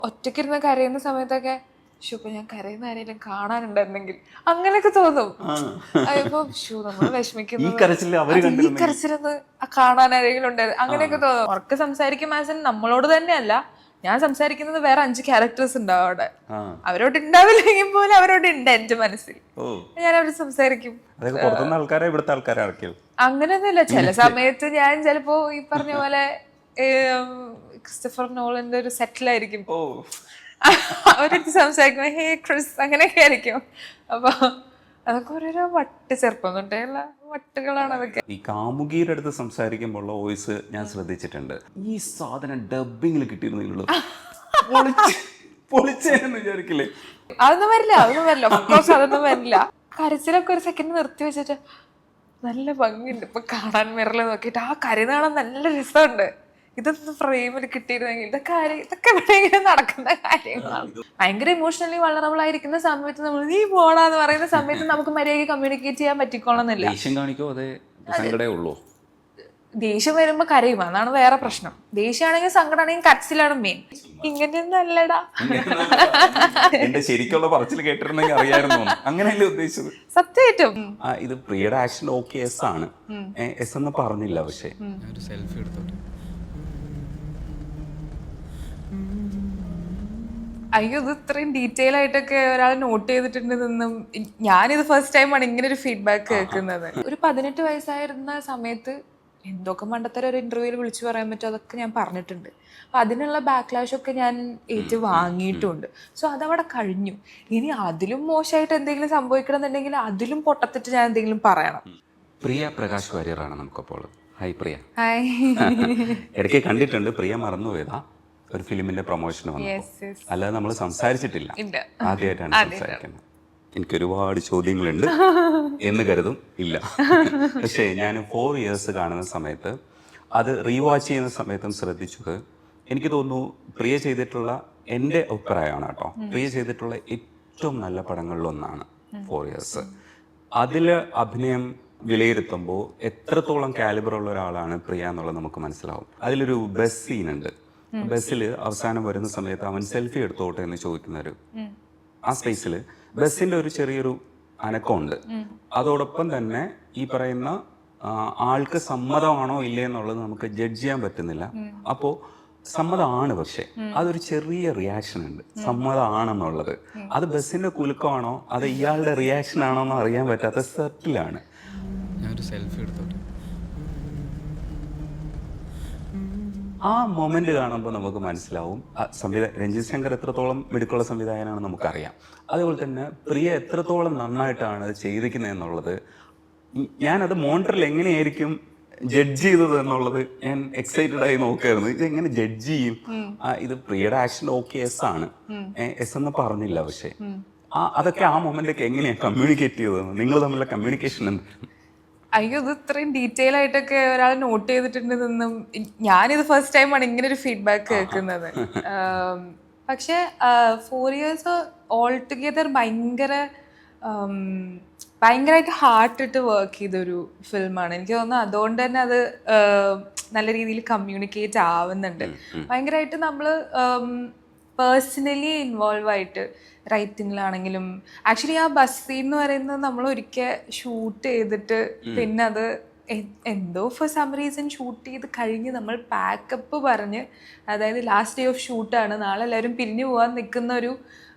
ഒറ്റയ്ക്കിരുന്ന് കരയുന്ന സമയത്തൊക്കെ ഇപ്പൊ ഞാൻ കരയുന്ന ആരെങ്കിലും കാണാനുണ്ടായിരുന്നെങ്കിൽ അങ്ങനെയൊക്കെ തോന്നും. ഇപ്പൊ നമ്മൾ വിഷമിക്കുന്നത് ഈ കരച്ചിലൊന്ന് കാണാൻ ആരെങ്കിലും ഉണ്ടായിരുന്നു അങ്ങനെയൊക്കെ തോന്നും. ഉറക്കെ സംസാരിക്കും നമ്മളോട് തന്നെയല്ല, ഞാൻ സംസാരിക്കുന്നത് വേറെ 5 ക്യാരക്ടേഴ്സ് ഉണ്ടാവും അവിടെ. അവരോട് ഉണ്ടാവില്ലെങ്കിൽ പോലും അവരോട് ഉണ്ട് എന്റെ മനസ്സിൽ. ഞാൻ അവരോട് സംസാരിക്കും. അങ്ങനെയൊന്നുമില്ല. ചില സമയത്ത് ഞാൻ ചിലപ്പോ ഈ പറഞ്ഞ പോലെ ക്രിസ്റ്റഫർ നോളന്റെ ഒരു സെറ്റിലായിരിക്കും, അവരടുത്ത് സംസാരിക്കുമ്പോ ഹേ ക്രിസ് അങ്ങനെയൊക്കെ ആയിരിക്കും. അപ്പൊ അതൊക്കെ ഓരോരോ ചെറുപ്പം തൊട്ടേയുള്ള വട്ടുകളാണ് അതൊക്കെ. ഈ കാമുകിയുടെ അടുത്ത് സംസാരിക്കുമ്പോൾ വോയിസ് ഞാൻ ശ്രദ്ധിച്ചിട്ടുണ്ട്. ഈ സാധനം ഡബിങ്ങിൽ കിട്ടിയിരുന്നെങ്കിലും പൊളിച്ചേന്ന് വിചാരിക്കില്ലേ? അതൊന്നും വരില്ല. ഓഫ്കോഴ്സ് അതൊന്നും വരില്ല. കരച്ചിലൊക്കെ ഒരു സെക്കൻഡ് നിർത്തി വെച്ചിട്ട് നല്ല ഭംഗിയുണ്ട് ഇപ്പൊ കാണാൻ, മിററിൽ നോക്കിയിട്ട് ആ കരയുന്ന കാണാൻ നല്ല രസമുണ്ട്, ഇതൊന്നും ഫ്രെയിമിൽ കിട്ടിയിരുന്നെങ്കിൽ. ഇതൊക്കെ എവിടെയെങ്കിലും നടക്കുന്ന കാര്യങ്ങളാണ്. ഭയങ്കര ഇമോഷണലി വളറബിൾ ആയിരിക്കുന്ന സമയത്ത് നമ്മൾ നീ പോടാന്ന് പറയുന്ന സമയത്ത് നമുക്ക് മര്യാദയ്ക്ക് കമ്മ്യൂണിക്കേറ്റ് ചെയ്യാൻ പറ്റിക്കോളന്നില്ല. ദേഷ്യം വരുമ്പോ കരയും, അതാണ് വേറെ പ്രശ്നം. ദേഷ്യമാണെങ്കിൽ സങ്കടമാണെങ്കിൽ കരച്ചിലാണ് മെയിൻ. ഇങ്ങനെയൊന്നും അല്ലടാ. ശരിക്കുള്ള പറച്ചിൽ കേട്ടിരുന്നെങ്കിൽ അറിയായിരുന്നു. അങ്ങനെയല്ലേ ഉദ്ദേശിച്ചത്? സത്യമായിട്ടും ഇത് പ്രിയയുടെ ആക്ഷൻ ഓക്കെ എസ് ആണ്, എസ് എന്ന് പറഞ്ഞില്ല. പക്ഷേ സെൽഫി എടുത്തോട്ടെ. അയ്യോ, ഇത് ഇത്രയും ഡീറ്റെയിൽ ആയിട്ടൊക്കെ ഒരാൾ നോട്ട് ചെയ്തിട്ടുണ്ടെന്നും ഞാനിത് ഫസ്റ്റ് ടൈമാണ് ഇങ്ങനെ ഒരു ഫീഡ്ബാക്ക് കേൾക്കുന്നത്. ഒരു 18 വയസ്സായിരുന്ന സമയത്ത് എന്തൊക്കെ മണ്ടത്തരം ഒരു ഇന്റർവ്യൂവിൽ വിളിച്ചു പറയാൻ പറ്റും അതൊക്കെ ഞാൻ പറഞ്ഞിട്ടുണ്ട്. അപ്പൊ അതിനുള്ള ബാക്ക്ലാഷ് ഒക്കെ ഞാൻ ഏറ്റു വാങ്ങിയിട്ടുണ്ട്. സോ അതവിടെ കഴിഞ്ഞു. ഇനി അതിലും മോശമായിട്ട് എന്തെങ്കിലും സംഭവിക്കണം എന്നുണ്ടെങ്കിൽ അതിലും പൊട്ടത്തിട്ട് ഞാൻ എന്തെങ്കിലും പറയണം. പ്രിയ പ്രകാശ് വാര്യറാണ് നമുക്കപ്പോൾ. ഹായ് പ്രിയ. ഹായ്. ഇടയ്ക്ക് കണ്ടിട്ടുണ്ട്. പ്രിയ മറന്നുപോയതാ ഒരു ഫിലിമിന്റെ പ്രൊമോഷൻ വന്നു, അല്ലാതെ നമ്മൾ സംസാരിച്ചിട്ടില്ല. ആദ്യമായിട്ടാണ് സംസാരിക്കുന്നത്. എനിക്ക് ഒരുപാട് ചോദ്യങ്ങളുണ്ട് എന്ന് കരുതും, ഇല്ല. പക്ഷേ ഞാൻ 4 years കാണുന്ന സമയത്ത്, അത് റീവാച്ച് ചെയ്യുന്ന സമയത്തും ശ്രദ്ധിച്ചത്, എനിക്ക് തോന്നുന്നു പ്രിയ ചെയ്തിട്ടുള്ള, എൻ്റെ അഭിപ്രായമാണ് കേട്ടോ, പ്രിയ ചെയ്തിട്ടുള്ള ഏറ്റവും നല്ല പടങ്ങളിലൊന്നാണ് 4 years. അതിൽ അഭിനയം വിലയിരുത്തുമ്പോൾ എത്രത്തോളം കാലിബർ ഉള്ള ഒരാളാണ് പ്രിയ എന്നുള്ളത് നമുക്ക് മനസ്സിലാവും. അതിലൊരു ബസ് സീനുണ്ട്. ബസ്സിൽ അവസാനം വരുന്ന സമയത്ത് അവൻ സെൽഫി എടുത്തോട്ടെ എന്ന് ചോദിക്കുന്നൊരു ആ സ്പേസിൽ ബസ്സിന്റെ ഒരു ചെറിയൊരു അനക്കമുണ്ട്. അതോടൊപ്പം തന്നെ ഈ പറയുന്ന ആൾക്ക് സമ്മതമാണോ ഇല്ലേ എന്നുള്ളത് നമുക്ക് ജഡ്ജ് ചെയ്യാൻ പറ്റുന്നില്ല. അപ്പോൾ സമ്മതമാണ്, പക്ഷെ അതൊരു ചെറിയ റിയാക്ഷൻ ഉണ്ട്. സമ്മതമാണെന്നുള്ളത് അത് ബസ്സിന്റെ കുലുക്കമാണോ അത് ഇയാളുടെ റിയാക്ഷൻ ആണോ എന്ന് അറിയാൻ പറ്റാത്ത സെറ്റിലാണ്. ഞാനൊരു സെൽഫി എടുത്തോട്ടെ. ആ മൊമെന്റ് കാണുമ്പോൾ നമുക്ക് മനസ്സിലാവും രഞ്ജിത് ശങ്കർ എത്രത്തോളം മിടുക്കുള്ള സംവിധായകനാണെന്ന് നമുക്കറിയാം. അതേപോലെ തന്നെ പ്രിയ എത്രത്തോളം നന്നായിട്ടാണ് അത് ചെയ്തിരിക്കുന്നത് എന്നുള്ളത്. ഞാനത് മോണിറ്ററിൽ എങ്ങനെയായിരിക്കും ജഡ്ജ് ചെയ്തത് എന്നുള്ളത് ഞാൻ എക്സൈറ്റഡ് ആയി നോക്കായിരുന്നു. ഇത് എങ്ങനെ ജഡ്ജ് ചെയ്യും? ഇത് പ്രിയയുടെ ആക്ഷൻ ഓക്കെ എസ് ആണ്, എസ് എന്ന് പറഞ്ഞില്ല. പക്ഷേ അതൊക്കെ ആ മൊമെന്റൊക്കെ എങ്ങനെയാണ് കമ്മ്യൂണിക്കേറ്റ് ചെയ്തത്? നിങ്ങൾ തമ്മിലുള്ള കമ്മ്യൂണിക്കേഷൻ എന്ത്? അയ്യോ, ഇത് ഇത്രയും ഡീറ്റെയിൽ ആയിട്ടൊക്കെ ഒരാൾ നോട്ട് ചെയ്തിട്ടുണ്ടെന്നും ഞാനിത് ഫസ്റ്റ് ടൈമാണ് ഇങ്ങനെ ഒരു ഫീഡ്ബാക്ക് കേൾക്കുന്നത്. പക്ഷെ 4 years ഓൾ ടുഗെദർ ഭയങ്കരമായിട്ട് ഹാർട്ടിട്ട് വർക്ക് ചെയ്തൊരു ഫിലിമാണ്. എനിക്ക് തോന്നുന്നു അതുകൊണ്ട് തന്നെ അത് നല്ല രീതിയിൽ കമ്മ്യൂണിക്കേറ്റ് ആവുന്നുണ്ട്. ഭയങ്കരമായിട്ട് നമ്മൾ പേഴ്സണലി ഇൻവോൾവ് ആയിട്ട് റൈറ്റിങ്ങിലാണെങ്കിലും. ആക്ച്വലി ആ ബസ് സീൻ എന്ന് പറയുന്നത് നമ്മൾ ഒരിക്കൽ ഷൂട്ട് ചെയ്തിട്ട് പിന്നെ അത് എന്തോ ഫോർ സം റീസൺ ഷൂട്ട് ചെയ്ത് കഴിഞ്ഞ് നമ്മൾ പാക്കപ്പ് പറഞ്ഞ്, അതായത് ലാസ്റ്റ് ഡേ ഓഫ് ഷൂട്ടാണ്, നാളെ എല്ലാവരും പിരിഞ്ഞു പോകാൻ നിൽക്കുന്ന ഒരു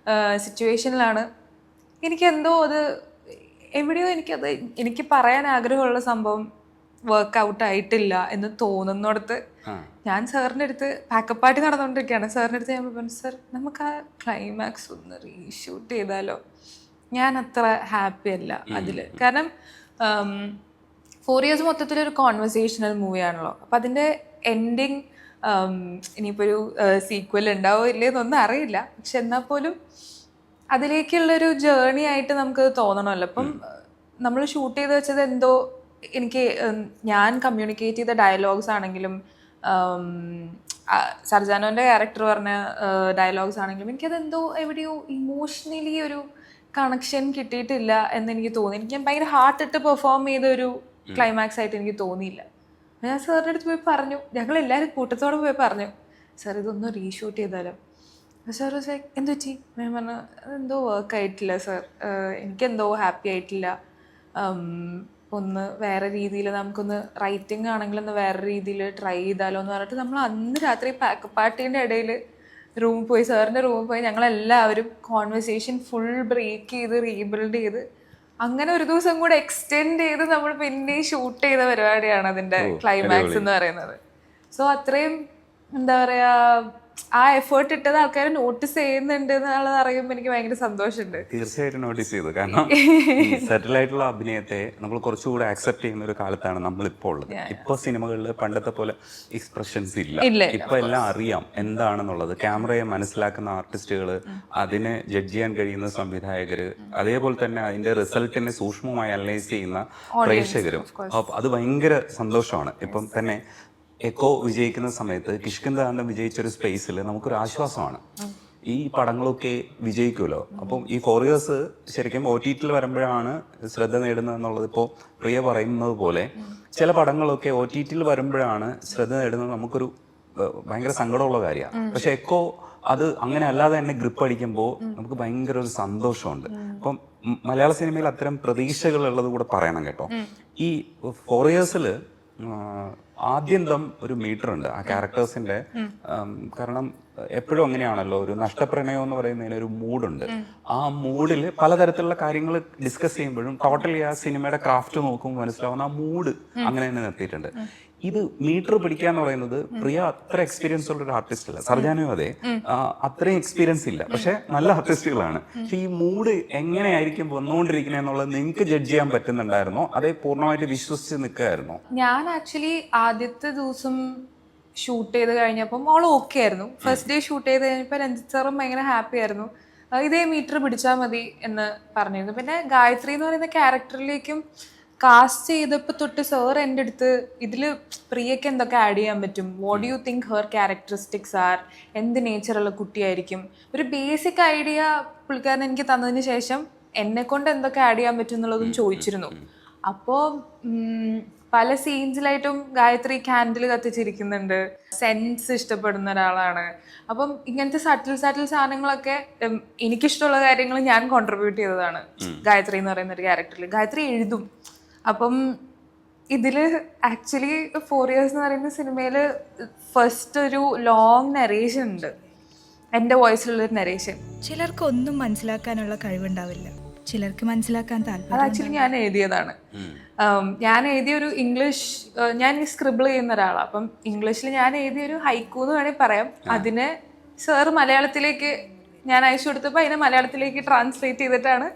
സിറ്റുവേഷനിലാണ് എനിക്കെന്തോ അത് എവിടെയോ എനിക്ക് പറയാൻ ആഗ്രഹമുള്ള സംഭവം വർക്ക് ഔട്ട് ആയിട്ടില്ല എന്ന് തോന്നുന്നിടത്ത് ഞാൻ സാറിൻ്റെ അടുത്ത് പാക്കപ്പ് പാർട്ടി നടന്നുകൊണ്ടിരിക്കുകയാണ്. സാറിൻ്റെ അടുത്ത് ഞാൻ പറഞ്ഞു, സർ നമുക്ക് ആ ക്ലൈമാക്സ് ഒന്ന് റീഷൂട്ട് ചെയ്താലോ? ഞാൻ അത്ര ഹാപ്പി അല്ല അതിൽ. കാരണം 4 years മൊത്തത്തിലൊരു കോൺവെർസേഷണൽ മൂവിയാണല്ലോ. അപ്പം അതിൻ്റെ എൻഡിങ് ഇനിയിപ്പോൾ ഒരു സീക്വൽ ഉണ്ടാവോ ഇല്ലേ എന്നൊന്നും അറിയില്ല. പക്ഷെ എന്നാൽ പോലും അതിലേക്കുള്ളൊരു ജേർണി ആയിട്ട് നമുക്ക് തോന്നണമല്ലോ. അപ്പം നമ്മൾ ഷൂട്ട് ചെയ്ത് വെച്ചത് എന്തോ എനിക്ക് ഞാൻ കമ്മ്യൂണിക്കേറ്റ് ചെയ്ത ഡയലോഗ്സ് ആണെങ്കിലും സർജാനോൻ്റെ ക്യാരക്ടർ പറഞ്ഞ ഡയലോഗ്സ് ആണെങ്കിലും എനിക്കതെന്തോ എവിടെയോ ഇമോഷണലി ഒരു കണക്ഷൻ കിട്ടിയിട്ടില്ല എന്നെനിക്ക് തോന്നി. എനിക്ക് ഞാൻ ഭയങ്കര ഹാർട്ടിട്ട് പെർഫോം ചെയ്ത ഒരു ക്ലൈമാക്സ് ആയിട്ട് എനിക്ക് തോന്നിയില്ല. ഞാൻ സാറിൻ്റെ അടുത്ത് പോയി പറഞ്ഞു, ഞങ്ങളെല്ലാവരും കൂട്ടത്തോടെ പോയി പറഞ്ഞു, സാർ ഇതൊന്ന് റീഷൂട്ട് ചെയ്താലോ? സാർ ലൈക്ക് എന്ത് പറ്റി? ഞാൻ പറഞ്ഞു എന്തോ വർക്ക് ആയിട്ടില്ല സാർ, എനിക്കെന്തോ ഹാപ്പി ആയിട്ടില്ല, ഒന്ന് വേറെ രീതിയിൽ നമുക്കൊന്ന് റൈറ്റിംഗ് ആണെങ്കിൽ ഒന്ന് വേറെ രീതിയിൽ ട്രൈ ചെയ്താലോ എന്ന് പറഞ്ഞിട്ട് നമ്മൾ അന്ന് രാത്രി പാക്കപ്പ് പാർട്ടീൻ്റെ ഇടയിൽ റൂമിൽ പോയി, സാറിൻ്റെ റൂമിൽ പോയി ഞങ്ങളെല്ലാവരും കോൺവെർസേഷൻ ഫുൾ ബ്രേക്ക് ചെയ്ത് റീബിൽഡ് ചെയ്ത് അങ്ങനെ ഒരു ദിവസം കൂടെ എക്സ്റ്റെൻഡ് ചെയ്ത് നമ്മൾ പിന്നെ ഷൂട്ട് ചെയ്ത പരിപാടിയാണ് അതിൻ്റെ ക്ലൈമാക്സ് എന്ന് പറയുന്നത്. സോ അത്രയും എന്താ പറയാ, ആ എഫേർട്ട് ഇട്ടത് ആൾക്കാർ നോട്ടീസ് ചെയ്യുന്നുണ്ട് എന്നുള്ളത് അറിയുമ്പോൾ എനിക്ക് ഭയങ്കര സന്തോഷമുണ്ട്. തീർച്ചയായിട്ടും നോട്ടീസ് ചെയ്തു. കാരണം സെറ്റിൽ ആയിട്ടുള്ള അഭിനയത്തെ നമ്മൾ കുറച്ചുകൂടെ ആക്സെപ്റ്റ് ചെയ്യുന്ന ഒരു കാലത്താണ് നമ്മളിപ്പോൾ ഉള്ളത്. ഇപ്പൊ സിനിമകളിൽ പണ്ടത്തെ പോലെ എക്സ്പ്രഷൻസ് ഇല്ല. ഇപ്പൊ എല്ലാം അറിയാം എന്താണെന്നുള്ളത്. ക്യാമറയെ മനസ്സിലാക്കുന്ന ആർട്ടിസ്റ്റുകൾ, അതിനെ ജഡ്ജ് ചെയ്യാൻ കഴിയുന്ന സംവിധായകര്, അതേപോലെ തന്നെ അതിന്റെ റിസൾട്ടിനെ സൂക്ഷ്മമായി അനലൈസ് ചെയ്യുന്ന പ്രേക്ഷകരും. അത് ഭയങ്കര സന്തോഷമാണ്. ഇപ്പം തന്നെ എക്കോ വിജയിക്കുന്ന സമയത്ത് കിഷ്കിന്ധാന്തം വിജയിച്ചൊരു സ്പേസിൽ നമുക്കൊരു ആശ്വാസമാണ്. ഈ പടങ്ങളൊക്കെ വിജയിക്കുമല്ലോ. അപ്പം ഈ 4 years ശരിക്കും OTT വരുമ്പോഴാണ് ശ്രദ്ധ നേടുന്നത് എന്നുള്ളത്. ഇപ്പോൾ പ്രിയ പറയുന്നത് പോലെ ചില പടങ്ങളൊക്കെ OTT വരുമ്പോഴാണ് ശ്രദ്ധ നേടുന്നത്. നമുക്കൊരു ഭയങ്കര സങ്കടമുള്ള കാര്യമാണ്. പക്ഷെ എക്കോ അത് അങ്ങനെ അല്ലാതെ തന്നെ ഗ്രൂപ്പ് അടിക്കുമ്പോൾ നമുക്ക് ഭയങ്കര ഒരു സന്തോഷമുണ്ട്. അപ്പം മലയാള സിനിമയിൽ അത്തരം പ്രതീക്ഷകൾ ഉള്ളത് കൂടെ പറയണം കേട്ടോ. ഈ 4 years ആദ്യന്തം ഒരു മീറ്റർ ഉണ്ട് ആ ക്യാരക്ടേഴ്സിന്റെ. കാരണം എപ്പോഴും അങ്ങനെയാണല്ലോ, ഒരു നഷ്ടപ്രണയം എന്ന് പറയുന്നതിന് ഒരു മൂഡുണ്ട്. ആ മൂഡിൽ പലതരത്തിലുള്ള കാര്യങ്ങൾ ഡിസ്കസ് ചെയ്യുമ്പോഴും ടോട്ടലി ആ സിനിമയുടെ ക്രാഫ്റ്റ് നോക്കുമ്പോൾ മനസ്സിലാവുന്ന ആ മൂഡ് അങ്ങനെ തന്നെ നിർത്തിയിട്ടുണ്ട്. ഇത് മീറ്റർ പിടിക്കുക എന്ന് പറയുന്നത് പ്രിയ അത്ര എക്സ്പീരിയൻസ് ഉള്ള ഒരു ആർട്ടിസ്റ്റ് അല്ല. സർജാനും അതെ, അത്രയും എക്സ്പീരിയൻസ് ഇല്ല. പക്ഷെ നല്ല ആർട്ടിസ്റ്റുകളാണ്. പക്ഷെ ഈ മൂഡ് എങ്ങനെയായിരിക്കും വന്നുകൊണ്ടിരിക്കുന്നത് എന്നുള്ളത് നിങ്ങൾക്ക് ജഡ്ജ് ചെയ്യാൻ പറ്റുന്നുണ്ടായിരുന്നോ? അതേ പൂർണ്ണമായിട്ട് വിശ്വസിച്ച് നിൽക്കുകയായിരുന്നോ? ഞാൻ ആക്ച്വലി ആദ്യത്തെ ദിവസം ഷൂട്ട് ചെയ്ത് കഴിഞ്ഞപ്പം ഓൾ ഓക്കെ ആയിരുന്നു. ഫസ്റ്റ് ഡേ ഷൂട്ട് ചെയ്ത് കഴിഞ്ഞപ്പോൾ രഞ്ജിത്ത് സാറും ഭയങ്കര ഹാപ്പി ആയിരുന്നു. ഇതേ മീറ്റർ പിടിച്ചാൽ മതി എന്ന് പറഞ്ഞിരുന്നു. പിന്നെ ഗായത്രി എന്ന് പറയുന്ന ക്യാരക്ടറിലേക്കും കാസ്റ്റ് ചെയ്തപ്പോൾ തൊട്ട് സാർ എൻ്റെ അടുത്ത് ഇതിൽ പ്രിയയ്ക്ക് എന്തൊക്കെ ആഡ് ചെയ്യാൻ പറ്റും, what do you think her characteristics are, എന്ത് നേച്ചറുള്ള കുട്ടിയായിരിക്കും, ഒരു ബേസിക് ഐഡിയ പുള്ളിക്കാരൻ എനിക്ക് തന്നതിന് ശേഷം എന്നെ കൊണ്ട് എന്തൊക്കെ ആഡ് ചെയ്യാൻ പറ്റും എന്നുള്ളതും ചോദിച്ചിരുന്നു. അപ്പോൾ പല സീൻസിലായിട്ടും ഗായത്രി ക്യാൻഡിൽ കത്തിച്ചിരിക്കുന്നുണ്ട്, സെൻസ് ഇഷ്ടപ്പെടുന്ന ഒരാളാണ്. അപ്പം ഇങ്ങനത്തെ സട്ടിൽ സാധനങ്ങളൊക്കെ എനിക്കിഷ്ടമുള്ള കാര്യങ്ങൾ ഞാൻ കോൺട്രിബ്യൂട്ട് ചെയ്തതാണ് ഗായത്രി എന്ന് പറയുന്ന ഒരു ക്യാരക്ടറിൽ. ഗായത്രി എഴുതും. അപ്പം ഇതിൽ ആക്ച്വലി 4 years എന്ന് പറയുന്ന സിനിമയിൽ ഫസ്റ്റ് ഒരു ലോങ് നരേഷൻ ഉണ്ട്, എൻ്റെ വോയിസിലുള്ളൊരു നരേഷൻ. ചിലർക്ക് ഒന്നും മനസ്സിലാക്കാനുള്ള കഴിവുണ്ടാവില്ല, ചിലർക്ക് മനസ്സിലാക്കാൻ താല്പര്യം. അത് ആക്ച്വലി ഞാൻ എഴുതിയതാണ്. ഞാൻ എഴുതിയൊരു ഇംഗ്ലീഷ്, ഞാൻ സ്ക്രിബിൾ ചെയ്യുന്ന ഒരാളാണ്. അപ്പം ഇംഗ്ലീഷിൽ ഞാൻ എഴുതിയൊരു ഹൈക്കു എന്ന് വേണമെങ്കിൽ പറയാം. അതിനെ സാർ മലയാളത്തിലേക്ക് ഞാൻ അയച്ചു കൊടുത്തപ്പോൾ അതിനെ മലയാളത്തിലേക്ക് ട്രാൻസ്ലേറ്റ് ചെയ്തിട്ടാണ്.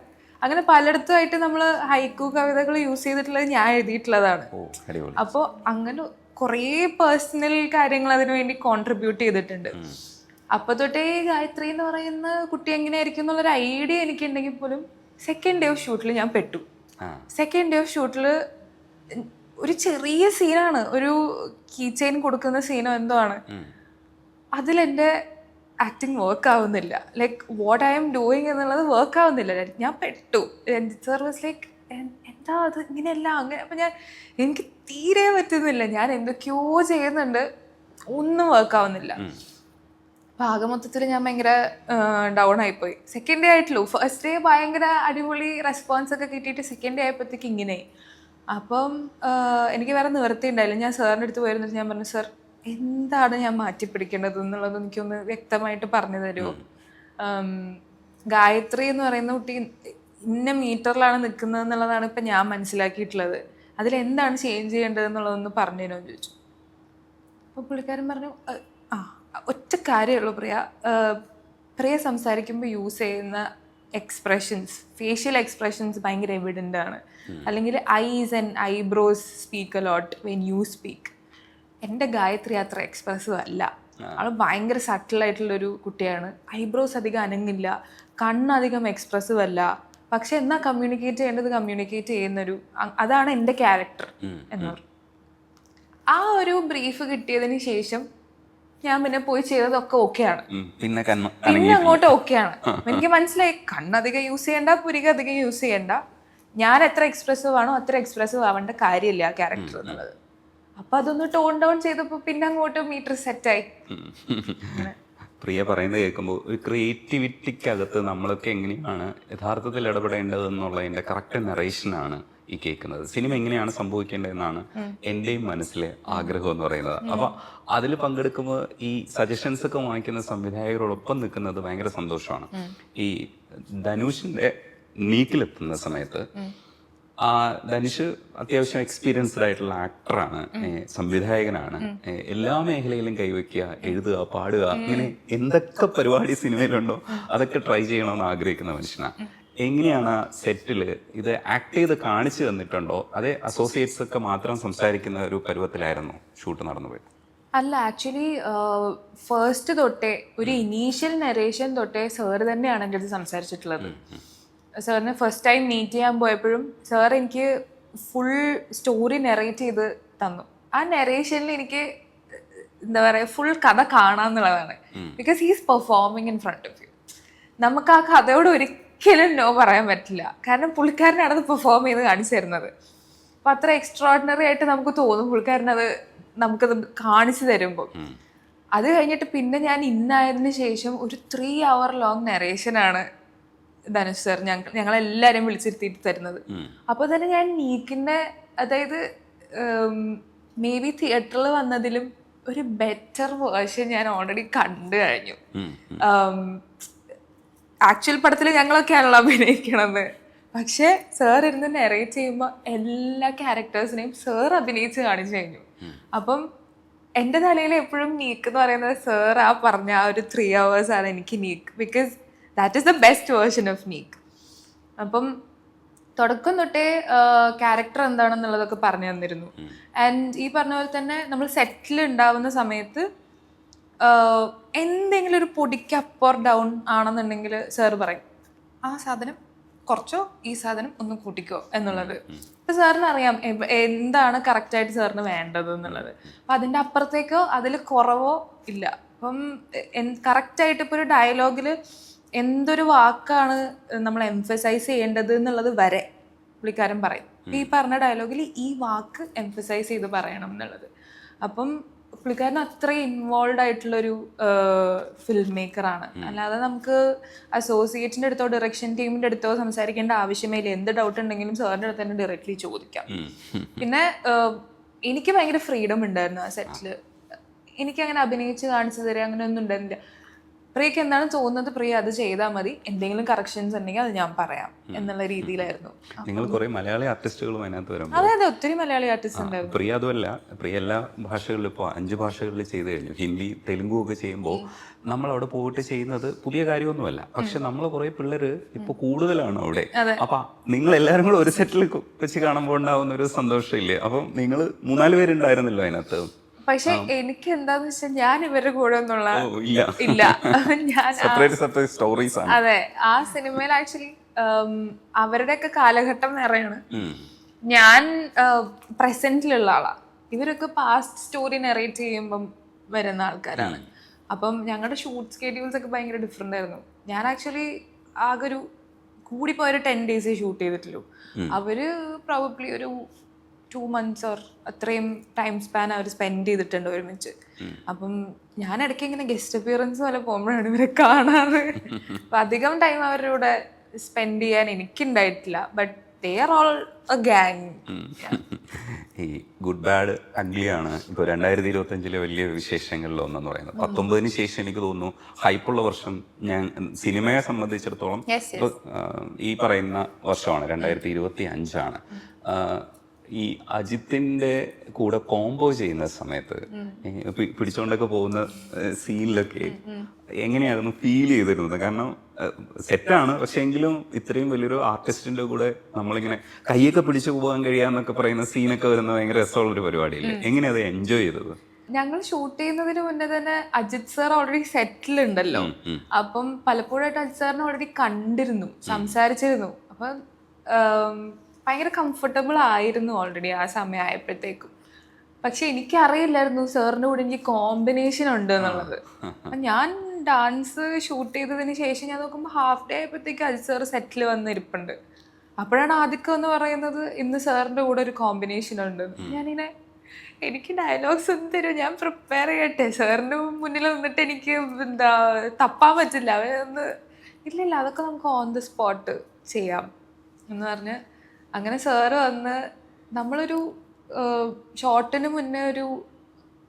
അങ്ങനെ പലയിടത്തുമായിട്ട് നമ്മൾ ഹൈക്കു കവിതകൾ യൂസ് ചെയ്തിട്ടുള്ളത് ഞാൻ എഴുതിയിട്ടുള്ളതാണ്. അപ്പോൾ അങ്ങനെ കുറേ പേഴ്സണൽ കാര്യങ്ങൾ അതിനു വേണ്ടി കോൺട്രിബ്യൂട്ട് ചെയ്തിട്ടുണ്ട്. അപ്പൊ തൊട്ടേ ഗായത്രി എന്ന് പറയുന്ന കുട്ടി എങ്ങനെയായിരിക്കും എന്നുള്ളൊരു ഐഡിയ എനിക്കുണ്ടെങ്കിൽ പോലും സെക്കൻഡ് ഡേ ഓഫ് ഷൂട്ടിൽ ഞാൻ പെട്ടു. സെക്കൻഡ് ഡേ ഓഫ് ഷൂട്ടിൽ ഒരു ചെറിയ സീനാണ്, ഒരു കീ ചെയിൻ കൊടുക്കുന്ന സീനോ എന്തോ ആണ്. അതിലെൻ്റെ ആക്ടിങ് വർക്ക് ആവുന്നില്ല. Like what I am doing എന്നുള്ളത് വർക്ക് ആവുന്നില്ല. ഞാൻ പെട്ടു. രഞ്ജിത്ത് സാർ വാസ് ലൈക്ക് എന്താ അത് ഇങ്ങനെയല്ല അങ്ങനെ. അപ്പം എനിക്ക് തീരെ പറ്റുന്നില്ല. ഞാൻ എന്തൊക്കെയോ ചെയ്യുന്നുണ്ട്, ഒന്നും വർക്ക് ആവുന്നില്ല. ഭാഗമൊത്തത്തിൽ ഞാൻ ഭയങ്കര ഡൗൺ ആയിപ്പോയി. സെക്കൻഡ് ഡേ ആയിട്ടുള്ളൂ. ഫസ്റ്റ് ഡേ ഭയങ്കര അടിപൊളി റെസ്പോൺസ് ഒക്കെ കിട്ടിയിട്ട് സെക്കൻഡ് ഡേ ആയപ്പോഴത്തേക്ക് ഇങ്ങനെ. അപ്പം എനിക്ക് വേറെ നിവൃത്തി ഉണ്ടായില്ല. ഞാൻ സാറിൻ്റെ അടുത്ത് പോയിരുന്നിട്ട് ഞാൻ പറഞ്ഞു, സാർ എന്താണ് ഞാൻ മാറ്റിപ്പിടിക്കേണ്ടത് എന്നുള്ളത് എനിക്കൊന്ന് വ്യക്തമായിട്ട് പറഞ്ഞു തരുമോ? ഗായത്രി എന്ന് പറയുന്ന കുട്ടി ഇന്ന മീറ്ററിലാണ് നിൽക്കുന്നത് എന്നുള്ളതാണ് ഇപ്പം ഞാൻ മനസ്സിലാക്കിയിട്ടുള്ളത്. അതിലെന്താണ് ചേഞ്ച് ചെയ്യേണ്ടത് എന്നുള്ളതൊന്ന് പറഞ്ഞു തരുമോ എന്ന് ചോദിച്ചു. അപ്പോൾ പുള്ളിക്കാരൻ പറഞ്ഞു, ഒറ്റ കാര്യമുള്ളൂ പ്രിയ സംസാരിക്കുമ്പോൾ യൂസ് ചെയ്യുന്ന എക്സ്പ്രഷൻസ്, ഫേഷ്യൽ എക്സ്പ്രഷൻസ് ഭയങ്കര എവിഡൻ്റ് ആണ്. അല്ലെങ്കിൽ eyes and eyebrows speak a lot when you speak. എൻ്റെ ഗായത്രി അത്ര എക്സ്പ്രസീവ് അല്ല. അവൾ ഭയങ്കര സട്ടിലായിട്ടുള്ളൊരു കുട്ടിയാണ്. ഐബ്രോസ് അധികം അനങ്ങില്ല, കണ്ണധികം എക്സ്പ്രസീവ് അല്ല. പക്ഷെ എന്നാൽ കമ്മ്യൂണിക്കേറ്റ് ചെയ്യേണ്ടത് കമ്മ്യൂണിക്കേറ്റ് ചെയ്യുന്നൊരു, അതാണ് എൻ്റെ ക്യാരക്ടർ എന്ന് പറഞ്ഞു. ആ ഒരു ബ്രീഫ് കിട്ടിയതിന് ശേഷം ഞാൻ പിന്നെ പോയി ചെയ്തതൊക്കെ ഓക്കെയാണ്. പിന്നെ അങ്ങോട്ട് ഓക്കെയാണ്. എനിക്ക് മനസ്സിലായി കണ്ണധികം യൂസ് ചെയ്യണ്ട, പുരിക അധികം യൂസ് ചെയ്യണ്ട. ഞാൻ എത്ര എക്സ്പ്രസീവ് ആണോ അത്ര എക്സ്പ്രസീവ് ആവേണ്ട കാര്യമില്ല ആ ക്യാരക്ടർ എന്നുള്ളത്. അപ്പൊ അതൊന്ന് ടോൺ ഡൗൺ ചെയ്തപ്പോൾ പിന്നെ അങ്ങോട്ട് മീറ്റർ സെറ്റായി. പ്രിയ പറയുന്നത് കേൾക്കുമ്പോൾ ഒരു ക്രിയേറ്റിവിറ്റിക്കകത്ത് നമ്മളൊക്കെ എങ്ങനെയാണ് യഥാർത്ഥത്തിൽ ഇടപെടേണ്ടതെന്നുള്ളതിൻ്റെ കറക്റ്റ് നറേഷനാണ് ഈ കേൾക്കുന്നത്. സിനിമ എങ്ങനെയാണ് സംഭവിക്കേണ്ടതെന്നാണ് എൻ്റെയും മനസ്സിലെ ആഗ്രഹം എന്ന് പറയുന്നത്. അപ്പോൾ അതിൽ പങ്കെടുക്കുമ്പോൾ ഈ സജഷൻസ് ഒക്കെ വാങ്ങിക്കുന്ന സംവിധായകരോടൊപ്പം നിൽക്കുന്നത് ഭയങ്കര സന്തോഷമാണ്. ഈ ധനുഷിൻ്റെ നീക്കിലെത്തുന്ന സമയത്ത് ധനുഷ് അത്യാവശ്യം എക്സ്പീരിയൻസ്ഡ് ആയിട്ടുള്ള ആക്ടറാണ്, സംവിധായകനാണ്, എല്ലാ മേഖലയിലും കൈവയ്ക്കുക, എഴുതുക, പാടുക, ഇങ്ങനെ എന്തൊക്കെ പരിപാടി സിനിമയിലുണ്ടോ അതൊക്കെ ട്രൈ ചെയ്യണമെന്ന് ആഗ്രഹിക്കുന്ന മനുഷ്യനാണ്. എങ്ങനെയാണ് സെറ്റിൽ ഇത് ആക്ട് ചെയ്ത് കാണിച്ചു തന്നിട്ടുണ്ടോ, അതേ അസോസിയേറ്റ്സ് ഒക്കെ മാത്രം സംസാരിക്കുന്ന ഒരു പരുവത്തിലായിരുന്നു ഷൂട്ട് നടന്നുപോയത്? അല്ല, ആക്ച്വലി ഫസ്റ്റ് തൊട്ടേ ഒരു ഇനീഷ്യൽ നരേഷൻ തൊട്ടേ സാർ തന്നെയാണ് എൻ്റെ അടുത്ത് സംസാരിച്ചിട്ടുള്ളത്. സാറിനെ ഫസ്റ്റ് ടൈം മീറ്റ് ചെയ്യാൻ പോയപ്പോഴും സാർ എനിക്ക് ഫുൾ സ്റ്റോറി നെറേറ്റ് ചെയ്ത് തന്നു. ആ നെറേഷനിൽ എനിക്ക് എന്താ പറയുക, ഫുൾ കഥ കാണാന്നുള്ളതാണ്. Because he's performing in front of you. നമുക്ക് ആ കഥയോട് ഒരിക്കലും നോ പറയാൻ പറ്റില്ല, കാരണം പുള്ളിക്കാരനാണ് അത് പെർഫോം ചെയ്ത് കാണിച്ചു തരുന്നത്. അപ്പം അത്ര എക്സ്ട്രോർഡിനറി ആയിട്ട് നമുക്ക് തോന്നും പുള്ളിക്കാരനത് നമുക്കത് കാണിച്ചു തരുമ്പോൾ. അത് കഴിഞ്ഞിട്ട് പിന്നെ ഞാൻ ഇന്നായതിനു ശേഷം ഒരു 3 hour ലോങ് നെറേഷനാണ് ധനുഷ് സാർ ഞങ്ങളെല്ലാവരെയും വിളിച്ചിരുത്തിയിട്ട് തരുന്നത്. അപ്പോൾ തന്നെ ഞാൻ നീക്കിൻ്റെ, അതായത് മേ ബി തിയേറ്ററിൽ വന്നതിലും ഒരു ബെറ്റർ വേർഷൻ ഞാൻ ഓൾറെഡി കണ്ടു കഴിഞ്ഞു. ആക്ച്വൽ പടത്തിൽ ഞങ്ങളൊക്കെയാണല്ലോ അഭിനയിക്കണത്, പക്ഷേ സാർ ഇരുന്ന് നെറേറ്റ് ചെയ്യുമ്പോൾ എല്ലാ ക്യാരക്ടേഴ്സിനെയും സാർ അഭിനയിച്ച് കാണിച്ചു കഴിഞ്ഞു. അപ്പം എൻ്റെ തലയിൽ എപ്പോഴും നീക്ക് എന്ന് പറയുന്നത് സാർ ആ പറഞ്ഞ ആ ഒരു 3 hours ആണ് എനിക്ക് Nick. Because that is the best version of Nick. അപ്പം തുടക്കം തൊട്ടേ ക്യാരക്ടർ എന്താണെന്നുള്ളതൊക്കെ പറഞ്ഞു തന്നിരുന്നു. ആൻഡ് ഈ പറഞ്ഞ പോലെ തന്നെ നമ്മൾ സെറ്റിൽ ഉണ്ടാവുന്ന സമയത്ത് എന്തെങ്കിലും ഒരു പൊടിക്ക് അപ്പ് ഓർ ഡൗൺ ആണെന്നുണ്ടെങ്കിൽ സാർ പറയും, ആ സാധനം കുറച്ചോ ഈ സാധനം ഒന്ന് കൂട്ടിക്കോ എന്നുള്ളത്. ഇപ്പം സാറിന് അറിയാം എന്താണ് കറക്റ്റായിട്ട് സാറിന് വേണ്ടത് എന്നുള്ളത്. അപ്പം അതിൻ്റെ അപ്പുറത്തേക്കോ അതിൽ കുറവോ ഇല്ല. അപ്പം കറക്റ്റായിട്ട് ഇപ്പോൾ ഒരു ഡയലോഗിൽ എന്തൊരു വാക്കാണ് നമ്മൾ എംഫസൈസ് ചെയ്യേണ്ടത് എന്നുള്ളത് വരെ പുള്ളിക്കാരൻ പറയും. ഈ പറഞ്ഞ ഡയലോഗിൽ ഈ വാക്ക് എംഫസൈസ് ചെയ്ത് പറയണം എന്നുള്ളത്. അപ്പം പുള്ളിക്കാരൻ അത്രയും ഇൻവോൾവ് ആയിട്ടുള്ളൊരു ഫിലിം മേക്കറാണ്. അല്ലാതെ നമുക്ക് അസോസിയേറ്റിൻ്റെ അടുത്തോ ഡയറക്ഷൻ ടീമിൻ്റെ അടുത്തോ സംസാരിക്കേണ്ട ആവശ്യമേ ഇല്ല. എന്ത് ഡൗട്ട് ഉണ്ടെങ്കിലും സാറിൻ്റെ അടുത്ത് തന്നെ ഡയറക്റ്റ്ലി ചോദിക്കാം. പിന്നെ എനിക്ക് ഭയങ്കര ഫ്രീഡം ഉണ്ടായിരുന്നു ആ സെറ്റിൽ. എനിക്കങ്ങനെ അഭിനയിച്ച് കാണിച്ചു തരിക അങ്ങനെ ഒന്നും ഉണ്ടായിരുന്നില്ല. പ്രിയക്ക് എന്താണ് തോന്നുന്നത്, പ്രിയ അത് ചെയ്താൽ മതി, എന്തെങ്കിലും കറക്ഷൻസ് ഉണ്ടെങ്കിൽ അത് ഞാൻ പറയാം എന്നുള്ള രീതിയിലായിരുന്നു. നിങ്ങൾ കുറെ മലയാളി ആർട്ടിസ്റ്റുകളും അതിനകത്ത് വരുമ്പോൾ അതെ അതെ ഒത്തിരി മലയാളി ആർട്ടിസ്റ്റ് ഉണ്ടായിരുന്നു. പ്രിയ അതുമല്ല, പ്രിയ എല്ലാ ഭാഷകളിലും ഇപ്പോൾ 5 ഭാഷകളിൽ ചെയ്ത് കഴിഞ്ഞു. ഹിന്ദി, തെലുങ്കു ഒക്കെ ചെയ്യുമ്പോൾ നമ്മളവിടെ പോയിട്ട് ചെയ്യുന്നത് പുതിയ കാര്യമൊന്നുമല്ല. പക്ഷെ നമ്മൾ കുറെ പിള്ളേര് ഇപ്പൊ കൂടുതലാണ് അവിടെ. അപ്പൊ നിങ്ങൾ എല്ലാവരും കൂടെ ഒരു സെറ്റിൽ വെച്ച് കാണുമ്പോൾ ഉണ്ടാവുന്ന ഒരു സന്തോഷമില്ലേ? അപ്പം നിങ്ങൾ 3-4 പേരുണ്ടായിരുന്നല്ലോ അതിനകത്ത്. പക്ഷെ എനിക്ക് എന്താന്ന് വെച്ചാൽ ഞാൻ ഇവരുടെ കൂടെ ഒന്നുള്ള ഇല്ല. ഞാൻ അതെ ആ സിനിമയിൽ ആക്ച്വലി അവരുടെയൊക്കെ കാലഘട്ടം വേറെയാണ്. ഞാൻ പ്രസന്റിലുള്ള ആളാ. ഇവരൊക്കെ പാസ്റ്റ് സ്റ്റോറി നെറേറ്റ് ചെയ്യുമ്പം വരുന്ന ആൾക്കാരാണ്. അപ്പം ഞങ്ങളുടെ ഷൂട്ട് സ്കെഡ്യൂൾസ് ഒക്കെ ഭയങ്കര ഡിഫറെന്റ് ആയിരുന്നു. ഞാൻ ആക്ച്വലി ആകെ ഒരു കൂടിപ്പോയൊരു 10 days ഷൂട്ട് ചെയ്തിട്ടുള്ളൂ. അവര് പ്രോബബ്ലി ഒരു 2 months ഓർ അത്രയും ടൈം സ്പാൻ അവർ സ്പെൻഡ് ചെയ്തിട്ടുണ്ട് ഒരുമിച്ച്. അപ്പം ഞാൻ ഇടയ്ക്ക് ഇങ്ങനെ ഗസ്റ്റ് അപ്പിയറൻസ് പോലെ പോകുമ്പോഴാണ് ഇവരെ കാണാറ്. അപ്പം അധികം ടൈം അവരുടെ കൂടെ സ്പെൻഡ് ചെയ്യാൻ എനിക്കുണ്ടായിട്ടില്ല. But they are all a gang. ഈ ഗുഡ് ബാഡ് അഗ്ലിയാണ് ഇപ്പോൾ 2025 വലിയ വിശേഷങ്ങളിൽ ഒന്നെന്ന് പറയുന്നത്. 19 ശേഷം എനിക്ക് തോന്നുന്നു ഹൈപ്പുള്ള വർഷം ഞാൻ സിനിമയെ സംബന്ധിച്ചിടത്തോളം ഈ പറയുന്ന വർഷമാണ് 2025. ഈ അജിത്തിന്റെ കൂടെ കോംബോ ചെയ്യുന്ന സമയത്ത് പിടിച്ചോണ്ടൊക്കെ പോകുന്ന സീനിലൊക്കെ എങ്ങനെയായിരുന്നു ഫീൽ ചെയ്തിരുന്നത്? കാരണം സെറ്റാണ്, പക്ഷെ എങ്കിലും ഇത്രയും വലിയൊരു ആർട്ടിസ്റ്റിന്റെ കൂടെ നമ്മളിങ്ങനെ കൈയൊക്കെ പിടിച്ചു പോകാൻ കഴിയാന്നൊക്കെ പറയുന്ന സീനൊക്കെ വരുന്ന ഭയങ്കര രസമുള്ളൊരു പരിപാടിയില്ലേ? എങ്ങനെയാ അത് എൻജോയ് ചെയ്തത്? ഞങ്ങൾ ഷൂട്ട് ചെയ്യുന്നതിന് മുന്നേ തന്നെ അജിത് സാർ ഓൾറെഡി സെറ്റിലുണ്ടല്ലോ. അപ്പം പലപ്പോഴായിട്ട് അജിത് സാറിനെ ഓൾറെഡി കണ്ടിരുന്നു, സംസാരിച്ചിരുന്നു. അപ്പം ഭയങ്കര കംഫർട്ടബിൾ ആയിരുന്നു ഓൾറെഡി ആ സമയം ആയപ്പോഴത്തേക്കും. പക്ഷെ എനിക്കറിയില്ലായിരുന്നു സാറിൻ്റെ കൂടെ എനിക്ക് കോമ്പിനേഷൻ ഉണ്ട് എന്നുള്ളത്. അപ്പം ഞാൻ ഡാൻസ് ഷൂട്ട് ചെയ്തതിന് ശേഷം ഞാൻ നോക്കുമ്പോൾ ഹാഫ് ഡേ ആയപ്പോഴത്തേക്ക് അജിത് സാർ സെറ്റിൽ വന്നിരിപ്പുണ്ട്. അപ്പോഴാണ് ആദിക്കം എന്ന് പറയുന്നത് ഇന്ന് സാറിൻ്റെ കൂടെ ഒരു കോമ്പിനേഷൻ ഉണ്ട്. ഞാനിങ്ങനെ എനിക്ക് ഡയലോഗ്സ് ഒന്നും തരും, ഞാൻ പ്രിപ്പയർ ചെയ്യട്ടെ, സാറിന് മുന്നിൽ നിന്നിട്ട് എനിക്ക് എന്താ തപ്പാൻ പറ്റില്ല, അവരൊന്ന് ഇല്ലില്ല അതൊക്കെ നമുക്ക് ഓൺ ദ സ്പോട്ട് ചെയ്യാം എന്ന് പറഞ്ഞ് അങ്ങനെ സാറ് വന്ന് നമ്മളൊരു ഷോട്ടിന് മുന്നേ ഒരു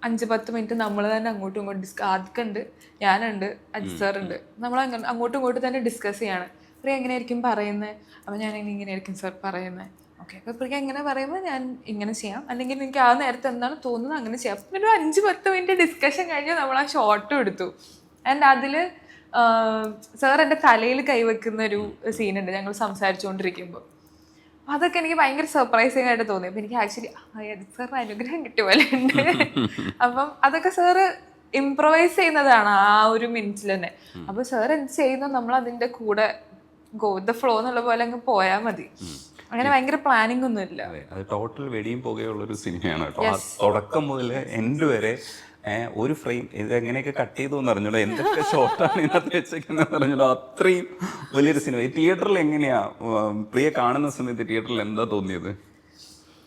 5-10 മിനിറ്റ് നമ്മൾ തന്നെ അങ്ങോട്ടും ഇങ്ങോട്ടും ആദ്യമുണ്ട്, ഞാനുണ്ട്, അജിത് സാറുണ്ട്, നമ്മൾ അങ്ങോട്ടും ഇങ്ങോട്ടും തന്നെ ഡിസ്കസ് ചെയ്യാണ്. പ്രിയ എങ്ങനെയായിരിക്കും പറയുന്നത്, അപ്പോൾ ഞാൻ ഇങ്ങനെയായിരിക്കും സാർ പറയുന്നത്, ഓക്കെ അപ്പോൾ പ്രിയ എങ്ങനെ പറയുമ്പോൾ ഞാൻ ഇങ്ങനെ ചെയ്യാം, അല്ലെങ്കിൽ എനിക്ക് ആ നേരത്തെ എന്താണ് തോന്നുന്നത് അങ്ങനെ ചെയ്യാം. പിന്നെ ഒരു 5-10 മിനിറ്റ് ഡിസ്കഷൻ കഴിഞ്ഞ് നമ്മൾ ആ ഷോട്ടും എടുത്തു. ആൻഡ് അതിൽ സാർ എൻ്റെ തലയിൽ കൈവെക്കുന്ന ഒരു സീനുണ്ട് ഞങ്ങൾ സംസാരിച്ചുകൊണ്ടിരിക്കുമ്പോൾ. അതൊക്കെ എനിക്ക് ഭയങ്കര സർപ്രൈസിങ് ആയിട്ട് തോന്നി. അപ്പം എനിക്ക് ആക്ച്വലി അജിത് സാറിന് അനുഗ്രഹം കിട്ടിയ പോലെ ഉണ്ട്. അപ്പം അതൊക്കെ സാറ് ഇംപ്രവൈസ് ചെയ്യുന്നതാണ് ആ ഒരു മിനിറ്റിൽ തന്നെ. അപ്പോൾ സാർ എന്ത് ചെയ്യുന്നു നമ്മൾ അതിൻ്റെ കൂടെ ഗോ ദ ഫ്ലോ എന്നുള്ള പോലെ അങ്ങ് പോയാൽ മതി. അങ്ങനെ ഭയങ്കര പ്ലാനിങ് ഒന്നും ഇല്ല. അത് ടോട്ടൽ വെടിയും പോകുകയുള്ളൊരു സിനിമയാണ് കേട്ടോ. ആ തുടക്കം മുതൽ എൻഡ് വരെ ഒരു ഫ്രെയിം ഇത് എങ്ങനെയൊക്കെ കട്ട് ചെയ്തു എന്ന് അറിഞ്ഞൂടോ, എന്തൊക്കെ ഷോർട്ടാണ് ഇതിനകത്ത് വെച്ചേക്കുന്നതെന്ന് അറിഞ്ഞൂടോ, അത്രയും വലിയൊരു സിനിമ. ഈ തിയേറ്ററിൽ എങ്ങനെയാ പ്രിയ കാണുന്ന സമയത്ത് തിയേറ്ററിൽ എന്താ തോന്നിയത്?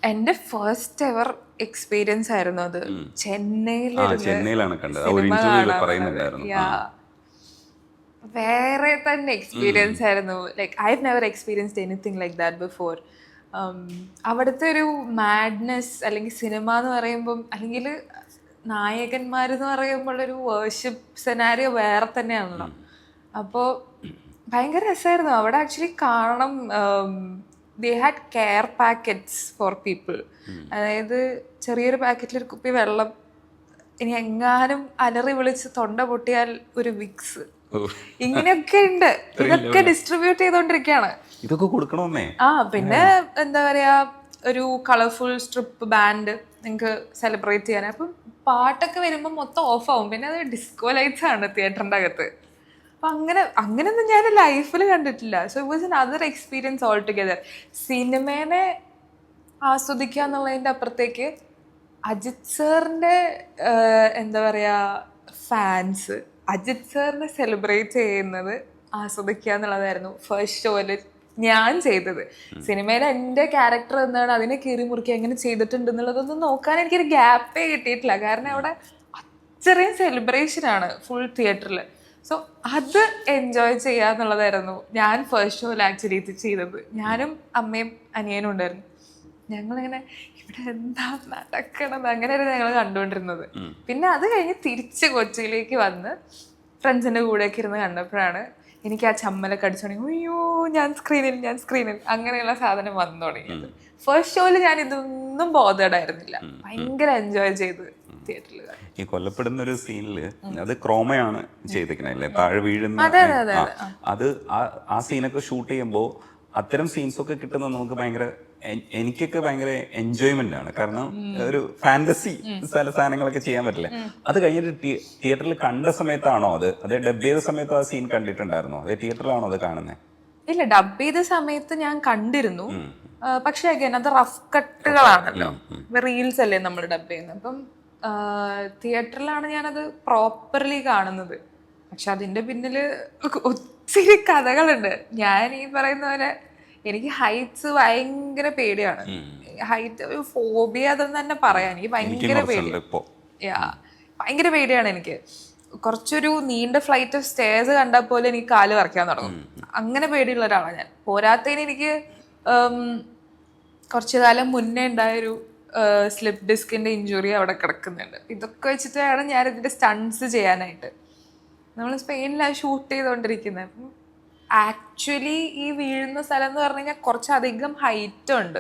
എന്റെ ഫസ്റ്റ് എവർ എക്സ്പീരിയൻസ് ആയിരുന്നു അത്. ചെന്നൈയിലാണ് കണ്ടത്, ഒരു ഇന്റർവ്യൂവിൽ പറയുന്നുണ്ടായിരുന്നു. വേറെ തന്നെ എക്സ്പീരിയൻസ് ആയിരുന്നു. Like I have never experienced anything like that before. അവിടുത്തെ ഒരു മാഡ്നെസ്, അല്ലെങ്കിൽ സിനിമ എന്ന് പറയുമ്പം, അല്ലെങ്കിൽ നായകന്മാരെന്ന് പറയുമ്പോഴൊരു വേർഷിപ്പ് സെനാരിയോ വേറെ തന്നെയാണല്ലോ. അപ്പോൾ ഭയങ്കര രസമായിരുന്നു അവിടെ ആക്ച്വലി കാണണം. They had care packets for people. അതായത് ചെറിയൊരു പാക്കറ്റിലൊരു കുപ്പി വെള്ളം, ഇനി എങ്ങാനും അലറി വിളിച്ച് തൊണ്ട പൊട്ടിയാൽ ഒരു വിക്സ്, ഇങ്ങനെയൊക്കെ ഉണ്ട്. ഇതൊക്കെ ഡിസ്ട്രിബ്യൂട്ട് ചെയ്തോണ്ടിരിക്കുകയാണ്. ഇതൊക്കെ കൊടുക്കണമെന്നേ. പിന്നെ എന്താ പറയാ, ഒരു കളർഫുൾ സ്ട്രിപ്പ് ബാൻഡ് നിങ്ങൾക്ക് സെലിബ്രേറ്റ് ചെയ്യാൻ. അപ്പം പാട്ടൊക്കെ വരുമ്പോൾ മൊത്തം ഓഫാവും. പിന്നെ അത് ഡിസ്കോ ലൈറ്റ്സ് ആണ് തിയേറ്ററിൻ്റെ അകത്ത്. അപ്പം അങ്ങനെയൊന്നും ഞാൻ ലൈഫിൽ കണ്ടിട്ടില്ല. So it was another experience altogether. സിനിമേനെ ആസ്വദിക്കുക എന്നുള്ളതിൻ്റെ അപ്പുറത്തേക്ക് അജിത് സാറിൻ്റെ എന്താ പറയുക ഫാൻസ് അജിത് സാറിനെ സെലിബ്രേറ്റ് ചെയ്യുന്നത് ആസ്വദിക്കുക എന്നുള്ളതായിരുന്നു ഫസ്റ്റ് ഷോയിൽ ഞാൻ ചെയ്തത്. സിനിമയിൽ എൻ്റെ ക്യാരക്ടർ എന്താണ്, അതിനെ കീറി മുറുക്കി എങ്ങനെ ചെയ്തിട്ടുണ്ട് എന്നുള്ളതൊന്നും നോക്കാൻ എനിക്കൊരു ഗ്യാപ്പേ കിട്ടിയിട്ടില്ല. കാരണം അവിടെ അത്രയും സെലിബ്രേഷനാണ് ഫുൾ തിയേറ്ററിൽ. സോ അത് എൻജോയ് ചെയ്യുക എന്നുള്ളതായിരുന്നു ഞാൻ ഫസ്റ്റ് ഷോയിൽ ആക്ച്വലി ഇത് ചെയ്തത്. ഞാനും അമ്മയും അനിയനും ഉണ്ടായിരുന്നു. ഞങ്ങളിങ്ങനെ ഇവിടെ എന്താ നടക്കണത് അങ്ങനെയായിരുന്നു ഞങ്ങൾ കണ്ടുകൊണ്ടിരുന്നത്. പിന്നെ അത് കഴിഞ്ഞ് തിരിച്ച് കൊച്ചിയിലേക്ക് വന്ന് ഫ്രണ്ട്സിൻ്റെ കൂടെയൊക്കെ ഇരുന്ന് കണ്ടപ്പോഴാണ് എനിക്ക് ആ ചമ്മലൊക്കെ അടിച്ചു തുടങ്ങി. അയ്യോ ഞാൻ സ്ക്രീനിൽ അങ്ങനെയുള്ള സാധനം വന്നു തുടങ്ങിയത്. ഫസ്റ്റ് ഷോയിൽ ഞാൻ ഇതൊന്നും ബോധേഡായിരുന്നില്ല. ഭയങ്കര എൻജോയ് ചെയ്ത് തിയേറ്ററിൽ. ഈ കൊല്ലപ്പെടുന്ന ഒരു സീനില് അത് ക്രോമയാണ് ചെയ്തിരിക്കണല്ലേ, താഴെ വീഴുന്ന. അത് ആ സീനൊക്കെ ഷൂട്ട് ചെയ്യുമ്പോൾ അത്തരം സീൻസ് ഒക്കെ കിട്ടുന്നത് നമുക്ക് ഭയങ്കര, എനിക്കൊക്കെ ഭയങ്കര എൻജോയ്മെന്റ് ആണ്. കാരണം ഒരു ഫാന്റസി ചില സാധനങ്ങളൊക്കെ ചെയ്യാൻ പറ്റില്ല. അത് കഴിഞ്ഞിട്ട് തിയേറ്ററിൽ കണ്ട സമയത്താണോ അത് ഡബ് ചെയ്ത സമയത്ത് ആ സീൻ കണ്ടിട്ടുണ്ടായിരുന്നോ, അതേ തിയേറ്ററിലാണോ അത് കാണുന്നത്? ഇല്ല, ഡബ് ചെയ്ത സമയത്ത് ഞാൻ കണ്ടിരുന്നു. പക്ഷെ അഗൈൻ അത് റഫ് കട്ടുകളാണല്ലോ, റീൽസ് അല്ലേ നമ്മൾ ഡബ് ചെയ്യുന്നത്. അപ്പം തിയേറ്ററിലാണ് ഞാനത് പ്രോപ്പർലി കാണുന്നത്. പക്ഷെ അതിന്റെ പിന്നില് ഒത്തിരി കഥകളുണ്ട്. ഞാൻ ഈ പറയുന്ന പോലെ എനിക്ക് ഹൈറ്റ്സ് ഭയങ്കര പേടിയാണ്. ഹൈറ്റ് ഒരു ഫോബിയ അതെന്ന് തന്നെ പറയാം. എനിക്ക് ഭയങ്കര പേടിയാണ്. എനിക്ക് കുറച്ചൊരു നീണ്ട ഫ്ലൈറ്റ് ഓഫ് സ്റ്റേഴ്സ് കണ്ടാൽ പോലെ എനിക്ക് കാല് വരയ്ക്കാൻ തുടങ്ങും. അങ്ങനെ പേടിയുള്ള ഒരാളാണ് ഞാൻ. പോരാത്തതിന് എനിക്ക് കുറച്ചു കാലം മുന്നേ ഉണ്ടായൊരു സ്ലിപ്പ് ഡിസ്കിന്റെ ഇഞ്ചുറി അവിടെ കിടക്കുന്നുണ്ട്. ഇതൊക്കെ വെച്ചിട്ടാണ് ഞാൻ ഇതിന്റെ സ്റ്റൺസ് ചെയ്യാനായിട്ട് നമ്മൾ സ്പെയിനിലാണ് ഷൂട്ട് ചെയ്തുകൊണ്ടിരിക്കുന്നത്. അപ്പം ആക്ച്വലി ഈ വീഴുന്ന സ്ഥലം എന്ന് പറഞ്ഞു കഴിഞ്ഞാൽ കുറച്ചധികം ഹൈറ്റ് ഉണ്ട്.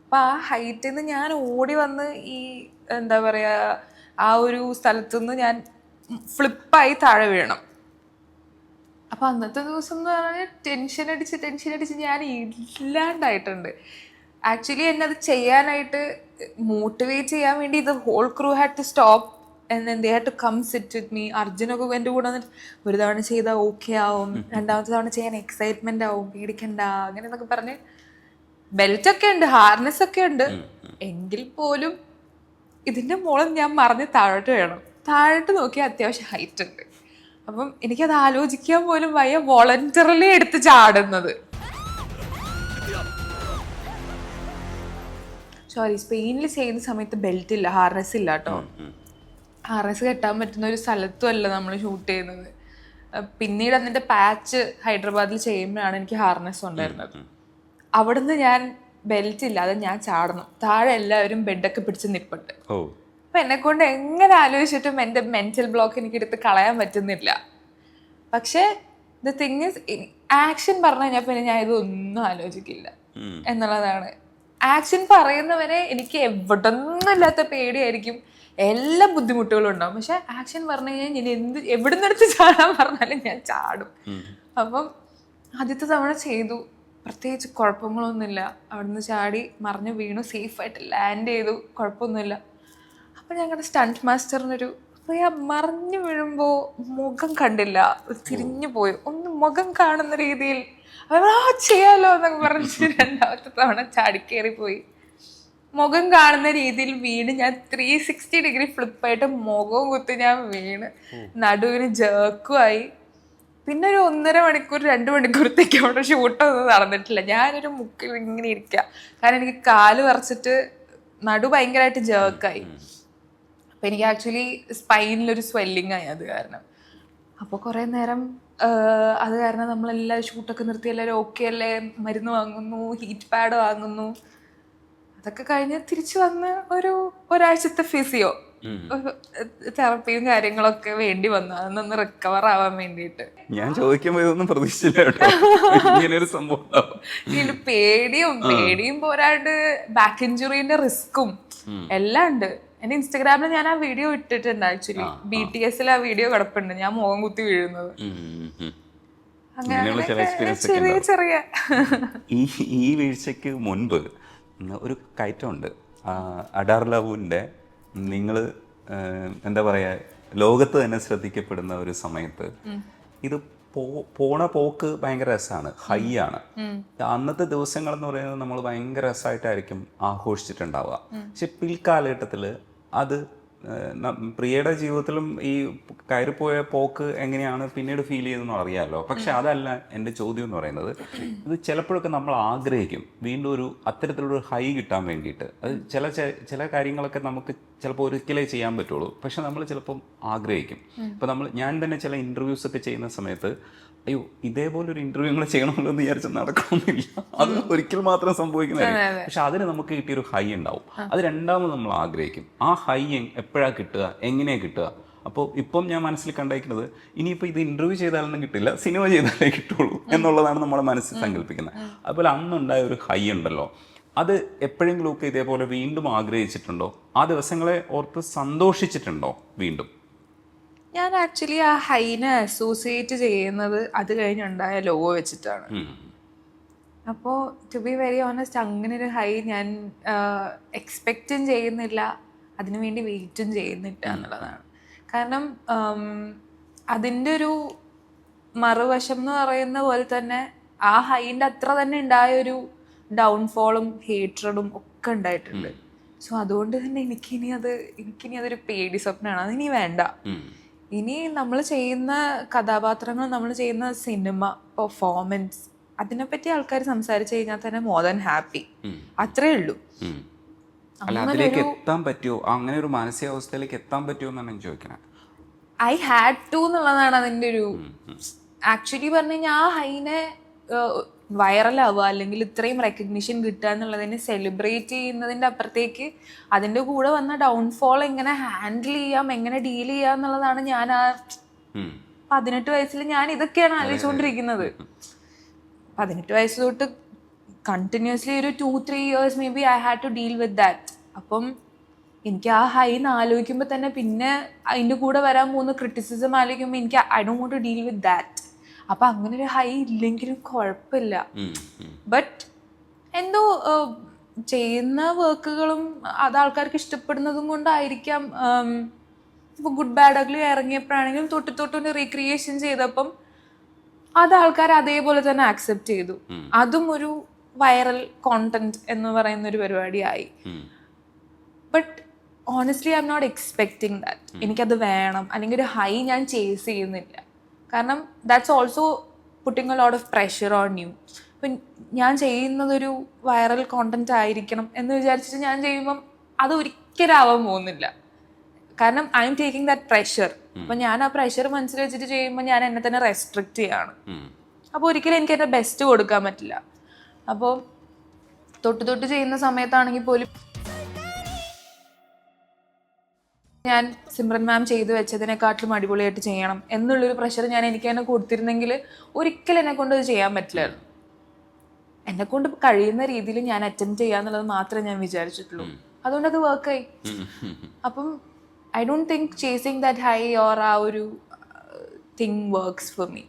അപ്പം ആ ഹൈറ്റിൽ നിന്ന് ഞാൻ ഓടി വന്ന് ഈ എന്താ പറയുക ആ ഒരു സ്ഥലത്തുനിന്ന് ഞാൻ ഫ്ലിപ്പായി താഴെ വീഴണം. അപ്പം അന്നത്തെ ദിവസം എന്ന് പറഞ്ഞാൽ ടെൻഷൻ അടിച്ച് ഞാൻ ഇല്ലാണ്ടായിട്ടുണ്ട്. ആക്ച്വലി എന്നെ അത് ചെയ്യാനായിട്ട് മോട്ടിവേറ്റ് ചെയ്യാൻ വേണ്ടി the whole crew had to stop and then they had to come sit with me. അർജുനൊക്കെ എൻ്റെ കൂടെ വന്നിട്ട് ഒരു തവണ ചെയ്താൽ ഓക്കെ ആവും, രണ്ടാമത്തെ തവണ ചെയ്യാൻ എക്സൈറ്റ്മെന്റ് ആവും, പേടിക്കണ്ട അങ്ങനെ എന്നൊക്കെ പറഞ്ഞ് ബെൽറ്റ് ഒക്കെ ഉണ്ട്, ഹാർനെസ് ഒക്കെ ഉണ്ട്. എങ്കിൽ പോലും ഇതിന്റെ മോളം ഞാൻ മറിഞ്ഞ് താഴോട്ട് നോക്കി അത്യാവശ്യം ഹൈറ്റ് ഉണ്ട്. അപ്പം എനിക്കത് ആലോചിക്കാൻ പോലും വയ്യ, വോളണ്ടറിലി എടുത്ത് ചാടുന്നത്. സോ സ്പെയിനിൽ ചെയ്യുന്ന സമയത്ത് ബെൽറ്റ് ഇല്ല, ഹാർനസ് ഇല്ല കേട്ടോ. ഹാർനസ് കെട്ടാൻ പറ്റുന്ന ഒരു സ്ഥലത്തും അല്ല നമ്മൾ ഷൂട്ട് ചെയ്യുന്നത്. പിന്നീട് അതിൻ്റെ പാച്ച് ഹൈദരാബാദിൽ ചെയ്യുമ്പോഴാണ് എനിക്ക് ഹാർനസ് ഉണ്ടായിരുന്നത്. അവിടുന്ന് ഞാൻ ബെൽറ്റ് ഇല്ലാതെ ഞാൻ ചാടണം. താഴെ എല്ലാവരും ബെഡൊക്കെ പിടിച്ച് നിൽപ്പുണ്ട്. അപ്പം എന്നെ കൊണ്ട് എങ്ങനെ ആലോചിച്ചിട്ടും എൻ്റെ മെന്റൽ ബ്ലോക്ക് എനിക്ക് എടുത്ത് കളയാൻ പറ്റുന്നില്ല. പക്ഷേ ദ തിങ് ഇസ്, ആക്ഷൻ പറഞ്ഞു കഴിഞ്ഞാൽ പിന്നെ ഞാൻ ഇതൊന്നും ആലോചിക്കില്ല എന്നുള്ളതാണ്. ആക്ഷൻ പറയുന്നവരെ എനിക്ക് എവിടൊന്നും ഇല്ലാത്ത പേടിയായിരിക്കും, എല്ലാ ബുദ്ധിമുട്ടുകളും ഉണ്ടാവും. പക്ഷെ ആക്ഷൻ പറഞ്ഞു കഴിഞ്ഞാൽ ഞാൻ എവിടെ നിന്നെടുത്ത് ചാടാൻ പറഞ്ഞാലും ഞാൻ ചാടും. അപ്പം ആദ്യത്തെ തവണ ചെയ്തു, പ്രത്യേകിച്ച് കുഴപ്പങ്ങളൊന്നുമില്ല. അവിടുന്ന് ചാടി മറിഞ്ഞു വീണു, സേഫായിട്ട് ലാൻഡ് ചെയ്തു, കുഴപ്പമൊന്നുമില്ല. അപ്പം ഞങ്ങളുടെ സ്റ്റണ്ട് മാസ്റ്ററിനൊരു മറിഞ്ഞു വീഴുമ്പോൾ മുഖം കണ്ടില്ല, തിരിഞ്ഞു പോയി, ഒന്ന് മുഖം കാണുന്ന രീതിയിൽ ചെയ്യാലോ എന്നൊക്കെ പറഞ്ഞിട്ട് രണ്ടാമത്തെ തവണ ചാടിക്കേറിപ്പോയി. മുഖം കാണുന്ന രീതിയിൽ വീണ് ഞാൻ 360 ഡിഗ്രി ഫ്ലിപ്പായിട്ട് മുഖവും കുത്തി ഞാൻ വീണ് നടുവിന് ജേക്കുമായി. പിന്നെ ഒരു 1.5 മണിക്കൂർ 2 മണിക്കൂറത്തേക്ക് അവിടെ ഷൂട്ടൊന്നും നടന്നിട്ടില്ല. ഞാനൊരു മുക്കിൽ ഇങ്ങനെ ഇരിക്കുക, കാരണം എനിക്ക് കാല് വരച്ചിട്ട് നടു ഭയങ്കരമായിട്ട് ജേക്കായി. അപ്പം എനിക്ക് ആക്ച്വലി സ്പൈനിലൊരു സ്വെല്ലിങ് ആയി അത് കാരണം. അപ്പോൾ കുറേ നേരം അത് കാരണം നമ്മളെല്ലാം ഷൂട്ടൊക്കെ നിർത്തി, എല്ലാവരും ഓക്കെ അല്ലേ, മരുന്ന് വാങ്ങുന്നു, ഹീറ്റ് പാഡ് വാങ്ങുന്നു. അതൊക്കെ കഴിഞ്ഞ് തിരിച്ചു വന്ന് ഒരാഴ്ചത്തെ ഫിസിയോ തെറപ്പിയും കാര്യങ്ങളൊക്കെ വേണ്ടി വന്നു, അതൊന്ന് റിക്കവർ ആവാൻ വേണ്ടിയിട്ട്. ഞാൻ ചോദിക്കുമ്പോ ഇതൊന്നും പ്രതീക്ഷിച്ചില്ല കേട്ടോ, ഇങ്ങനെയൊരു സംഭവം. ഇതിന്റെ പേടിയും പോരാണ്ട് ബാക്ക് ഇഞ്ചുറീന്റെ റിസ്ക്കും എല്ലാം ഉണ്ട്. എന്റെ ഇൻസ്റ്റാഗ്രാമിൽ ഞാൻ ആ വീഡിയോ ഇട്ടിട്ടുണ്ട്. ആക്ച്വലി BTS ആ വീഡിയോ കിടപ്പുണ്ട്, ഞാൻ മുഖം കുത്തി വീഴുന്നത്. ചെറിയ ചെറിയ ഈ വീഴ്ചക്ക് മുൻപ് ഒരു കയറ്റമുണ്ട്. അഡാർ ലവുവിൻ്റെ നിങ്ങൾ എന്താ പറയുക, ലോകത്ത് തന്നെ ശ്രദ്ധിക്കപ്പെടുന്ന ഒരു സമയത്ത് ഇത് പോണ പോക്ക് ഭയങ്കര രസമാണ്, ഹൈ ആണ്. അന്നത്തെ ദിവസങ്ങൾ എന്ന് പറയുന്നത് നമ്മൾ ഭയങ്കര രസമായിട്ടായിരിക്കും ആഘോഷിച്ചിട്ടുണ്ടാവുക. പക്ഷെ പിൽക്കാലഘട്ടത്തിൽ അത് പ്രിയയുടെ ജീവിതത്തിലും ഈ കയറിപ്പോയ പോക്ക് എങ്ങനെയാണ് പിന്നീട് ഫീൽ ചെയ്തെന്ന് അറിയാമല്ലോ. പക്ഷെ അതല്ല എൻ്റെ ചോദ്യം എന്ന് പറയുന്നത്. ഇത് ചിലപ്പോഴൊക്കെ നമ്മൾ ആഗ്രഹിക്കും വീണ്ടും അത്തരത്തിലൊരു ഹൈ കിട്ടാൻ വേണ്ടിയിട്ട്. അത് ചില കാര്യങ്ങളൊക്കെ നമുക്ക് ചിലപ്പോൾ ഒരിക്കലേ ചെയ്യാൻ പറ്റുള്ളൂ, പക്ഷെ നമ്മൾ ചിലപ്പം ആഗ്രഹിക്കും. ഇപ്പം ഞാൻ തന്നെ ചില ഇൻ്റർവ്യൂസ് ഒക്കെ ചെയ്യുന്ന സമയത്ത് അയ്യോ ഇതേപോലെ ഒരു ഇന്റർവ്യൂ നിങ്ങൾ ചെയ്യണമല്ലോ എന്ന് വിചാരിച്ചാൽ നടക്കണമെന്നില്ല, അത് ഒരിക്കൽ മാത്രം സംഭവിക്കുന്നതല്ല. പക്ഷെ അതിന് നമുക്ക് കിട്ടിയൊരു ഹൈ ഉണ്ടാവും, അത് രണ്ടാമത് നമ്മൾ ആഗ്രഹിക്കും. ആ ഹൈ എപ്പോഴാണ് കിട്ടുക, എങ്ങനെയാണ് കിട്ടുക? അപ്പോൾ ഇപ്പം ഞാൻ മനസ്സിൽ കണ്ടേക്കുന്നത് ഇനിയിപ്പോൾ ഇത് ഇന്റർവ്യൂ ചെയ്താലൊന്നും കിട്ടില്ല, സിനിമ ചെയ്താലേ കിട്ടുള്ളൂ എന്നുള്ളതാണ് നമ്മുടെ മനസ്സിൽ സങ്കല്പിക്കുന്നത്. അതുപോലെ അന്നുണ്ടായ ഒരു ഹൈ ഉണ്ടല്ലോ, അത് എപ്പോഴെങ്കിലുമൊക്കെ ഇതേപോലെ വീണ്ടും ആഗ്രഹിച്ചിട്ടുണ്ടോ? ആ ദിവസങ്ങളെ ഓർത്ത് സന്തോഷിച്ചിട്ടുണ്ടോ വീണ്ടും? ഞാൻ ആക്ച്വലി ആ ഹൈനെ അസോസിയേറ്റ് ചെയ്യുന്നത് അത് കഴിഞ്ഞുണ്ടായ ലോ വെച്ചിട്ടാണ്. അപ്പോൾ ടു ബി വെരി ഓണസ്റ്റ്, അങ്ങനെ ഒരു ഹൈ ഞാൻ എക്സ്പെക്റ്റും ചെയ്യുന്നില്ല, അതിനു വേണ്ടി വെയിറ്റും ചെയ്യുന്നില്ല എന്നുള്ളതാണ്. കാരണം അതിൻ്റെ ഒരു മറുവശം എന്ന് പറയുന്ന പോലെ തന്നെ ആ ഹൈൻ്റെ അത്ര തന്നെ ഉണ്ടായൊരു ഡൗൺഫോളും ഹേറ്റ്രഡും ഒക്കെ ഉണ്ടായിട്ടുണ്ട്. സോ അതുകൊണ്ട് തന്നെ എനിക്കിനി അതൊരു പേടി സ്വപ്നമാണ്. അതിനി വേണ്ട. ഇനി നമ്മൾ ചെയ്യുന്ന കഥാപാത്രങ്ങൾ, നമ്മൾ ചെയ്യുന്ന സിനിമ, പെർഫോമൻസ്, അതിനെപ്പറ്റി ആൾക്കാർ സംസാരിച്ചു കഴിഞ്ഞാൽ തന്നെ മോർ ദാൻ ഹാപ്പി. അത്രേ ഉള്ളൂ. അതിലേക്ക് എത്താൻ പറ്റുമോ, അങ്ങനെ ഒരു മാനസികാവസ്ഥയിലേക്ക് എത്താൻ പറ്റുമോ എന്നാണ് ഞാൻ ചോദിക്കുന്നത്. ഐ ഹാഡ് ടു എന്നുള്ളതാണ് അതിൻ്റെ ഒരു ആക്ച്വലി പറഞ്ഞു കഴിഞ്ഞാൽ. ആ ഹൈനെ വൈറലാവുക അല്ലെങ്കിൽ ഇത്രയും റെക്കഗ്നിഷൻ കിട്ടുക എന്നുള്ളതിനെ സെലിബ്രേറ്റ് ചെയ്യുന്നതിൻ്റെ അപ്പുറത്തേക്ക് അതിൻ്റെ കൂടെ വന്ന ഡൗൺഫോൾ എങ്ങനെ ഹാൻഡിൽ ചെയ്യാം, എങ്ങനെ ഡീൽ ചെയ്യാം എന്നുള്ളതാണ്. ഞാൻ ആ 18 വയസ്സിൽ ഞാൻ ഇതൊക്കെയാണ് ആലോചിച്ചുകൊണ്ടിരിക്കുന്നത്. 18 വയസ്സ് തൊട്ട് കണ്ടിന്യൂസ്ലി ഒരു 2-3 years maybe I had to deal with that. അപ്പം എനിക്ക് ആ ഹൈന്ന് ആലോചിക്കുമ്പോൾ തന്നെ പിന്നെ അതിൻ്റെ കൂടെ വരാൻ പോകുന്ന ക്രിറ്റിസിസം ആലോചിക്കുമ്പോൾ എനിക്ക് I don't want to deal with that. അപ്പം അങ്ങനെ ഒരു ഹൈ ഇല്ലെങ്കിലും കുഴപ്പമില്ല. ബട്ട് എന്തോ ചെയ്യുന്ന വർക്കുകളും അത് ആൾക്കാർക്ക് ഇഷ്ടപ്പെടുന്നതും കൊണ്ടായിരിക്കാം. ഇപ്പോൾ ഗുഡ് ബാഡ് അഗ്ലി ഇറങ്ങിയപ്പോഴാണെങ്കിലും തൊട്ട് റീക്രിയേഷൻ ചെയ്തപ്പം അത് ആൾക്കാർ അതേപോലെ തന്നെ ആക്സെപ്റ്റ് ചെയ്തു. അതും ഒരു വൈറൽ കോണ്ടന്റ് എന്ന് പറയുന്ന ഒരു പരിപാടിയായി. But honestly I'm not expecting that. എനിക്കത് വേണം അല്ലെങ്കിൽ ഒരു ഹൈ ഞാൻ ചേസ് ചെയ്യുന്നില്ല. കാരണം that's also putting a lot of pressure on you. ഇപ്പം ഞാൻ ചെയ്യുന്നതൊരു വൈറൽ കോണ്ടന്റ് ആയിരിക്കണം എന്ന് വിചാരിച്ചിട്ട് ഞാൻ ചെയ്യുമ്പം അത് ഒരിക്കലും ആവാൻ പോകുന്നില്ല. കാരണം I am taking that pressure. അപ്പം ഞാൻ ആ പ്രഷർ മനസ്സിൽ വെച്ചിട്ട് ചെയ്യുമ്പോൾ ഞാൻ എന്നെ തന്നെ റെസ്ട്രിക്റ്റ് ചെയ്യാണ്. അപ്പോൾ ഒരിക്കലും എനിക്ക് എൻ്റെ ബെസ്റ്റ് കൊടുക്കാൻ പറ്റില്ല. അപ്പോൾ തൊട്ട് ചെയ്യുന്ന സമയത്താണെങ്കിൽ പോലും ഞാൻ സിമ്രൻ മാം ചെയ്തു വെച്ചതിനെക്കാട്ടിലും അടിപൊളിയായിട്ട് ചെയ്യണം എന്നുള്ളൊരു പ്രഷർ ഞാൻ എനിക്ക് തന്നെ കൊടുത്തിരുന്നെങ്കിൽ ഒരിക്കലും എന്നെ കൊണ്ട് അത് ചെയ്യാൻ പറ്റില്ലായിരുന്നു. എന്നെ കൊണ്ട് കഴിയുന്ന രീതിയിൽ ഞാൻ അറ്റംപ്റ്റ് ചെയ്യാന്നുള്ളത് മാത്രമേ ഞാൻ വിചാരിച്ചിട്ടുള്ളൂ. അതുകൊണ്ട് അത് വർക്കായി. അപ്പം I don't think chasing that high or ആ ഒരു തിങ് വർക്ക്സ് ഫോർ മീ.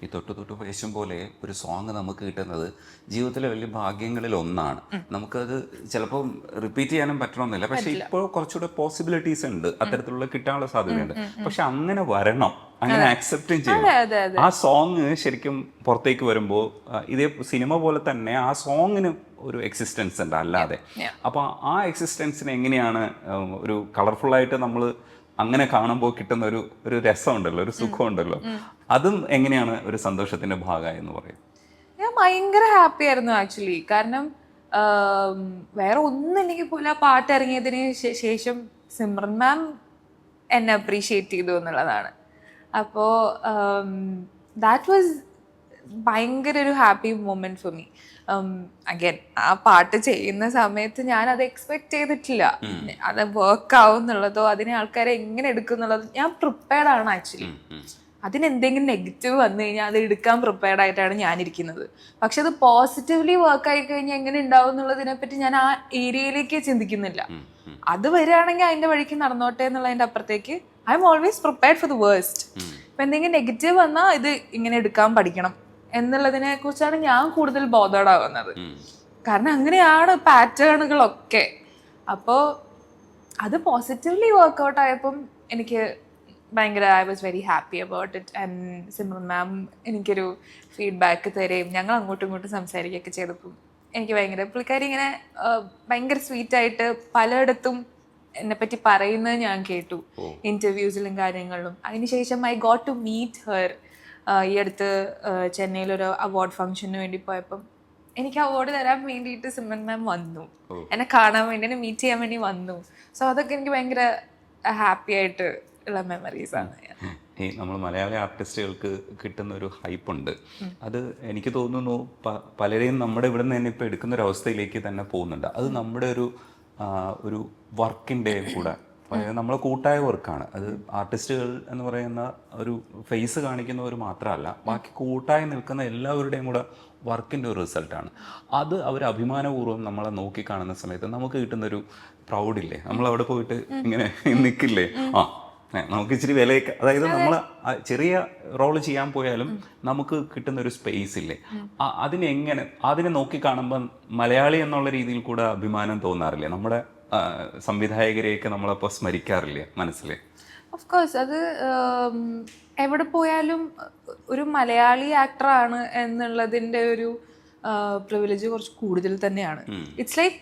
ഈ തൊട്ട് വേഷം പോലെ ഒരു സോങ് നമുക്ക് കിട്ടുന്നത് ജീവിതത്തിലെ വലിയ ഭാഗ്യങ്ങളിൽ ഒന്നാണ്. നമുക്കത് ചിലപ്പോൾ റിപ്പീറ്റ് ചെയ്യാനും പറ്റണമെന്നില്ല. പക്ഷെ ഇപ്പോൾ കുറച്ചുകൂടെ പോസിബിലിറ്റീസ് ഉണ്ട്, അത്തരത്തിലുള്ള കിട്ടാനുള്ള സാധ്യതയുണ്ട്. പക്ഷെ അങ്ങനെ വരണം, അങ്ങനെ ആക്സെപ്റ്റും ചെയ്യണം. ആ സോങ് ശരിക്കും പുറത്തേക്ക് വരുമ്പോൾ ഇതേ സിനിമ പോലെ തന്നെ ആ സോങ്ങിന് ഒരു എക്സിസ്റ്റൻസ് ഉണ്ട് അല്ലാതെ. അപ്പോൾ ആ എക്സിസ്റ്റൻസിന് എങ്ങനെയാണ് ഒരു കളർഫുള്ളായിട്ട് നമ്മൾ അങ്ങനെ കാണുമ്പോൾ കിട്ടുന്ന ഒരു രസമുണ്ടല്ലോ, ഒരു സുഖമുണ്ടല്ലോ, അതും എങ്ങനെയാണ് ഒരു സന്തോഷത്തിന്റെ ഭാഗമായി എന്ന് പറയും? ഞാൻ ഭയങ്കര ഹാപ്പി ആയിരുന്നു ആക്ച്വലി. കാരണം വേറെ ഒന്നുമില്ലെങ്കിൽ പോലും ആ പാട്ട് ഇറങ്ങിയതിന് ശേഷം സിമ്രൻ മാം എന്നെ അപ്രീഷിയേറ്റ് ചെയ്തു എന്നുള്ളതാണ്. അപ്പോൾ ദാറ്റ് വാസ് ഭയങ്കര ഒരു happy moment for me. Again ആ പാട്ട് ചെയ്യുന്ന സമയത്ത് ഞാൻ അത് എക്സ്പെക്ട് ചെയ്തിട്ടില്ല. അത് വർക്ക് ആവും എന്നുള്ളതോ അതിനെ ആൾക്കാരെ എങ്ങനെ എടുക്കും എന്നുള്ളതോ ഞാൻ പ്രിപ്പയർഡ് ആണ് ആക്ച്വലി. അതിനെന്തെങ്കിലും നെഗറ്റീവ് വന്നു കഴിഞ്ഞാൽ അത് എടുക്കാൻ പ്രിപ്പയർഡ് ആയിട്ടാണ് ഞാനിരിക്കുന്നത്. പക്ഷെ അത് പോസിറ്റീവ്ലി വർക്ക് ആയി കഴിഞ്ഞാൽ എങ്ങനെ ഉണ്ടാവും എന്നുള്ളതിനെ പറ്റി ഞാൻ ആ ഏരിയയിലേക്ക് ചിന്തിക്കുന്നില്ല. അത് വരികയാണെങ്കിൽ അതിന്റെ വഴിക്ക് നടന്നോട്ടെ എന്നുള്ളതിന്റെ അപ്പുറത്തേക്ക് I M always prepared for the worst. ഇപ്പൊ എന്തെങ്കിലും നെഗറ്റീവ് വന്നാൽ ഇത് ഇങ്ങനെ എടുക്കാൻ പഠിക്കണം എന്നുള്ളതിനെ കുറിച്ചാണ് ഞാൻ കൂടുതൽ ബോധേഡാവുന്നത്. കാരണം അങ്ങനെയാണ് പാറ്റേണുകളൊക്കെ. അപ്പോൾ അത് പോസിറ്റീവ്ലി വർക്ക്ഔട്ട് ആയപ്പം എനിക്ക് ഭയങ്കര I was very happy about it. And Simran ma'am എനിക്കൊരു ഫീഡ്ബാക്ക് തരുകയും ഞങ്ങൾ അങ്ങോട്ടും ഇങ്ങോട്ടും സംസാരിക്കുകയൊക്കെ ചെയ്തപ്പം എനിക്ക് ഭയങ്കര പുള്ളിക്കാരി ഇങ്ങനെ ഭയങ്കര സ്വീറ്റായിട്ട് പലയിടത്തും എന്നെപ്പറ്റി പറയുന്നത് ഞാൻ കേട്ടു, ഇന്റർവ്യൂസിലും കാര്യങ്ങളിലും. അതിനുശേഷം I got to meet her. ഈ അടുത്ത് ചെന്നൈയിലൊരു അവാർഡ് ഫംഗ്ഷന് വേണ്ടി പോയപ്പം എനിക്ക് അവാർഡ് തരാൻ വേണ്ടിയിട്ട് സിമ്രൻ മാം വന്നു, എന്നെ കാണാൻ വേണ്ടി, എന്നെ മീറ്റ് ചെയ്യാൻ വേണ്ടി വന്നു. സോ അതൊക്കെ എനിക്ക് ഭയങ്കര ഹാപ്പി ആയിട്ട് ഉള്ള മെമ്മറീസ് ആണ്. ഈ നമ്മൾ മലയാളി ആർട്ടിസ്റ്റുകൾക്ക് കിട്ടുന്ന ഒരു ഹൈപ്പുണ്ട്. അത് എനിക്ക് തോന്നുന്നു പലരെയും നമ്മുടെ ഇവിടെ നിന്ന് തന്നെ ഇപ്പോൾ എടുക്കുന്ന ഒരു അവസ്ഥയിലേക്ക് തന്നെ പോകുന്നുണ്ട്. അത് നമ്മുടെ ഒരു വർക്കിൻ്റെ കൂടെ നമ്മളെ കൂട്ടായ വർക്കാണ്. അത് ആർട്ടിസ്റ്റുകൾ എന്ന് പറയുന്ന ഒരു ഫേസ് കാണിക്കുന്നവർ മാത്രമല്ല, ബാക്കി കൂട്ടായി നിൽക്കുന്ന എല്ലാവരുടെയും കൂടെ വർക്കിൻ്റെ ഒരു റിസൾട്ടാണ്. അത് അവർ അഭിമാനപൂർവ്വം നമ്മളെ നോക്കിക്കാണുന്ന സമയത്ത് നമുക്ക് കിട്ടുന്നൊരു പ്രൗഡില്ലേ, നമ്മളവിടെ പോയിട്ട് ഇങ്ങനെ നിൽക്കില്ലേ, ആ നമുക്ക് ഇച്ചിരി വിലയൊക്കെ, അതായത് നമ്മൾ ചെറിയ റോള് ചെയ്യാൻ പോയാലും നമുക്ക് കിട്ടുന്ന ഒരു സ്പേസ് ഇല്ലേ, അതിനെ നോക്കിക്കാണുമ്പോൾ മലയാളി എന്നുള്ള രീതിയിൽ കൂടെ അഭിമാനം തോന്നാറില്ലേ? നമ്മുടെ സംവിധായകരെയൊക്കെ നമ്മളപ്പോൾ സ്മരിക്കാറില്ലേ മനസ്സിൽ? Of course. അത് എവിടെ പോയാലും ഒരു മലയാളി ആക്ടറാണ് എന്നുള്ളതിൻ്റെ ഒരു പ്രിവിലേജ് കുറച്ച് കൂടുതൽ തന്നെയാണ്. It's like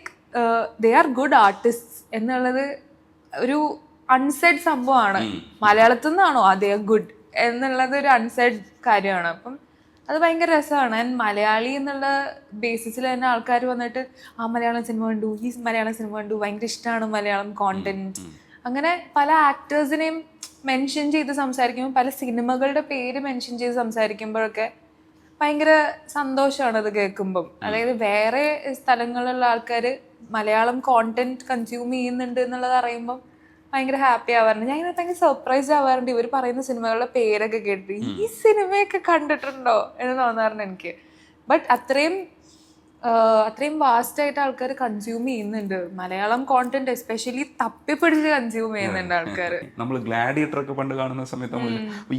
they are good artist എന്നുള്ളത് ഒരു അൺസെഡ് സംഭവമാണ്. മലയാളത്തിൽ നിന്നാണോ ദേ ആർ ഗുഡ് എന്നുള്ളത് ഒരു അൺസെഡ് കാര്യമാണ്. അപ്പം അത് ഭയങ്കര രസമാണ്. ആൻഡ് മലയാളി എന്നുള്ള ബേസിസിൽ തന്നെ ആൾക്കാർ വന്നിട്ട് ആ മലയാളം സിനിമ കണ്ടു, ഈ മലയാളം സിനിമ കണ്ടു, ഭയങ്കര ഇഷ്ടമാണ് മലയാളം കോണ്ടന്റ്, അങ്ങനെ പല ആക്ടേഴ്സിനെയും മെൻഷൻ ചെയ്ത് സംസാരിക്കുമ്പോൾ, പല സിനിമകളുടെ പേര് മെൻഷൻ ചെയ്ത് സംസാരിക്കുമ്പോഴൊക്കെ ഭയങ്കര സന്തോഷമാണ് അത് കേൾക്കുമ്പം. അതായത് വേറെ സ്ഥലങ്ങളിലുള്ള ആൾക്കാർ മലയാളം കോണ്ടന്റ് കൺസ്യൂം ചെയ്യുന്നുണ്ട് എന്നുള്ളത് അറിയുമ്പം ഭയങ്കര ഹാപ്പി ആവാറുണ്ട്. ഞാൻ ഇങ്ങനെ ഭയങ്കര സർപ്രൈസ് ആവാറുണ്ട് ഇവർ പറയുന്ന സിനിമകളുടെ പേരൊക്കെ കേട്ടിട്ട്. ഈ സിനിമയൊക്കെ കണ്ടിട്ടുണ്ടോ എന്ന് തോന്നാറുണ്ട് എനിക്ക്. ബട്ട് അത്രയും വാസ്റ്റ് ആയിട്ട് ആൾക്കാർ കൺസ്യൂം ചെയ്യുന്നുണ്ട് മലയാളം കോണ്ടന്റ്, എസ്പെഷ്യലി തപ്പിപ്പിടിച്ച് കൺസ്യൂം ചെയ്യുന്നുണ്ട് ആൾക്കാർ. നമ്മൾ ഗ്ലാഡിയേറ്റർ ഒക്കെ പണ്ട് കാണുന്ന സമയത്ത്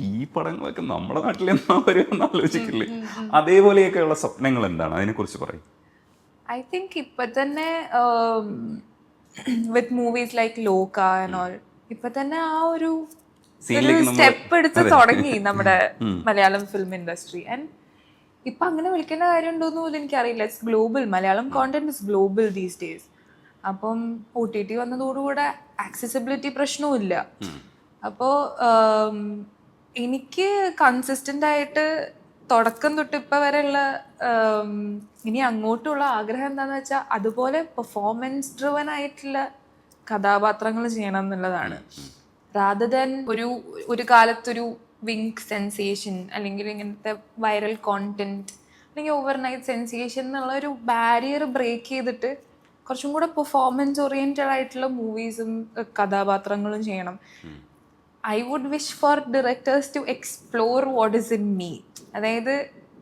ഈ പടങ്ങളൊക്കെ നമ്മുടെ നാട്ടിൽ എന്നാ വരുമെന്ന് ആലോചിക്കില്ലേ? അതേപോലെയൊക്കെയുള്ള സ്വപ്നങ്ങൾ എന്താണ്, അതിനെ കുറിച്ച് പറയും? ഐ തിങ്ക് ഇപ്പൊ തന്നെ വിത്ത് മൂവീസ് ലൈക്ക് ലോക ആൻഡ് ഓൾ, ഇപ്പൊ തന്നെ ആ ഒരു സ്റ്റെപ്പ് എടുത്ത് തുടങ്ങി നമ്മുടെ മലയാളം ഫിലിം ഇൻഡസ്ട്രി. ആൻഡ് ഇപ്പൊ അങ്ങനെ വിളിക്കേണ്ട കാര്യം ഉണ്ടോന്ന് പോലും എനിക്കറിയില്ല. It's global. Malayalam content is global these days. അപ്പം OTT വന്നതോടുകൂടെ ആക്സസിബിലിറ്റി പ്രശ്നവും ഇല്ല. അപ്പോൾ എനിക്ക് കൺസിസ്റ്റന്റ് ആയിട്ട് തുടക്കം തൊട്ട് ഇപ്പം വരെയുള്ള ഇനി അങ്ങോട്ടുള്ള ആഗ്രഹം എന്താണെന്ന് വെച്ചാൽ അതുപോലെ പെർഫോമൻസ് ഡ്രിവൻ ആയിട്ടുള്ള കഥാപാത്രങ്ങൾ ചെയ്യണം എന്നുള്ളതാണ്. റാദർ ദാൻ ഒരു കാലത്തൊരു വിങ്ക് സെൻസേഷൻ അല്ലെങ്കിൽ ഇങ്ങനത്തെ വൈറൽ കോണ്ടന്റ് അല്ലെങ്കിൽ ഓവർനൈറ്റ് സെൻസേഷൻ എന്നുള്ള ഒരു ബാരിയർ ബ്രേക്ക് ചെയ്തിട്ട് കുറച്ചും കൂടെ പെർഫോമൻസ് ഓറിയൻറ്റഡ് ആയിട്ടുള്ള മൂവീസും കഥാപാത്രങ്ങളും ചെയ്യണം. I would wish for directors to explore what is in me. അതായത്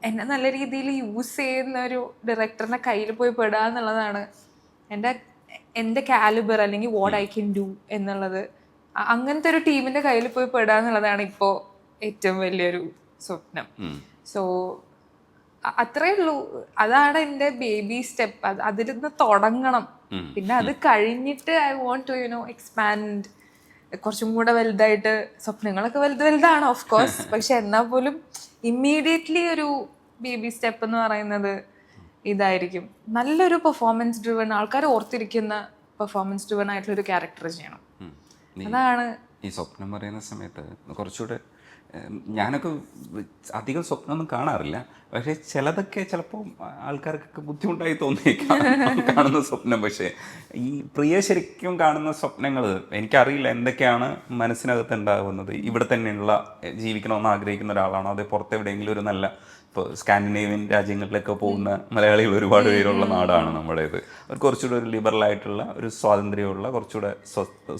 എന്നെ നല്ല രീതിയിൽ യൂസ് ചെയ്യുന്ന ഒരു ഡയറക്ടറിൻ്റെ കയ്യിൽ പോയി പെടുക എന്നുള്ളതാണ് എൻ്റെ കാലിബർ അല്ലെങ്കിൽ വാട്ട് ഐ ക്യാൻ ഡു എന്നുള്ളത്. അങ്ങനത്തെ ഒരു ടീമിൻ്റെ കയ്യിൽ പോയി പെടുക എന്നുള്ളതാണ് ഇപ്പോൾ ഏറ്റവും വലിയൊരു സ്വപ്നം. സോ അത്രേ ഉള്ളൂ. അതാണ് എൻ്റെ ബേബി സ്റ്റെപ്പ്. അതിൽ നിന്ന് തുടങ്ങണം. പിന്നെ അത് കഴിഞ്ഞിട്ട് ഐ വോണ്ട് ടു എക്സ്പാൻഡ് കുറച്ചും കൂടെ വലുതായിട്ട്. സ്വപ്നങ്ങളൊക്കെ വലുതാണ് ഓഫ് കോഴ്സ്, പക്ഷെ എന്നാൽ പോലും ഇമ്മീഡിയറ്റ്ലി ഒരു ബേബി സ്റ്റെപ്പ് എന്ന് പറയുന്നത് ഇതായിരിക്കും. നല്ലൊരു പെർഫോമൻസ് ഡ്രിവൺ, ആൾക്കാർ ഓർത്തിരിക്കുന്ന പെർഫോമൻസ് ഡ്രിവൺ ആയിട്ടുള്ള ഒരു ക്യാരക്ടർ ചെയ്യണം. അതാണ് ഈ സ്വപ്നം പറയുന്ന സമയത്ത് കുറച്ചുകൂടെ ഞാനൊക്കെ അധികം സ്വപ്നമൊന്നും കാണാറില്ല, പക്ഷേ ചിലതൊക്കെ ചിലപ്പോൾ ആൾക്കാർക്കൊക്കെ ബുദ്ധിമുട്ടായി തോന്നിയേക്കാം കാണുന്ന സ്വപ്നം. പക്ഷേ ഈ പ്രിയ ശരിക്കും കാണുന്ന സ്വപ്നങ്ങൾ എനിക്കറിയില്ല എന്തൊക്കെയാണ് മനസ്സിനകത്ത് ഉണ്ടാകുന്നത്. ഇവിടെ തന്നെയുള്ള ജീവിക്കണമെന്ന് ആഗ്രഹിക്കുന്ന ഒരാളാണോ, അതേ പുറത്തെവിടെയെങ്കിലും ഒരു നല്ല ഇപ്പോൾ സ്കാൻഡിനേവിയൻ രാജ്യങ്ങളിലൊക്കെ പോകുന്ന മലയാളികൾ ഒരുപാട് പേരുള്ള നാടാണ് നമ്മുടേത്. അവർക്ക് കുറച്ചുകൂടെ ഒരു ലിബറലായിട്ടുള്ള ഒരു സ്വാതന്ത്ര്യമുള്ള കുറച്ചുകൂടെ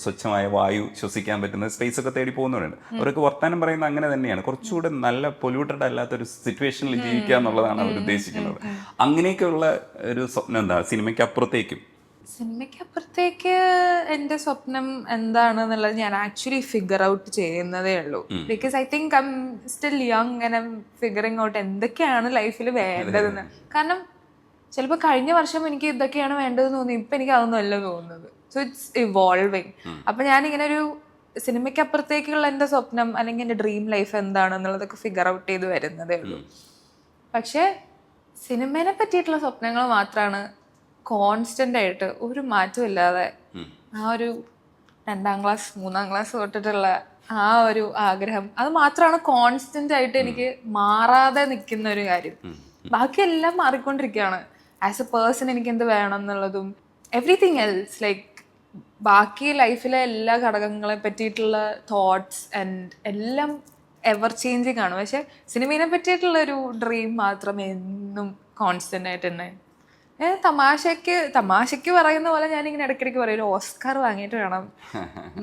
സ്വച്ഛമായ വായു ശ്വസിക്കാൻ പറ്റുന്ന സ്പേസ് ഒക്കെ തേടി പോകുന്നവരുണ്ട്. അവർക്ക് വർത്തമാനം പറയുന്നത് അങ്ങനെ തന്നെയാണ്. കുറച്ചുകൂടെ നല്ല പൊല്യൂട്ടഡ് അല്ലാത്തൊരു സിറ്റുവേഷനിൽ ജീവിക്കുക എന്നുള്ളതാണ് അവർ ഉദ്ദേശിക്കുന്നത്. അങ്ങനെയൊക്കെയുള്ള ഒരു സ്വപ്നം എന്താ സിനിമയ്ക്ക് അപ്പുറത്തേക്കും? സിനിമയ്ക്കപ്പുറത്തേക്ക് എൻ്റെ സ്വപ്നം എന്താണെന്നുള്ളത് ഞാൻ ആക്ച്വലി ഫിഗർ ഔട്ട് ചെയ്യുന്നതേ ഉള്ളൂ. Because I think I am still young and I M figuring out എന്തൊക്കെയാണ് ലൈഫിൽ വേണ്ടതെന്ന്. കാരണം ചിലപ്പോൾ കഴിഞ്ഞ വർഷം എനിക്ക് ഇതൊക്കെയാണ് വേണ്ടതെന്ന് തോന്നി, ഇപ്പം എനിക്ക് അതൊന്നും അല്ല തോന്നുന്നത്. So it's evolving. അപ്പം ഞാനിങ്ങനെ ഒരു സിനിമയ്ക്കപ്പുറത്തേക്കുള്ള എൻ്റെ സ്വപ്നം അല്ലെങ്കിൽ എൻ്റെ ഡ്രീം ലൈഫ് എന്താണെന്നുള്ളതൊക്കെ ഫിഗർ ഔട്ട് ചെയ്ത് വരുന്നതേ ഉള്ളൂ. പക്ഷേ സിനിമേനെ പറ്റിയിട്ടുള്ള സ്വപ്നങ്ങൾ മാത്രമാണ് കോൺസ്റ്റന്റ് ആയിട്ട് ഒരു മാറ്റം ഇല്ലാതെ ആ ഒരു 2ാം ക്ലാസ് 3ാം ക്ലാസ് തൊട്ടിട്ടുള്ള ആ ഒരു ആഗ്രഹം, അത് മാത്രമാണ് കോൺസ്റ്റന്റ് ആയിട്ട് എനിക്ക് മാറാതെ നിൽക്കുന്ന ഒരു കാര്യം. ബാക്കിയെല്ലാം മാറിക്കൊണ്ടിരിക്കുകയാണ്. ആസ് എ പേഴ്സൺ എനിക്ക് എന്ത് വേണം എന്നുള്ളതും എവറിത്തിങ് എൽസ് ലൈക്ക് ബാക്കി ലൈഫിലെ എല്ലാ ഘടകങ്ങളെ പറ്റിയിട്ടുള്ള തോട്ട്സ് ആൻഡ് എല്ലാം എവർ ചേഞ്ചിങ് ആണ്. പക്ഷെ സിനിമയെ പറ്റിയിട്ടുള്ളൊരു ഡ്രീം മാത്രം എന്നും കോൺസ്റ്റന്റ് ആയിട്ട് തന്നെ. തമാശക്ക് പറയുന്ന പോലെ ഞാനിങ്ങനെ ഇടയ്ക്കിടയ്ക്ക് പറയും ഒരു ഓസ്കാർ വാങ്ങിയിട്ട് വേണം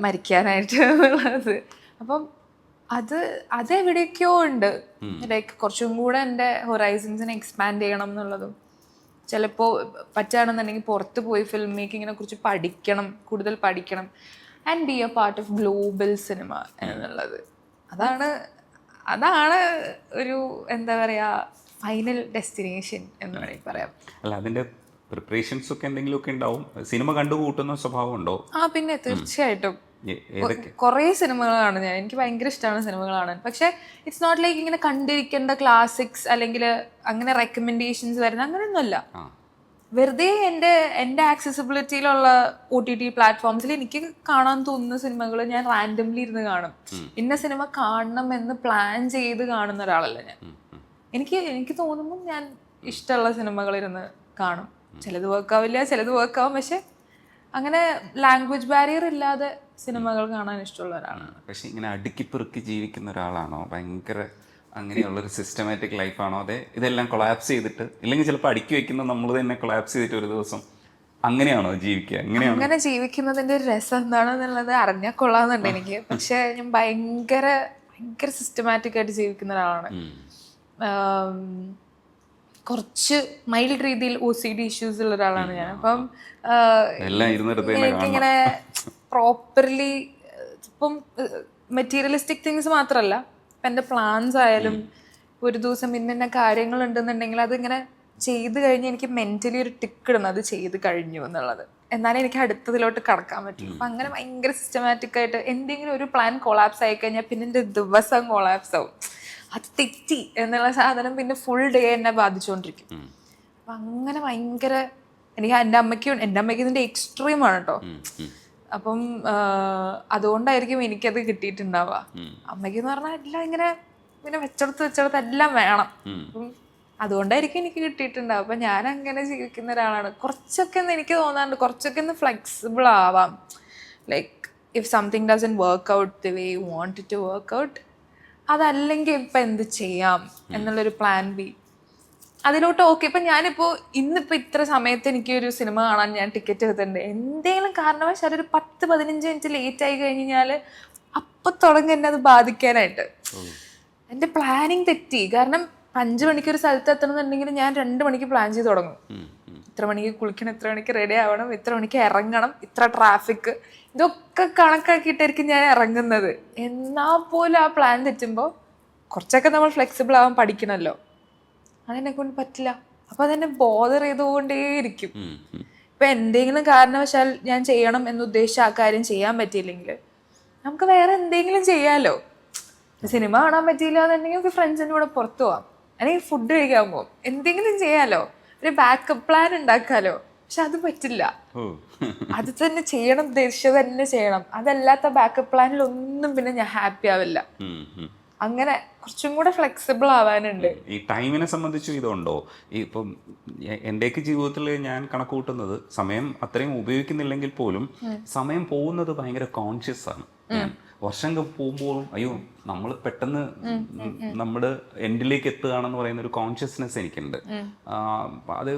മരിക്കാനായിട്ട് എന്നുള്ളത്. അപ്പം അതെവിടെയൊക്കെയോ ഉണ്ട്. ലൈക്ക് കുറച്ചും കൂടെ എൻ്റെ ഹൊറൈസൺസിനെ എക്സ്പാൻഡ് ചെയ്യണം എന്നുള്ളതും, ചിലപ്പോൾ പറ്റുകയാണെന്നുണ്ടെങ്കിൽ പുറത്ത് പോയി ഫിലിം മേക്കിങ്ങിനെ കുറിച്ച് കൂടുതൽ പഠിക്കണം and B A part of global cinema എന്നുള്ളത്. അതാണ് ഒരു എന്താ പറയുക ഫൈനൽ ഡെസ്റ്റിനേഷൻ എന്ന് വേണമെങ്കിൽ പറയാം. അല്ല, അതിൻ്റെ പ്രിപ്പറേഷൻസ് ഒക്കെ എന്തെങ്കിലുമൊക്കെ ഉണ്ടാവും. സിനിമ കണ്ടുകൂട്ടുന്ന സ്വഭാവം ഉണ്ടോ? പിന്നെ തീർച്ചയായിട്ടും കുറേ സിനിമകൾ കാണും ഞാൻ. എനിക്ക് ഭയങ്കര ഇഷ്ടമാണ് സിനിമകൾ കാണാൻ. പക്ഷെ ഇറ്റ്സ് നോട്ട് ലൈക്ക് ഇങ്ങനെ കണ്ടിരിക്കേണ്ട ക്ലാസിക്സ് അല്ലെങ്കിൽ അങ്ങനെ റെക്കമെൻഡേഷൻസ് വരുന്ന അങ്ങനെയൊന്നുമല്ല. വെറുതെ എൻ്റെ ആക്സസിബിലിറ്റിയിലുള്ള OTT പ്ലാറ്റ്ഫോംസിൽ എനിക്ക് കാണാൻ തോന്നുന്ന സിനിമകൾ ഞാൻ റാൻഡംലി ഇരുന്ന് കാണും. ഇന്ന സിനിമ കാണണം എന്ന് പ്ലാൻ ചെയ്ത് കാണുന്ന ഒരാളല്ല ഞാൻ. എനിക്ക് തോന്നുമ്പോൾ ഞാൻ ഇഷ്ടമുള്ള സിനിമകളിരുന്ന് കാണും. ചിലത് വർക്കാവില്ല, ചിലത് വർക്കാവും. പക്ഷെ അങ്ങനെ ലാംഗ്വേജ് ബാരിയർ ഇല്ലാതെ സിനിമകൾ കാണാൻ ഇഷ്ടമുള്ള ഒരാളാണ്. പക്ഷെ ഇങ്ങനെ അടുക്കിപ്പെറുക്കി ജീവിക്കുന്ന ഒരാളാണോ? ഭയങ്കര അങ്ങനെയുള്ളൊരു സിസ്റ്റമാറ്റിക് ലൈഫാണോ? അതെ ഇതെല്ലാം കൊളാപ്സ് ചെയ്തിട്ട്, ഇല്ലെങ്കിൽ ചിലപ്പോൾ അടുക്കി വെക്കുന്ന നമ്മൾ തന്നെ കൊളാപ്സ് ചെയ്തിട്ട് ഒരു ദിവസം അങ്ങനെയാണോ ജീവിക്കുക? അങ്ങനെ ജീവിക്കുന്നതിൻ്റെ ഒരു രസം എന്താണെന്നുള്ളത് അറിഞ്ഞാൽ കൊള്ളാമെന്നുണ്ട് എനിക്ക്. പക്ഷെ ഞാൻ ഭയങ്കര സിസ്റ്റമാറ്റിക് ആയിട്ട് ജീവിക്കുന്ന ഒരാളാണ്. കുറച്ച് മൈൽഡ് രീതിയിൽ OCD ഇഷ്യൂസ് ഉള്ള ഒരാളാണ് ഞാൻ. അപ്പം എനിക്കിങ്ങനെ പ്രോപ്പർലി ഇപ്പം മെറ്റീരിയലിസ്റ്റിക് തിങ്സ് മാത്രമല്ല, ഇപ്പം എൻ്റെ പ്ലാൻസ് ആയാലും ഒരു ദിവസം ഇന്ന കാര്യങ്ങൾ ഉണ്ടെന്നുണ്ടെങ്കിൽ അതിങ്ങനെ ചെയ്ത് കഴിഞ്ഞ് എനിക്ക് മെൻ്റലി ഒരു ടിക്ക് ഇടണം അത് ചെയ്ത് കഴിഞ്ഞു എന്നുള്ളത്. എന്നാലേ എനിക്ക് അടുത്തതിലോട്ട് കടക്കാൻ പറ്റും. അപ്പം അങ്ങനെ ഭയങ്കര സിസ്റ്റമാറ്റിക് ആയിട്ട് എന്തെങ്കിലും ഒരു പ്ലാൻ കൊളാപ്സ് ആയിക്കഴിഞ്ഞാൽ പിന്നെ എൻ്റെ ദിവസം കൊളാപ്സ് ആവും. അത് തെറ്റി എന്നുള്ള സാധനം പിന്നെ ഫുൾ ഡേ എന്നെ ബാധിച്ചുകൊണ്ടിരിക്കും. അപ്പം അങ്ങനെ ഭയങ്കര എനിക്ക് എൻ്റെ അമ്മയ്ക്ക് ഇതിൻ്റെ എക്സ്ട്രീമാണ് കേട്ടോ. അപ്പം അതുകൊണ്ടായിരിക്കും എനിക്കത് കിട്ടിയിട്ടുണ്ടാവുക. അമ്മയ്ക്ക് എന്ന് പറഞ്ഞാൽ എല്ലാം ഇങ്ങനെ പിന്നെ വെച്ചെടുത്ത് എല്ലാം വേണം. അപ്പം അതുകൊണ്ടായിരിക്കും എനിക്ക് കിട്ടിയിട്ടുണ്ടാവും. അപ്പം ഞാൻ അങ്ങനെ ജീവിക്കുന്ന ഒരാളാണ്. കുറച്ചൊക്കെ ഒന്ന് എനിക്ക് തോന്നാറുണ്ട്, കുറച്ചൊക്കെ ഒന്ന് ഫ്ലെക്സിബിൾ ആവാം. Like if something doesn't work out the way you want it to work out, അതല്ലെങ്കിൽ ഇപ്പം എന്ത് ചെയ്യാം എന്നുള്ളൊരു പ്ലാൻ ബി അതിലോട്ട്. ഓക്കെ, ഇപ്പം ഞാനിപ്പോൾ ഇന്നിപ്പോൾ ഇത്ര സമയത്ത് എനിക്ക് ഒരു സിനിമ കാണാൻ ഞാൻ ടിക്കറ്റ് എടുത്തിട്ടുണ്ട്. എന്തെങ്കിലും കാരണവശാൽ ഒരു 10-15 മിനിറ്റ് ലേറ്റ് ആയി കഴിഞ്ഞാൽ അപ്പം തുടങ്ങി എന്നെ അത് ബാധിക്കാനായിട്ട്. എൻ്റെ പ്ലാനിങ് തെറ്റി. കാരണം 5 മണിക്ക് ഒരു സ്ഥലത്ത് എത്തണമെന്നുണ്ടെങ്കിൽ ഞാൻ 2 മണിക്ക് പ്ലാൻ ചെയ്ത് തുടങ്ങും. ഇത്ര മണിക്ക് കുളിക്കണം, ഇത്ര മണിക്ക് റെഡി ആവണം, ഇത്ര മണിക്ക് ഇറങ്ങണം, ഇത്ര ട്രാഫിക്, ഇതൊക്കെ കണക്കാക്കിയിട്ടായിരിക്കും ഞാൻ ഇറങ്ങുന്നത്. എന്നാൽ പോലും ആ പ്ലാൻ തെറ്റുമ്പോൾ കുറച്ചൊക്കെ നമ്മൾ ഫ്ലെക്സിബിൾ ആവാൻ പഠിക്കണമല്ലോ. അതെന്നെ കൊണ്ട് പറ്റില്ല. അപ്പം അതെന്നെ ബോദർ ചെയ്തുകൊണ്ടേയിരിക്കും. ഇപ്പം എന്തെങ്കിലും കാരണവശാൽ ഞാൻ ചെയ്യണം എന്നുദ്ദേശിച്ച ആ കാര്യം ചെയ്യാൻ പറ്റിയില്ലെങ്കിൽ നമുക്ക് വേറെ എന്തെങ്കിലും ചെയ്യാമല്ലോ. സിനിമ കാണാൻ പറ്റിയില്ല എന്നുണ്ടെങ്കിൽ നമുക്ക് ഫ്രണ്ട്സിൻ്റെ കൂടെ പുറത്തു പോവാം, അല്ലെങ്കിൽ ഫുഡ് കഴിക്കാൻ പോകും, എന്തെങ്കിലും ചെയ്യാമല്ലോ, ഒരു ബാക്കപ്പ് പ്ലാൻ ഉണ്ടാക്കാമല്ലോ. പക്ഷെ അത് പറ്റില്ല. അത് തന്നെ ചെയ്യണം, ഉദ്ദേശിച്ചത് തന്നെ ചെയ്യണം. അതല്ലാത്ത ബാക്കപ്പ് പ്ലാനിൽ ഒന്നും പിന്നെ ഞാൻ ഹാപ്പി ആവില്ല. അങ്ങനെ കുറച്ചും കൂടെ ഫ്ലെക്സിബിൾ ആവാനുണ്ട്. ഈ ടൈമിനെ സംബന്ധിച്ചും ഇതുണ്ടോ? ഇപ്പം എൻ്റെയൊക്കെ ജീവിതത്തിൽ ഞാൻ കണക്ക് കൂട്ടുന്നത് സമയം അത്രയും ഉപയോഗിക്കുന്നില്ലെങ്കിൽ പോലും സമയം പോകുന്നത് ഭയങ്കര കോൺഷ്യസ് ആണ്. വർഷങ്ങൾ പോകുമ്പോഴും അയ്യോ നമ്മൾ പെട്ടെന്ന് നമ്മുടെ എൻഡിലേക്ക് എത്തുകയാണെന്ന് പറയുന്ന ഒരു കോൺഷ്യസ്നെസ് എനിക്കുണ്ട്. അത്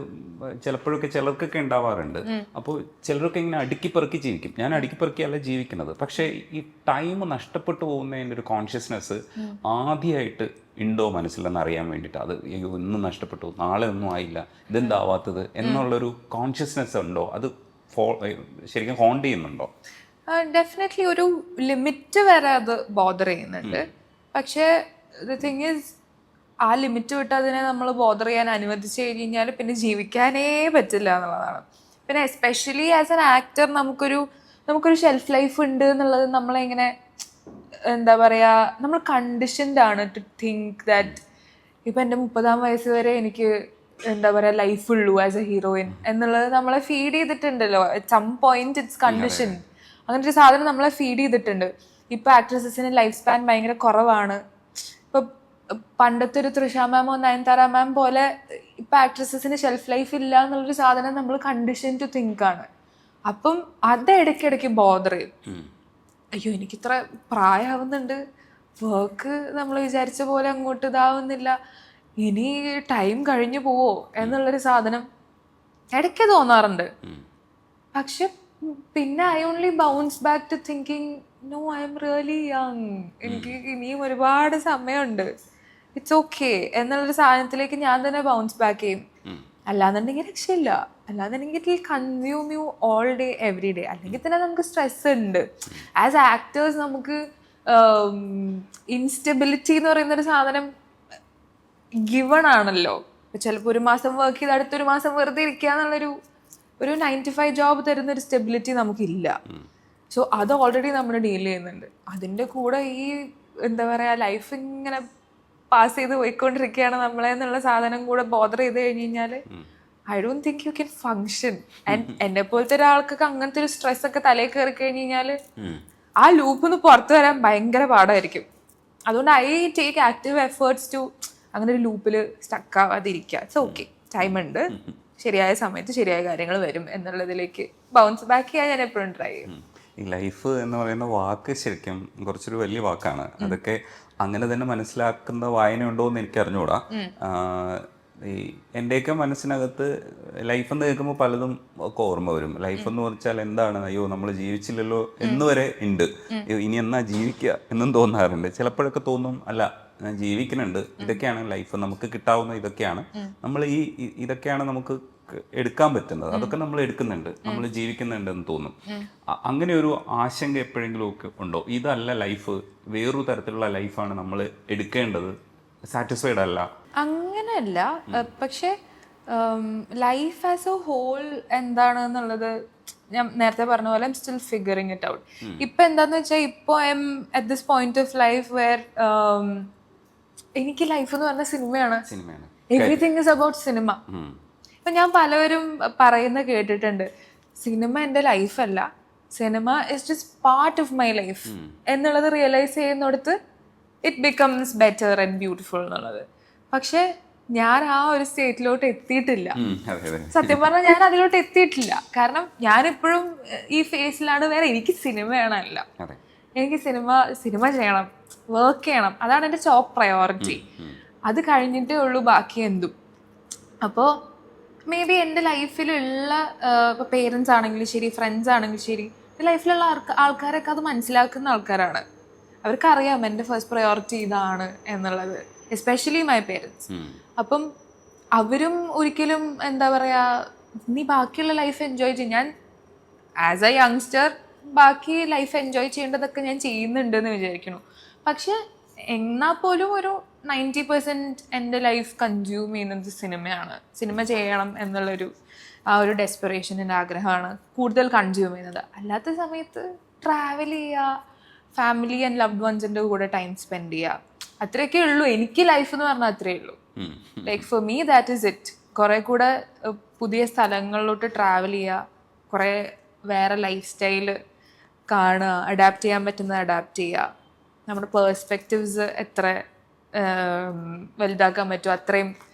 ചിലപ്പോഴൊക്കെ ചിലർക്കൊക്കെ ഉണ്ടാവാറുണ്ട്. അപ്പോൾ ചിലരൊക്കെ ഇങ്ങനെ അടുക്കിപ്പെറുക്കി ജീവിക്കും. ഞാൻ അടുക്കിപ്പെറുക്കിയല്ല ജീവിക്കുന്നത്. പക്ഷേ ഈ ടൈം നഷ്ടപ്പെട്ടു പോകുന്നതിൻ്റെ ഒരു കോൺഷ്യസ്നെസ് ആദ്യമായിട്ട് ഉണ്ടോ മനസ്സിലെന്ന് അറിയാൻ വേണ്ടിയിട്ട്. അത് അയ്യോ ഇന്നും നഷ്ടപ്പെട്ടു, നാളെ ഒന്നും ആയില്ല, ഇതെന്താവാത്തത് എന്നുള്ളൊരു കോൺഷ്യസ്നെസ് ഉണ്ടോ? അത് ശരിക്കും ഹോണ്ട് ചെയ്യുന്നുണ്ടോ? ഡെഫിനറ്റ്ലി ഒരു ലിമിറ്റ് വരെ അത് ബോദർ ചെയ്യുന്നുണ്ട്. പക്ഷേ ദ തിങ് ഈസ്, ആ ലിമിറ്റ് വിട്ട് അതിനെ നമ്മൾ ബോദർ ചെയ്യാൻ അനുവദിച്ചു കഴിഞ്ഞാൽ പിന്നെ ജീവിക്കാനേ പറ്റില്ല എന്നുള്ളതാണ്. പിന്നെ എസ്പെഷ്യലി ആസ് എൻ ആക്ടർ നമുക്കൊരു ഷെൽഫ് ലൈഫ് ഉണ്ട് എന്നുള്ളത് നമ്മളെങ്ങനെ എന്താ പറയുക, നമ്മൾ കണ്ടീഷൻഡ് ആണ് ടു തിങ്ക് ദാറ്റ് ഇപ്പം എൻ്റെ 30-ാം വയസ്സ് വരെ എനിക്ക് എന്താ പറയുക ലൈഫ് ഉള്ളൂ ആസ് എ ഹീറോയിൻ എന്നുള്ളത് നമ്മളെ ഫീഡ് ചെയ്തിട്ടുണ്ടല്ലോ. At some point it's condition. അങ്ങനത്തെ ഒരു സാധനം നമ്മളെ ഫീഡ് ചെയ്തിട്ടുണ്ട്. ഇപ്പം ആക്ട്രസസിന് ലൈഫ് സ്പാൻ ഭയങ്കര കുറവാണ്. ഇപ്പം പണ്ടത്തെ ഒരു തൃഷ മാമോ നയൻതാര മാം പോലെ ഇപ്പം ആക്ട്രസസിന് ഷെൽഫ് ലൈഫ് ഇല്ല എന്നുള്ളൊരു സാധനം നമ്മൾ കണ്ടീഷൻ ടു തിങ്ക് ആണ്. അപ്പം അത് ഇടയ്ക്കിടയ്ക്ക് ബോദർ ചെയ്യും. അയ്യോ എനിക്കിത്ര പ്രായമാവുന്നുണ്ട്, വർക്ക് നമ്മൾ വിചാരിച്ച പോലെ അങ്ങോട്ട് ഇതാവുന്നില്ല, ഇനി ടൈം കഴിഞ്ഞു പോവോ എന്നുള്ളൊരു സാധനം ഇടയ്ക്ക് തോന്നാറുണ്ട്. പക്ഷെ പിന്നെ I only bounce back to thinking no, I am really young, എനിക്ക് ഇനിയും ഒരുപാട് സമയമുണ്ട്, ഇറ്റ്സ് ഓക്കെ എന്നുള്ളൊരു സാധനത്തിലേക്ക് ഞാൻ തന്നെ ബൗൺസ് ബാക്ക് ചെയ്യും. അല്ലാന്നുണ്ടെങ്കിൽ രക്ഷയില്ല. അല്ലാന്നുണ്ടെങ്കിൽ it will consume you all day every day. അല്ലെങ്കിൽ തന്നെ നമുക്ക് സ്ട്രെസ് ഉണ്ട്. ആസ് ആക്ടേഴ്സ് നമുക്ക് ഇൻസ്റ്റെബിലിറ്റി എന്ന് പറയുന്നൊരു സാധനം ഗിവൺ ആണല്ലോ. ചിലപ്പോൾ ഒരു മാസം വർക്ക് ചെയ്ത് അടുത്തൊരു മാസം വെറുതെ ഇരിക്കുക എന്നുള്ളൊരു 9 to 5 ജോബ് തരുന്നൊരു സ്റ്റെബിലിറ്റി നമുക്കില്ല. സോ അത് ഓൾറെഡി നമ്മൾ ഡീൽ ചെയ്യുന്നുണ്ട്. അതിൻ്റെ കൂടെ ഈ എന്താ പറയുക ലൈഫ് ഇങ്ങനെ പാസ് ചെയ്ത് പോയിക്കൊണ്ടിരിക്കുകയാണ് നമ്മളെ എന്നുള്ള സാധനം കൂടെ ബോദർ ചെയ്ത് കഴിഞ്ഞ് കഴിഞ്ഞാൽ I don't think you can function. And എന്നെ പോലത്തെ ഒരാൾക്കൊക്കെ അങ്ങനത്തെ ഒരു സ്ട്രെസ് ഒക്കെ തലയിൽ കയറി കഴിഞ്ഞ് കഴിഞ്ഞാൽ ആ ലൂപ്പിന്ന് പുറത്തു വരാൻ ഭയങ്കര പാടായിരിക്കും. അതുകൊണ്ട് I take active efforts to അങ്ങനെ ഒരു ലൂപ്പിൽ സ്റ്റക്ക് ആവാതിരിക്കുക. ഇറ്റ്സ് ഓക്കെ, ടൈം ഉണ്ട്, ശരിയായ സമയത്ത് ശരിയായ കാര്യങ്ങൾ വരും എന്നുള്ളതിലേക്ക് ബൗൺസ് ബാക്ക് ചെയ്യാൻ ഞാൻ എപ്പോഴും ട്രൈ ചെയ്യും. ഈ ലൈഫ് എന്ന് പറയുന്ന വാക്ക് ശരിക്കും കുറച്ചൊരു വലിയ വാക്കാണ്. അതൊക്കെ അങ്ങനെ തന്നെ മനസ്സിലാക്കുന്ന വായന ഉണ്ടോ എന്ന് എനിക്ക് അറിഞ്ഞുകൂടാ. ഈ എൻ്റെയൊക്കെ മനസ്സിനകത്ത് ലൈഫ് എന്ന് കേൾക്കുമ്പോൾ പലതും ഒക്കെ ഓർമ്മ വരും. ലൈഫ് എന്ന് വെച്ചാൽ എന്താണ്, അയ്യോ നമ്മൾ ജീവിച്ചില്ലല്ലോ എന്ന് വരെ ഉണ്ട്, ഇനി എന്നാ ജീവിക്കുക എന്നും തോന്നാറുണ്ട്. ചിലപ്പോഴൊക്കെ തോന്നും അല്ല ഞാൻ ജീവിക്കുന്നുണ്ട്, ഇതൊക്കെയാണ് ലൈഫ്, നമുക്ക് കിട്ടാവുന്ന ഇതൊക്കെയാണ്, നമ്മൾ ഇതൊക്കെയാണ് നമുക്ക് എടുക്കാൻ പറ്റുന്നത്, അതൊക്കെ നമ്മൾ എടുക്കുന്നുണ്ട്, നമ്മൾ ജീവിക്കുന്നുണ്ടെന്ന് തോന്നും. അങ്ങനെ ഒരു ആശങ്ക എപ്പോഴെങ്കിലും ഒക്കെ ഉണ്ടോ? ഇതല്ല ലൈഫ്, വേറൊരു തരത്തിലുള്ള ലൈഫാണ് നമ്മൾ എടുക്കേണ്ടത്, സാറ്റിസ്ഫൈഡ് അല്ല? അങ്ങനെയല്ല. പക്ഷെ ലൈഫ് ആസ് എ ഹോൾ എന്താണ് എന്നുള്ളത് ഞാൻ നേരത്തെ പറഞ്ഞ പോലെ I'm still figuring it out. ഇപ്പം എന്താന്ന് വെച്ചാൽ ഇപ്പോൾ I'm at this point of life where എനിക്ക് ലൈഫ് എന്ന് പറഞ്ഞ സിനിമയാണ്. Everything is about cinema. ഇപ്പൊ ഞാൻ പലവരും പറയുന്ന കേട്ടിട്ടുണ്ട്, സിനിമ എൻ്റെ ലൈഫല്ല, cinema is just part of my life എന്നുള്ളത് റിയലൈസ് ചെയ്യുന്നിടത്ത് it becomes better and beautiful എന്നുള്ളത്. പക്ഷെ ഞാൻ ആ ഒരു സ്റ്റേറ്റിലോട്ട് എത്തിയിട്ടില്ല. സത്യം പറഞ്ഞാൽ ഞാൻ അതിലോട്ട് എത്തിയിട്ടില്ല. കാരണം ഞാനിപ്പോഴും ഈ ഫേസിലാണ്. വേറെ എനിക്ക് സിനിമ കാണാനല്ല, എനിക്ക് സിനിമ ചെയ്യണം, വർക്ക് ചെയ്യണം. അതാണ് എൻ്റെ ടോപ്പ് പ്രയോറിറ്റി. അത് കഴിഞ്ഞിട്ടേ ഉള്ളൂ ബാക്കി എന്തും. അപ്പോൾ മേ ബി എൻ്റെ ലൈഫിലുള്ള ഇപ്പോൾ പേരൻസ് ആണെങ്കിലും ശരി, ഫ്രണ്ട്സ് ആണെങ്കിലും ശരി, എൻ്റെ ലൈഫിലുള്ള ആൾക്കാരൊക്കെ അത് മനസ്സിലാക്കുന്ന ആൾക്കാരാണ്. അവർക്കറിയാം എൻ്റെ ഫസ്റ്റ് പ്രയോറിറ്റി ഇതാണ് എന്നുള്ളത്, എസ്പെഷ്യലി മൈ പേരൻസ്. അപ്പം അവരും ഒരിക്കലും എന്താ പറയുക, നീ ബാക്കിയുള്ള ലൈഫ് എൻജോയ് ചെയ്യും. ഞാൻ ആസ് എ യങ്സ്റ്റർ ബാക്കി ലൈഫ് എൻജോയ് ചെയ്യേണ്ടതൊക്കെ ഞാൻ ചെയ്യുന്നുണ്ടെന്ന് വിചാരിക്കുന്നു. പക്ഷെ എന്നാൽ പോലും ഒരു 90% എൻ്റെ ലൈഫ് കൺസ്യൂം ചെയ്യുന്നത് സിനിമയാണ്. സിനിമ ചെയ്യണം എന്നുള്ളൊരു ആ ഒരു ഡെസ്പിറേഷൻ, എൻ്റെ ആഗ്രഹമാണ് കൂടുതൽ കൺസ്യൂം ചെയ്യുന്നത്. അല്ലാത്ത സമയത്ത് ട്രാവൽ ചെയ്യുക, ഫാമിലി ആൻഡ് ലവ്ഡ് വൺസിൻ്റെ കൂടെ ടൈം സ്പെൻഡ് ചെയ്യുക, അത്രയൊക്കെ ഉള്ളൂ എനിക്ക് ലൈഫ് എന്ന് പറഞ്ഞാൽ. അത്രയേ ഉള്ളൂ. Like for me that is it. കുറേ കൂടെ പുതിയ സ്ഥലങ്ങളിലോട്ട് ട്രാവൽ ചെയ്യുക, കുറേ വേറെ ലൈഫ് സ്റ്റൈല് കാണുക, അഡാപ്റ്റ് ചെയ്യാൻ പറ്റുന്നത് അഡാപ്റ്റ് ചെയ്യുക, നമ്മുടെ പേഴ്സ്പെക്റ്റീവ്സ് എത്ര വലുതാക്കാൻ പറ്റുമോ അത്രയും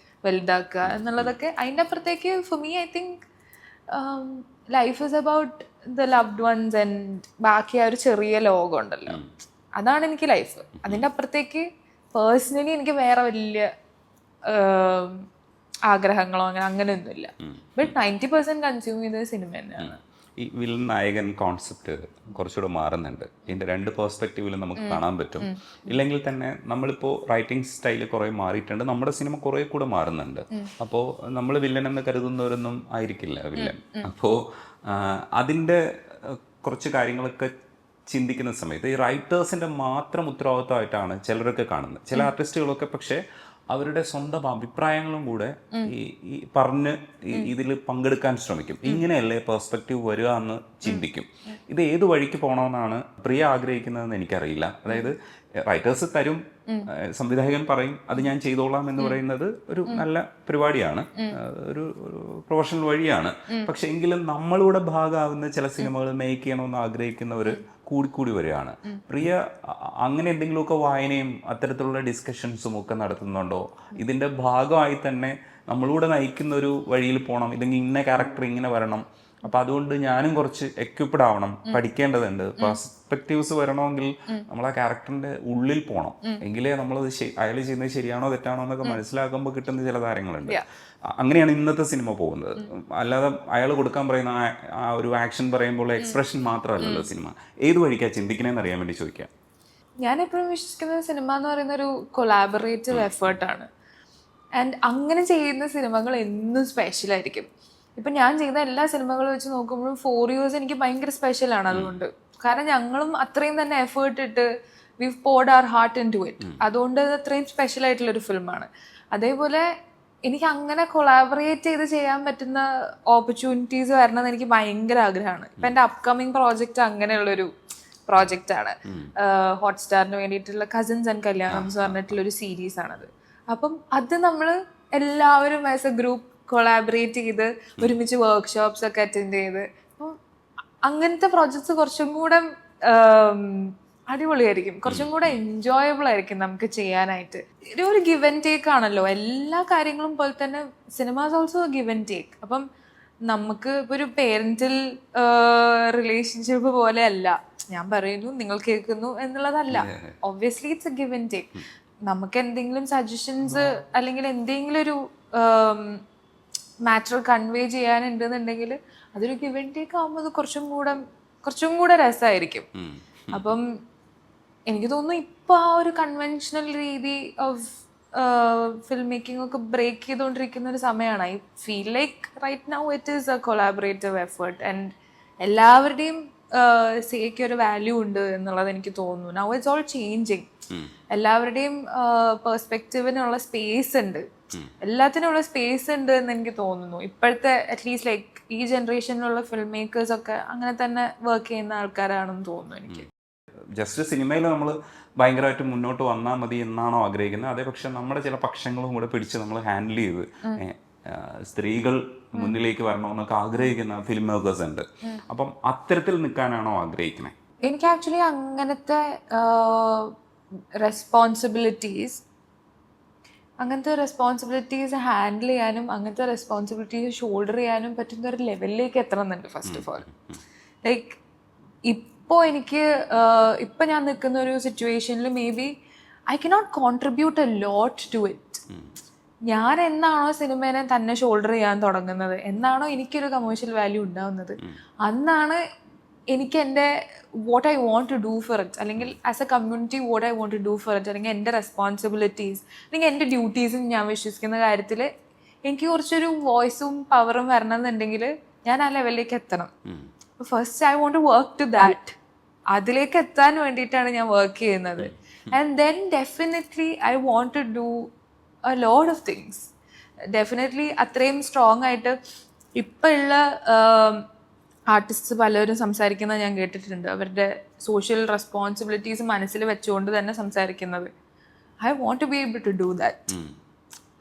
വലുതാക്കുക എന്നുള്ളതൊക്കെ. അതിൻ്റെ അപ്പുറത്തേക്ക് for me I think life is about the loved once and ബാക്കി ആ ഒരു ചെറിയ ലോകം ഉണ്ടല്ലോ, അതാണ് എനിക്ക് ലൈഫ്. അതിൻ്റെ അപ്പുറത്തേക്ക് പേഴ്സണലി എനിക്ക് വേറെ വലിയ ആഗ്രഹങ്ങളോ അങ്ങനെയൊന്നുമില്ല. ബട്ട് 90% കൺസ്യൂം ചെയ്യുന്നത് സിനിമ തന്നെയാണ്. ഈ വില്ലൻ നായകൻ കോൺസെപ്റ്റ് കുറച്ചുകൂടെ മാറുന്നുണ്ട്. ഇതിൻ്റെ രണ്ട് പേഴ്സ്പെക്റ്റീവിലും നമുക്ക് കാണാൻ പറ്റും. ഇല്ലെങ്കിൽ തന്നെ നമ്മളിപ്പോൾ റൈറ്റിംഗ് സ്റ്റൈൽ കുറേ മാറിയിട്ടുണ്ട്, നമ്മുടെ സിനിമ കുറേ കൂടെ മാറുന്നുണ്ട്. അപ്പോൾ നമ്മൾ വില്ലൻ എന്ന് കരുതുന്നവരൊന്നും ആയിരിക്കില്ല വില്ലൻ. അപ്പോൾ അതിൻ്റെ കുറച്ച് കാര്യങ്ങളൊക്കെ ചിന്തിക്കുന്ന സമയത്ത് ഈ റൈറ്റേഴ്സിൻ്റെ മാത്രം ഉത്തരവാദിത്തമായിട്ടാണ് ചിലരൊക്കെ കാണുന്നത്. ചില ആർട്ടിസ്റ്റുകളൊക്കെ പക്ഷേ അവരുടെ സ്വന്തം അഭിപ്രായങ്ങളും കൂടെ ഈ പറഞ്ഞ് ഇതിൽ പങ്കെടുക്കാൻ ശ്രമിക്കും. ഇങ്ങനെയല്ലേ പെർസ്പെക്റ്റീവ് വരിക എന്ന് ചിന്തിക്കും. ഇത് ഏത് വഴിക്ക് പോകണമെന്നാണ് പ്രിയ ആഗ്രഹിക്കുന്നതെന്ന് എനിക്കറിയില്ല. അതായത് റൈറ്റേഴ്സ് തരും, സംവിധായകൻ പറയും അത് ഞാൻ ചെയ്തോളാം എന്ന് പറയുന്നത് ഒരു നല്ല പരിപാടിയാണ്, ഒരു പ്രൊഫഷണൽ വഴിയാണ്. പക്ഷെ എങ്കിലും നമ്മളുടെ ഭാഗമാവുന്ന ചില സിനിമകൾ മേക്ക് ചെയ്യണമെന്ന് ആഗ്രഹിക്കുന്നവർ കൂടിക്കൂടി വരികയാണ്. പ്രിയ അങ്ങനെ എന്തെങ്കിലുമൊക്കെ വായനയും അത്തരത്തിലുള്ള ഡിസ്കഷൻസും ഒക്കെ നടത്തുന്നുണ്ടോ? ഇതിൻ്റെ ഭാഗമായി തന്നെ നമ്മളൂടെ നയിക്കുന്ന ഒരു വഴിയിൽ പോകണം, ഇല്ലെങ്കിൽ ഇന്ന ക്യാരക്ടർ ഇങ്ങനെ വരണം, അപ്പം അതുകൊണ്ട് ഞാനും കുറച്ച് എക്വിപ്ഡ് ആവണം, പഠിക്കേണ്ടതുണ്ട്. പെർസ്പെക്റ്റീവ്സ് വരണമെങ്കിൽ നമ്മൾ ആ ക്യാരക്ടറിൻ്റെ ഉള്ളിൽ പോകണം, എങ്കിലേ നമ്മളത് അയാൾ ചെയ്യുന്നത് ശരിയാണോ തെറ്റാണോ എന്നൊക്കെ മനസ്സിലാക്കുമ്പോൾ കിട്ടുന്ന ചില കാര്യങ്ങളുണ്ട്. അങ്ങനെയാണ് ഇന്നത്തെ സിനിമ പോകുന്നത്. അല്ലാതെ അയാൾ കൊടുക്കാൻ പറയുന്ന ആ ഒരു ആക്ഷൻ പറയുമ്പോൾ എക്സ്പ്രഷൻ മാത്രമല്ലല്ലോ സിനിമ. ഏത് വഴിക്കാണ് ചിന്തിക്കണേന്ന് അറിയാൻ വേണ്ടി ചോദിക്കാം. ഞാനെപ്പോഴും വിശ്വസിക്കുന്നത് സിനിമ എന്ന് പറയുന്ന ഒരു കൊളാബറേറ്റീവ് എഫേർട്ടാണ്. ആൻഡ് അങ്ങനെ ചെയ്യുന്ന സിനിമകൾ എന്നും സ്പെഷ്യലായിരിക്കും. ഇപ്പം ഞാൻ ചെയ്യുന്ന എല്ലാ സിനിമകളും വെച്ച് നോക്കുമ്പോഴും 4 years എനിക്ക് ഭയങ്കര സ്പെഷ്യലാണ്. അതുകൊണ്ട് കാരണം ഞങ്ങളും അത്രയും തന്നെ എഫേർട്ട് ഇട്ട് we poured our heart into it. അതുകൊണ്ട് അത് അത്രയും സ്പെഷ്യൽ ആയിട്ടുള്ളൊരു ഫിലിമാണ്. അതേപോലെ എനിക്ക് അങ്ങനെ കൊളാബറേറ്റ് ചെയ്ത് ചെയ്യാൻ പറ്റുന്ന ഓപ്പർച്യൂണിറ്റീസ് വരണമെന്ന് എനിക്ക് ഭയങ്കര ആഗ്രഹമാണ്. ഇപ്പം എൻ്റെ അപ്കമിങ് പ്രോജക്റ്റ് അങ്ങനെയുള്ളൊരു പ്രോജക്റ്റാണ്. ഹോട്ട്സ്റ്റാറിന് വേണ്ടിയിട്ടുള്ള കസിൻസ് ആൻഡ് കല്യാണംസ് പറഞ്ഞിട്ടുള്ളൊരു സീരീസാണത്. അപ്പം അത് നമ്മൾ എല്ലാവരും ആസ് എ ഗ്രൂപ്പ് കൊളാബറേറ്റ് ചെയ്ത് ഒരുമിച്ച് വർക്ക്ഷോപ്സ് ഒക്കെ അറ്റൻഡ് ചെയ്ത്, അപ്പം അങ്ങനത്തെ പ്രോജക്ട്സ് കുറച്ചും കൂടെ അടിപൊളിയായിരിക്കും, കുറച്ചും കൂടെ എൻജോയബിൾ ആയിരിക്കും നമുക്ക് ചെയ്യാനായിട്ട്. ഒരു ഗിവ് ആൻഡ് ടേക്ക് ആണല്ലോ എല്ലാ കാര്യങ്ങളും പോലെ തന്നെ cinemas also give and take. അപ്പം നമുക്ക് ഇപ്പോൾ ഒരു പേരന്റൽ റിലേഷൻഷിപ്പ് പോലെ അല്ല, ഞാൻ പറയുന്നു നിങ്ങൾ കേൾക്കുന്നു എന്നുള്ളതല്ല. Obviously it's A give and take. നമുക്ക് എന്തെങ്കിലും സജഷൻസ് അല്ലെങ്കിൽ എന്തെങ്കിലും ഒരു മാറ്റർ കൺവേ ചെയ്യാനുണ്ടെന്നുണ്ടെങ്കിൽ അതൊരു ഗിവ് ആൻഡ് ടേക്ക് ആകുമ്പോൾ അത് കുറച്ചും കൂടെ രസമായിരിക്കും. അപ്പം എനിക്ക് തോന്നുന്നു ഇപ്പോൾ ആ ഒരു കൺവെൻഷണൽ രീതി ഓഫ് ഫിലിം മേക്കിംഗ് ഒക്കെ ബ്രേക്ക് ചെയ്തുകൊണ്ടിരിക്കുന്ന ഒരു സമയമാണ്. I feel like right now it is a collaborative effort and എല്ലാവരുടെയും സേക്ക് ഒരു വാല്യൂ ഉണ്ട് എന്നുള്ളത് എനിക്ക് തോന്നുന്നു. Now it's all changing. എല്ലാവരുടെയും പെർസ്പെക്റ്റീവിനുള്ള സ്പേസ് ഉണ്ട്, എല്ലാത്തിനുള്ള സ്പേസ് ഉണ്ട് എന്ന് എനിക്ക് തോന്നുന്നു. ഇപ്പോഴത്തെ അറ്റ്ലീസ്റ്റ് ലൈക്ക് ഈ ജനറേഷനിലുള്ള ഫിലിം മേക്കേഴ്സ് ഒക്കെ അങ്ങനെ തന്നെ വർക്ക് ചെയ്യുന്ന ആൾക്കാരാണെന്ന് തോന്നുന്നു എനിക്ക്. ജസ്റ്റ് സിനിമയിൽ നമ്മൾ ഭയങ്കരമായിട്ട് മുന്നോട്ട് വന്നാൽ മതി എന്നാണോ ആഗ്രഹിക്കുന്നത്? അതേ പക്ഷെ നമ്മുടെ ചില പക്ഷങ്ങളും കൂടെ പിടിച്ച് നമ്മൾ ഹാൻഡിൽ ചെയ്ത് സ്ത്രീകൾ മുന്നിലേക്ക് വരണമെന്നൊക്കെ ആഗ്രഹിക്കുന്ന ഫിലിം മേക്കേഴ്സ് ഉണ്ട്. അപ്പം അത്തരത്തിൽ നിൽക്കാനാണോ ആഗ്രഹിക്കുന്നത്? എനിക്ക് ആക്ച്വലി അങ്ങനത്തെ റെസ്പോൺസിബിലിറ്റീസ് അങ്ങനത്തെ റെസ്പോൺസിബിലിറ്റീസ് ഹാൻഡിൽ ചെയ്യാനും അങ്ങനത്തെ റെസ്പോൺസിബിലിറ്റീസ് ഷോൾഡർ ചെയ്യാനും പറ്റുന്ന ഒരു ലെവലിലേക്ക് എത്തണമെന്നുണ്ട് ഫസ്റ്റ് ഓഫ് ഓൾ. ലൈക്ക് ഇപ്പോൾ എനിക്ക് ഇപ്പം ഞാൻ നിൽക്കുന്ന ഒരു സിറ്റുവേഷനിൽ maybe I cannot contribute a lot to it. ഞാൻ എന്നാണോ സിനിമേനെ തന്നെ ഷോൾഡർ ചെയ്യാൻ തുടങ്ങുന്നത്, എന്നാണോ എനിക്കൊരു കമേഴ്ഷ്യൽ വാല്യൂ ഉണ്ടാവുന്നത്, അന്നാണ് എനിക്ക് എൻ്റെ what I want to do for it, അല്ലെങ്കിൽ as a community what I want to do for it, അല്ലെങ്കിൽ എൻ്റെ റെസ്പോൺസിബിലിറ്റീസ് അല്ലെങ്കിൽ എൻ്റെ ഡ്യൂട്ടീസും ഞാൻ വിശ്വസിക്കുന്ന കാര്യത്തിൽ എനിക്ക് കുറച്ചൊരു വോയിസും പവറും വരണം എന്നുണ്ടെങ്കിൽ ഞാൻ ആ ലെവലിലേക്ക് എത്തണം. First I want to work to that. അതിലേക്ക് എത്താൻ വേണ്ടിയിട്ടാണ് ഞാൻ വർക്ക് ചെയ്യുന്നത്. And then definitely I want to do a lot of things. Definitely അത്രയും സ്ട്രോങ് ആയിട്ട് ഇപ്പം ഉള്ള ആർട്ടിസ്റ്റ് പലരും സംസാരിക്കുന്നത് ഞാൻ കേട്ടിട്ടുണ്ട്. അവരുടെ സോഷ്യൽ റെസ്പോൺസിബിലിറ്റീസ് മനസ്സിൽ വെച്ചുകൊണ്ട് തന്നെ സംസാരിക്കുന്നത്. I want to be able to do that.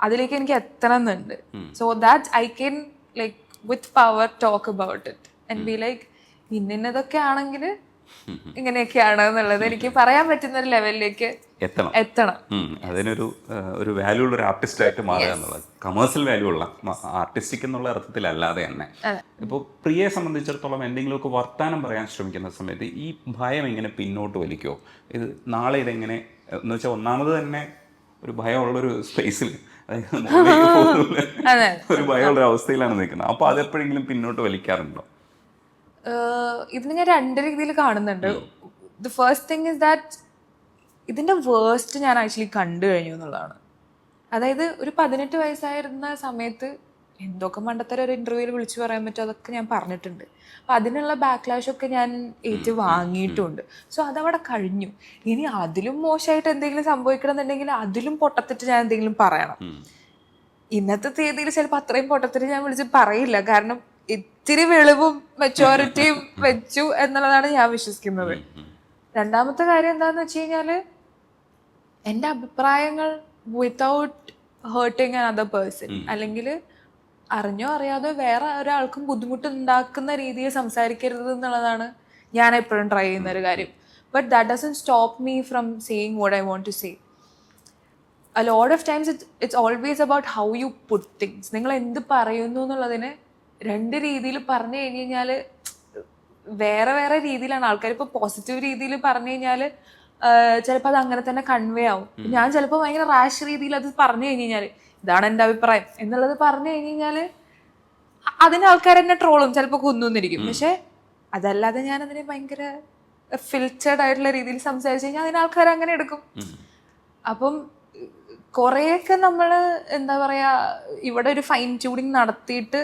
അതിലേക്ക് എനിക്ക് എത്തണം എന്നുണ്ട്. So that I can like with power talk about it and be like ഇന്നതൊക്കെ ആണെങ്കിൽ ഇങ്ങനെയൊക്കെയാണ് എന്നുള്ളത് എനിക്ക് പറയാൻ പറ്റുന്ന ഒരു ലെവലിലേക്ക് എത്തണം. അതിനൊരു വാല്യൂ ഉള്ള ഒരു ആർട്ടിസ്റ്റ് ആയിട്ട് മാറുക എന്നുള്ളത്, കമേഴ്സ്യൽ വാല്യൂ ഉള്ള ആർട്ടിസ്റ്റിക് എന്നുള്ള അർത്ഥത്തിലല്ലാതെ തന്നെ. ഇപ്പോൾ പ്രിയയെ സംബന്ധിച്ചിടത്തോളം എന്തെങ്കിലുമൊക്കെ വർത്താനം പറയാൻ ശ്രമിക്കുന്ന സമയത്ത് ഈ ഭയം എങ്ങനെ പിന്നോട്ട് വലിക്കുമോ? ഇത് നാളെ ഇതെങ്ങനെ എന്ന് വെച്ചാൽ ഒന്നാമത് തന്നെ ഒരു ഭയമുള്ളൊരു സ്പേസിൽ, ഒരു ഭയമുള്ള അവസ്ഥയിലാണ് നിൽക്കുന്നത്. അപ്പോൾ അതെപ്പോഴെങ്കിലും പിന്നോട്ട് വലിക്കാറുണ്ടോ? ഇതിന് ഞാൻ രണ്ട് രീതിയിൽ കാണുന്നുണ്ട്. The first thing is that ഇതിൻ്റെ വേഴ്സ്റ്റ് ഞാൻ ആക്ച്വലി കണ്ടു കഴിഞ്ഞു എന്നുള്ളതാണ്. അതായത് ഒരു 18 വയസ്സായിരുന്ന സമയത്ത് എന്തൊക്കെ മണ്ടത്തരം ഒരു ഇൻ്റർവ്യൂവിൽ വിളിച്ചു പറയാൻ പറ്റുമോ അതൊക്കെ ഞാൻ പറഞ്ഞിട്ടുണ്ട്. അപ്പം അതിനുള്ള ബാക്ക്ലാഷൊക്കെ ഞാൻ ഏറ്റു വാങ്ങിയിട്ടുണ്ട്. സോ അതവിടെ കഴിഞ്ഞു. ഇനി അതിലും മോശമായിട്ട് എന്തെങ്കിലും സംഭവിക്കണം എന്നുണ്ടെങ്കിൽ അതിലും പൊട്ടത്തിട്ട് ഞാൻ എന്തെങ്കിലും പറയണം. ഇന്നത്തെ തീയതിയിൽ ചിലപ്പോൾ അത്രയും പൊട്ടത്തിട്ട് ഞാൻ വിളിച്ച് പറയില്ല. കാരണം ഇത്തിരി വെളിവും മെച്ചോറിറ്റിയും വെച്ചു എന്നുള്ളതാണ് ഞാൻ വിശ്വസിക്കുന്നത്. രണ്ടാമത്തെ കാര്യം എന്താണെന്ന് വെച്ച് കഴിഞ്ഞാൽ എൻ്റെ അഭിപ്രായങ്ങൾ വിത്തൗട്ട് ഹേർട്ടിങ് അനദർ പേഴ്സൺ, അല്ലെങ്കിൽ അറിഞ്ഞോ അറിയാതോ വേറെ ഒരാൾക്കും ബുദ്ധിമുട്ടുണ്ടാക്കുന്ന രീതിയിൽ സംസാരിക്കരുത് എന്നുള്ളതാണ് ഞാൻ എപ്പോഴും ട്രൈ ചെയ്യുന്ന ഒരു കാര്യം. But that doesn't stop me from saying what I want to say. A lot of times it's always about how you put things. നിങ്ങൾ എന്ത് പറയുന്നു എന്നുള്ളതിന് രണ്ട് രീതിയിൽ പറഞ്ഞു കഴിഞ്ഞ് കഴിഞ്ഞാൽ വേറെ വേറെ രീതിയിലാണ് ആൾക്കാർ. ഇപ്പോൾ പോസിറ്റീവ് രീതിയിൽ പറഞ്ഞു കഴിഞ്ഞാൽ ചിലപ്പോൾ അത് അങ്ങനെ തന്നെ കൺവേ ആവും. ഞാൻ ചിലപ്പോൾ ഭയങ്കര റാഷ് രീതിയിൽ അത് പറഞ്ഞു കഴിഞ്ഞ് കഴിഞ്ഞാൽ ഇതാണ് എൻ്റെ അഭിപ്രായം എന്നുള്ളത് പറഞ്ഞു കഴിഞ്ഞ് കഴിഞ്ഞാൽ അതിന് ആൾക്കാർ എന്നെ ട്രോളും, ചിലപ്പോൾ കൊന്നുന്നിരിക്കും. പക്ഷെ അതല്ലാതെ ഞാൻ അതിനെ ഭയങ്കര ഫിൽറ്റേർഡ് ആയിട്ടുള്ള രീതിയിൽ സംസാരിച്ചു കഴിഞ്ഞാൽ അതിന് ആൾക്കാർ അങ്ങനെ എടുക്കും. അപ്പം കുറേയൊക്കെ നമ്മൾ എന്താ പറയുക, ഇവിടെ ഒരു ഫൈൻ ട്യൂണിങ് നടത്തിയിട്ട്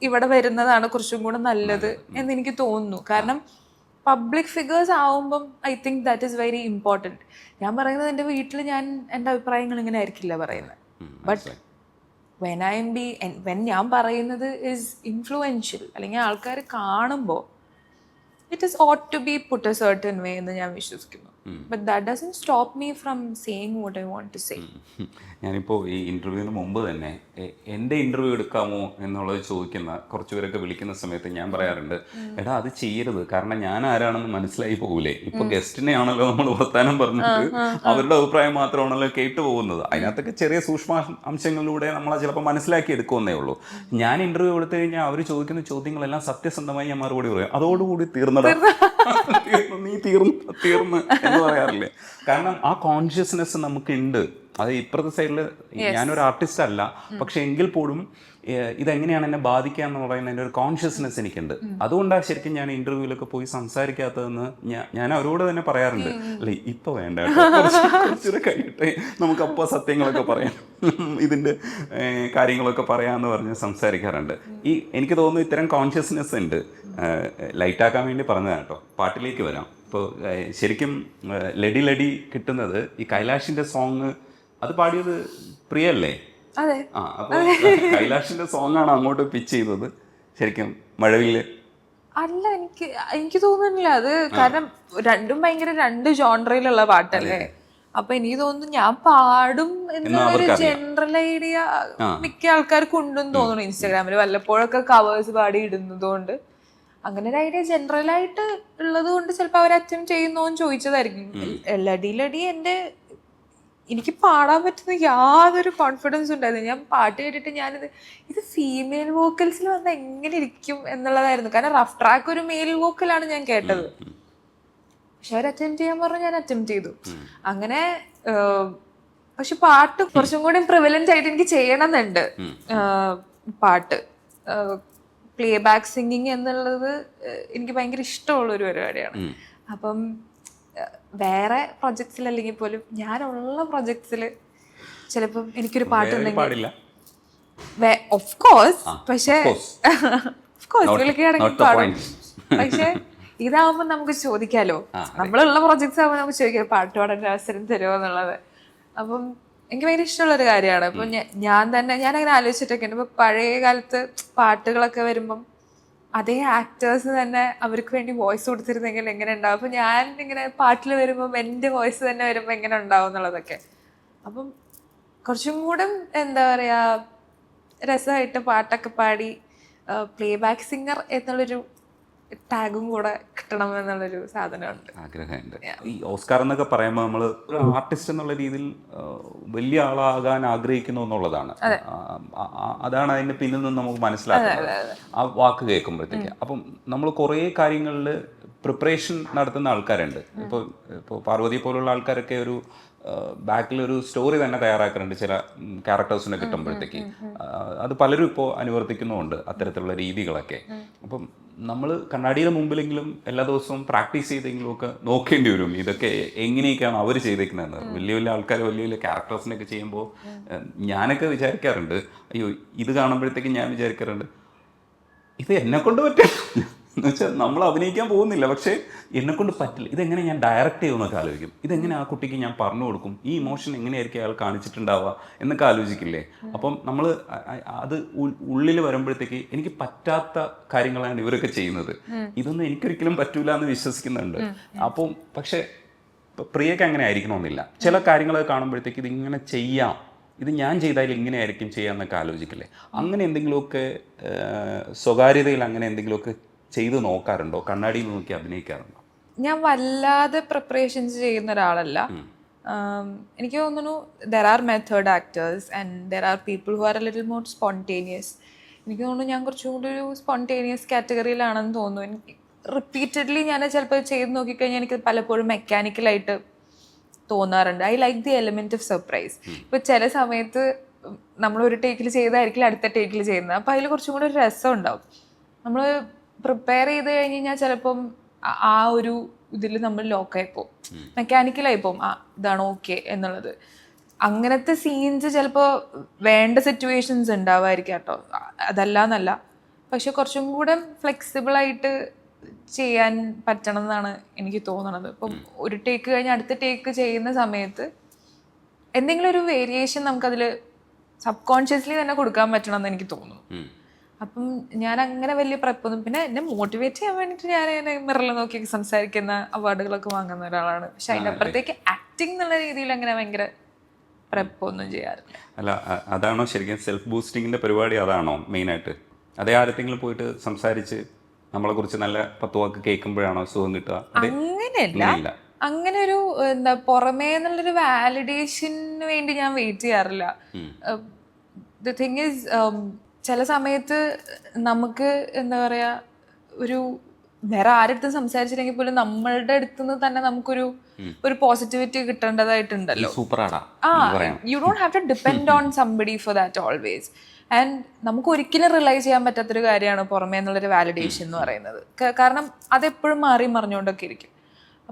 ഇവിടെ വരുന്നതാണ് കുറച്ചും കൂടെ നല്ലത് എന്ന് എനിക്ക് തോന്നുന്നു. കാരണം പബ്ലിക് ഫിഗേഴ്സ് ആവുമ്പം I think that is very important. ഞാൻ പറയുന്നത് എൻ്റെ വീട്ടിൽ ഞാൻ എൻ്റെ അഭിപ്രായങ്ങൾ ഇങ്ങനെ ആയിരിക്കില്ല പറയുന്നത്. ബട്ട് വെൻ ഞാൻ പറയുന്നത് ഈസ് ഇൻഫ്ലുവൻഷ്യൽ, അല്ലെങ്കിൽ ആൾക്കാർ കാണുമ്പോൾ it is ought to be put a certain way എന്ന് ഞാൻ വിശ്വസിക്കുന്നു. But that doesn't stop me from saying what I want to say. ഞാനിപ്പോൾ ഈ ഇൻ്റർവ്യൂവിന് മുമ്പ് തന്നെ എൻ്റെ ഇൻ്റർവ്യൂ എടുക്കാമോ എന്നുള്ളത് ചോദിക്കുന്ന കുറച്ച് പേരൊക്കെ വിളിക്കുന്ന സമയത്ത് ഞാൻ പറയാറുണ്ട്, എടാ അത് ചെയ്യരുത്, കാരണം ഞാൻ ആരാണെന്ന് മനസ്സിലായി പോകൂലേ. ഇപ്പോൾ ഗസ്റ്റിനെ ആണല്ലോ നമ്മൾ വർത്താനം പറഞ്ഞിട്ട് അവരുടെ അഭിപ്രായം മാത്രമാണല്ലോ കേട്ടു പോകുന്നത്. അതിനകത്തൊക്കെ ചെറിയ സൂക്ഷ്മ അംശങ്ങളിലൂടെ നമ്മളെ ചിലപ്പോൾ മനസ്സിലാക്കി എടുക്കുമെന്നേ ഉള്ളൂ. ഞാൻ ഇൻ്റർവ്യൂ എടുത്തു കഴിഞ്ഞാൽ അവർ ചോദിക്കുന്ന ചോദ്യങ്ങളെല്ലാം സത്യസന്ധമായി ഞാൻ മറുപടി പറയും. അതോടുകൂടി നീ തീർന്ന് എന്ന് പറയാറില്ലേ. കാരണം ആ കോൺഷ്യസ്നെസ് നമുക്കുണ്ട്. അത് ഇപ്പുറത്തെ സൈഡിൽ ഞാനൊരു ആർട്ടിസ്റ്റ് അല്ല, പക്ഷെ എങ്കിൽ പോലും ഇതെങ്ങനെയാണ് എന്നെ ബാധിക്കുക എന്ന് പറയുന്ന എൻ്റെ ഒരു കോൺഷ്യസ്നെസ് എനിക്കുണ്ട്. അതുകൊണ്ടാണ് ശരിക്കും ഞാൻ ഇൻ്റർവ്യൂവിലൊക്കെ പോയി സംസാരിക്കാത്തതെന്ന് ഞാൻ അവരോട് തന്നെ പറയാറുണ്ട്. അല്ലേ ഇപ്പോൾ വേണ്ട, കുറച്ചുകൂടെ കഴിയട്ടെ, നമുക്കപ്പോൾ സത്യങ്ങളൊക്കെ പറയാം, ഇതിൻ്റെ കാര്യങ്ങളൊക്കെ പറയാമെന്ന് പറഞ്ഞ് സംസാരിക്കാറുണ്ട്. എനിക്ക് തോന്നുന്നു ഇത്തരം കോൺഷ്യസ്നെസ് ഉണ്ട്. ലൈറ്റാക്കാൻ വേണ്ടി പറഞ്ഞതാണ് കേട്ടോ. പാട്ടിലേക്ക് വരാം. ഇപ്പോൾ ശരിക്കും ലഡി ലഡി കിട്ടുന്നത് ഈ കൈലാഷിൻ്റെ സോങ് അത് പാടിയത് പ്രിയല്ലേ? ആ, അപ്പോൾ കൈലാഷിൻ്റെ സോങ്ങാണ് അങ്ങോട്ട് പിച്ച് ചെയ്തത് ശരിക്കും മഴവില് അല്ല. എനിക്ക് തോന്നുന്നില്ല അത്. കാരണം രണ്ടും ഭയങ്കര രണ്ട് ജോൺറയിലുള്ള പാട്ടല്ലേ. അപ്പൊ എനിക്ക് തോന്നുന്നു ഞാൻ പാടും എന്നൊരു ജനറൽ ഐഡിയ മിക്ക ആൾക്കാർക്കും ഉണ്ടെന്ന് തോന്നുന്നു. ഇൻസ്റ്റാഗ്രാമിൽ വല്ലപ്പോഴൊക്കെ കവേഴ്സ് പാടി ഇടുന്നതുകൊണ്ട് അങ്ങനെ ഒരു ഐഡിയ ജനറലായിട്ട് ഉള്ളത് കൊണ്ട് ചിലപ്പോൾ അവർ അറ്റംപ്റ്റ് ചെയ്യുന്നോന്ന് ചോദിച്ചതായിരിക്കും. ലടി എനിക്ക് പാടാൻ പറ്റുന്ന യാതൊരു കോൺഫിഡൻസും ഉണ്ടായിരുന്നു. ഞാൻ പാട്ട് കേട്ടിട്ട് ഇത് ഫീമെയിൽ വോക്കൽസിൽ വന്നാൽ എങ്ങനെ ഇരിക്കും എന്നുള്ളതായിരുന്നു. കാരണം റഫ് ട്രാക്ക് ഒരു മെയിൽ വോക്കലാണ് ഞാൻ കേട്ടത്. പക്ഷെ അവർ അറ്റംപ്റ്റ് ചെയ്യാൻ പറഞ്ഞു, ഞാൻ അറ്റംപ്റ്റ് ചെയ്തു. അങ്ങനെ പക്ഷെ പാട്ട് കുറച്ചും കൂടി പ്രിവലന്റ് ആയിട്ട് എനിക്ക് ചെയ്യണമെന്നുണ്ട്. പാട്ട് പ്ലേ ബാക്ക് സിംഗിങ് എന്നുള്ളത് എനിക്ക് ഭയങ്കര ഇഷ്ടമുള്ളൊരു പരിപാടിയാണ്. അപ്പം വേറെ പ്രൊജക്ട്സിൽ അല്ലെങ്കിൽ പോലും ഞാനുള്ള പ്രൊജക്ട്സിൽ ചിലപ്പം എനിക്കൊരു പാട്ടുണ്ടെങ്കിൽ ഓഫ് കോഴ്സ്, പക്ഷേ വിളിക്കുകയാണെങ്കിൽ പാടും. പക്ഷെ ഇതാവുമ്പോൾ നമുക്ക് ചോദിക്കാലോ, നമ്മളുള്ള പ്രൊജക്ട്സ് ആവുമ്പോൾ നമുക്ക് ചോദിക്കാം പാട്ട് പാടാൻ അവസരം തരുമോ എന്നുള്ളത്. അപ്പം എനിക്ക് ഭയങ്കര ഇഷ്ടമുള്ളൊരു കാര്യമാണ്. അപ്പൊ ഞാനങ്ങനെ ആലോചിച്ചിട്ടൊക്കെ ഉണ്ട്. ഇപ്പൊ പഴയ കാലത്ത് പാട്ടുകളൊക്കെ വരുമ്പം അതേ ആക്ടേഴ്സ് തന്നെ അവർക്ക് വേണ്ടി വോയിസ് കൊടുത്തിരുന്നെങ്കിൽ എങ്ങനെ ഉണ്ടാവും. അപ്പൊ ഞാൻ ഇങ്ങനെ പാട്ടിൽ വരുമ്പം എൻ്റെ വോയിസ് തന്നെ വരുമ്പോൾ എങ്ങനെ ഉണ്ടാവും എന്നുള്ളതൊക്കെ. അപ്പം കുറച്ചും കൂടെ എന്താ പറയാ രസമായിട്ട് പാട്ടൊക്കെ പാടി പ്ലേ ബാക്ക് സിംഗർ എന്നുള്ളൊരു ടാഗും കൂടെ കിട്ടണം എന്നുള്ളൊരു സാധനമുണ്ട്, ആഗ്രഹമുണ്ട്. ഈ ഓസ്കാർ എന്നൊക്കെ പറയുമ്പോൾ നമ്മൾ ഒരു ആർട്ടിസ്റ്റ് എന്നുള്ള രീതിയിൽ വലിയ ആളാകാൻ ആഗ്രഹിക്കുന്നു എന്നുള്ളതാണ്. അതാണ് അതിന്റെ പിന്നിൽ നിന്ന് നമുക്ക് മനസ്സിലാക്കുന്നത് ആ വാക്ക് കേൾക്കുമ്പോഴത്തേക്ക്. അപ്പം നമ്മൾ കുറേ കാര്യങ്ങളിൽ പ്രിപ്പറേഷൻ നടത്തുന്ന ആൾക്കാരുണ്ട്. ഇപ്പോൾ പാർവതി പോലുള്ള ആൾക്കാരൊക്കെ ഒരു ബാക്കിൽ ഒരു സ്റ്റോറി തന്നെ തയ്യാറാക്കാറുണ്ട് ചില ക്യാരക്ടേഴ്സിനെ കിട്ടുമ്പോഴത്തേക്ക്. അത് പലരും ഇപ്പോൾ അനുവർത്തിക്കുന്നുമുണ്ട് അത്തരത്തിലുള്ള രീതികളൊക്കെ. അപ്പം നമ്മൾ കണ്ണാടിയുടെ മുമ്പിലെങ്കിലും എല്ലാ ദിവസവും പ്രാക്ടീസ് ചെയ്തെങ്കിലും ഒക്കെ നോക്കേണ്ടി വരും ഇതൊക്കെ എങ്ങനെയൊക്കെയാണ് അവർ ചെയ്തേക്കുന്നതെന്ന്. വലിയ വലിയ ആൾക്കാർ വലിയ വലിയ ക്യാരക്ടേഴ്സിനൊക്കെ ചെയ്യുമ്പോൾ ഞാനൊക്കെ വിചാരിക്കാറുണ്ട്, അയ്യോ ഇത് കാണുമ്പോഴത്തേക്ക് ഞാൻ വിചാരിക്കാറുണ്ട് ഇത് എന്നെക്കൊണ്ട് പറ്റില്ല എന്ന് വെച്ചാൽ നമ്മൾ അഭിനയിക്കാൻ പോകുന്നില്ല, പക്ഷേ എന്നെക്കൊണ്ട് പറ്റില്ല, ഇതെങ്ങനെ ഞാൻ ഡയറക്റ്റ് ചെയ്യുമെന്നൊക്കെ ആലോചിക്കും. ഇതെങ്ങനെ ആ കുട്ടിക്ക് ഞാൻ പറഞ്ഞു കൊടുക്കും, ഈ ഇമോഷൻ എങ്ങനെയായിരിക്കും അയാൾ കാണിച്ചിട്ടുണ്ടാവുക എന്നൊക്കെ ആലോചിക്കില്ലേ. അപ്പം നമ്മൾ അത് ഉള്ളിൽ വരുമ്പോഴത്തേക്ക് എനിക്ക് പറ്റാത്ത കാര്യങ്ങളാണ് ഇവരൊക്കെ ചെയ്യുന്നത്, ഇതൊന്നും എനിക്കൊരിക്കലും പറ്റൂല എന്ന് വിശ്വസിക്കുന്നുണ്ട്. അപ്പം പക്ഷേ പ്രിയക്ക് അങ്ങനെ ആയിരിക്കണമെന്നില്ല. ചില കാര്യങ്ങളൊക്കെ കാണുമ്പോഴത്തേക്ക് ഇതിങ്ങനെ ചെയ്യാം, ഇത് ഞാൻ ചെയ്താൽ ഇങ്ങനെയായിരിക്കും ചെയ്യാമെന്നൊക്കെ ആലോചിക്കില്ലേ. അങ്ങനെ എന്തെങ്കിലുമൊക്കെ സ്വകാര്യതയിൽ അങ്ങനെ എന്തെങ്കിലുമൊക്കെ ചെയ്ത് നോക്കാറുണ്ടോ? കണ്ണാടിയിൽ നോക്കി അഭിനയിക്കാറുണ്ടോ? ഞാൻ വല്ലാതെ പ്രിപ്പറേഷൻസ് ചെയ്യുന്ന ഒരാളല്ല. എനിക്ക് തോന്നുന്നു there are method actors and there are people who are A little more spontaneous. എനിക്ക് തോന്നുന്നു ഞാൻ കുറച്ചും കൂടി ഒരു സ്പോണ്ടേനിയസ് കാറ്റഗറിയിലാണെന്ന് തോന്നുന്നു. എനിക്ക് റിപ്പീറ്റഡ്ലി ഞാൻ ചിലപ്പോൾ ചെയ്ത് നോക്കിക്കഴിഞ്ഞാൽ എനിക്ക് പലപ്പോഴും മെക്കാനിക്കലായിട്ട് തോന്നാറുണ്ട്. I like the element of surprise. ഇപ്പോൾ ചില സമയത്ത് നമ്മൾ ഒരു ടേക്കിൽ ചെയ്തായിരിക്കില്ല അടുത്ത ടേക്കിൽ ചെയ്യുന്നത്. അപ്പോൾ അതിൽ കുറച്ചും കൂടി ഒരു രസം ഉണ്ടാവും. നമ്മൾ പ്രിപ്പയർ ചെയ്ത് കഴിഞ്ഞ് കഴിഞ്ഞാൽ ചിലപ്പം ആ ഒരു ഇതിൽ നമ്മൾ ലോക്കായി പോകും, മെക്കാനിക്കലായി പോകും. ഇതാണ് ഓക്കെ എന്നുള്ളത്. അങ്ങനത്തെ സീൻസ് ചിലപ്പോൾ വേണ്ട സിറ്റുവേഷൻസ് ഉണ്ടാവുമായിരിക്കും കേട്ടോ, അതല്ലാന്നല്ല. പക്ഷെ കുറച്ചും കൂടെ ഫ്ലെക്സിബിളായിട്ട് ചെയ്യാൻ പറ്റണം എന്നാണ് എനിക്ക് തോന്നണത്. ഇപ്പം ഒരു ടേക്ക് കഴിഞ്ഞ് അടുത്ത ടേക്ക് ചെയ്യുന്ന സമയത്ത് എന്തെങ്കിലും ഒരു വേരിയേഷൻ നമുക്കതിൽ സബ് കോൺഷ്യസ്ലി തന്നെ കൊടുക്കാൻ പറ്റണം എന്ന് എനിക്ക് തോന്നുന്നു. അപ്പം ഞാൻ അങ്ങനെ വലിയ പ്രപ്പൊന്നും, പിന്നെ എന്നെ മോട്ടിവേറ്റ് ചെയ്യാൻ വേണ്ടിയിട്ട് ഞാൻ മിററിൽ നോക്കി സംസാരിക്കുന്ന അവാർഡുകളൊക്കെ വാങ്ങുന്ന ഒരാളാണ്. പക്ഷെ അതിൻ്റെ അപ്പുറത്തേക്ക് ആക്ടിങ് എന്നുള്ള രീതിയിൽ അങ്ങനെ ഭയങ്കര പ്രപ്പൊന്നും ചെയ്യാറില്ല. അല്ല, അതാണോ ശരിക്കും സെൽഫ് ബൂസ്റ്റിങ്ങിൻ്റെ പരിപാടി? അതാണോ മെയിനായിട്ട്? അതേ ആരെങ്കിലും പോയിട്ട് സംസാരിച്ച് നമ്മളെ കുറിച്ച് നല്ല 10 വാക്ക് കേൾക്കുമ്പോഴാണോ സുഖം കിട്ടുക? അങ്ങനെയല്ല, അങ്ങനെ ഒരു എന്താ പുറമേ എന്നുള്ളൊരു വാലിഡേഷന് വേണ്ടി ഞാൻ വെയിറ്റ് ചെയ്യാറില്ല. ദ തിങ് ഈസ് ചില സമയത്ത് നമുക്ക് എന്താ പറയാ ഒരു വേറെ ആരടുത്തും സംസാരിച്ചില്ലെങ്കിൽ പോലും നമ്മളുടെ അടുത്തുനിന്ന് തന്നെ നമുക്കൊരു പോസിറ്റിവിറ്റി കിട്ടേണ്ടതായിട്ടുണ്ടല്ലോ. You don't have to depend on somebody for that always. And നമുക്ക് ഒരിക്കലും റിലൈസ് ചെയ്യാൻ പറ്റാത്തൊരു കാര്യമാണ് പുറമേ എന്നുള്ളൊരു വാലിഡേഷൻ എന്ന് പറയുന്നത്. കാരണം അതെപ്പോഴും മാറി മറിഞ്ഞുകൊണ്ടൊക്കെ ഇരിക്കും.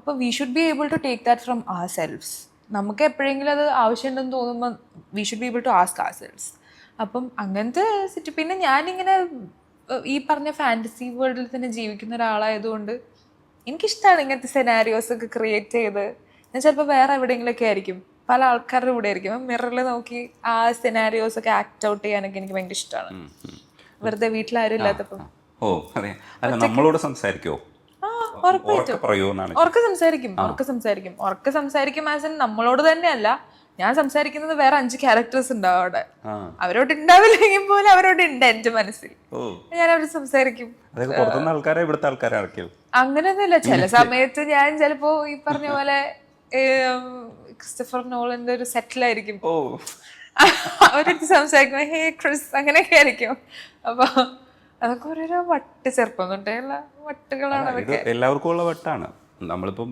അപ്പോൾ we should be able to take that from ourselves. നമുക്ക് എപ്പോഴെങ്കിലും അത് ആവശ്യമുണ്ടെന്ന് തോന്നുമ്പോൾ we should be able to ask ourselves. അപ്പം അങ്ങനത്തെ പിന്നെ ഞാനിങ്ങനെ ഈ പറഞ്ഞ ഫാൻറ്റസി വേൾഡിൽ തന്നെ ജീവിക്കുന്ന ഒരാളായതുകൊണ്ട് എനിക്കിഷ്ടമാണ് ഇങ്ങനത്തെ സെനാരിയോസ് ഒക്കെ ക്രിയേറ്റ് ചെയ്ത്. ഞാൻ ചിലപ്പോൾ വേറെ എവിടെയെങ്കിലുമൊക്കെ ആയിരിക്കും, പല ആൾക്കാരുടെ കൂടെ ആയിരിക്കും, മിററിൽ നോക്കി ആ സെനാരിയോസ് ഒക്കെ ആക്ട് ഔട്ട് ചെയ്യാനൊക്കെ എനിക്ക് ഭയങ്കര ഇഷ്ടമാണ്. വെറുതെ വീട്ടിലാരും ഇല്ലാത്തപ്പം. ഓ അതെ, അല്ല നമ്മളോട് സംസാരിക്കുമോ? ഉറപ്പായിട്ടും ഉറക്കെ സംസാരിക്കും. ആസ് എൻ നമ്മളോട് തന്നെയല്ല, ഞാൻ സംസാരിക്കുന്നത് വേറെ 5 ക്യാരക്ടേഴ്സ് ഉണ്ടാവും അവിടെ. ആ. അവരോട് ഉണ്ടാവില്ലെങ്കിൽ പോലും അവരോട് ഉണ്ട് എന്റെ മനസ്സിൽ. ഓ, ഞാൻ അവരോട് സംസാരിക്കും. അതൊക്കെ പുറത്തുനിന്ന് ആൾക്കാരെ ഇവിടുത്തെ ആൾക്കാരെ ഇറക്കിയോ? അങ്ങനെയൊന്നുമില്ല. ചില സമയത്ത് ഞാൻ ചിലപ്പോ ഈ പറഞ്ഞ പോലെ ക്രിസ്റ്റഫർ നോളന്റെ ഒരു സെറ്റിലായിരിക്കും. ഓ, അവരടുത്ത് സംസാരിക്കുമ്പോ ഹേ ക്രിസ് അങ്ങനെയൊക്കെ ആയിരിക്കും. അപ്പൊ അതൊക്കെ ഓരോരോ വട്ട്, ചെറുപ്പം തൊട്ടേയുള്ള വട്ടുകളാണ് ഇത് അതൊക്കെ. എല്ലാവർക്കും ഉള്ള വട്ടാണ്. നമ്മളിപ്പം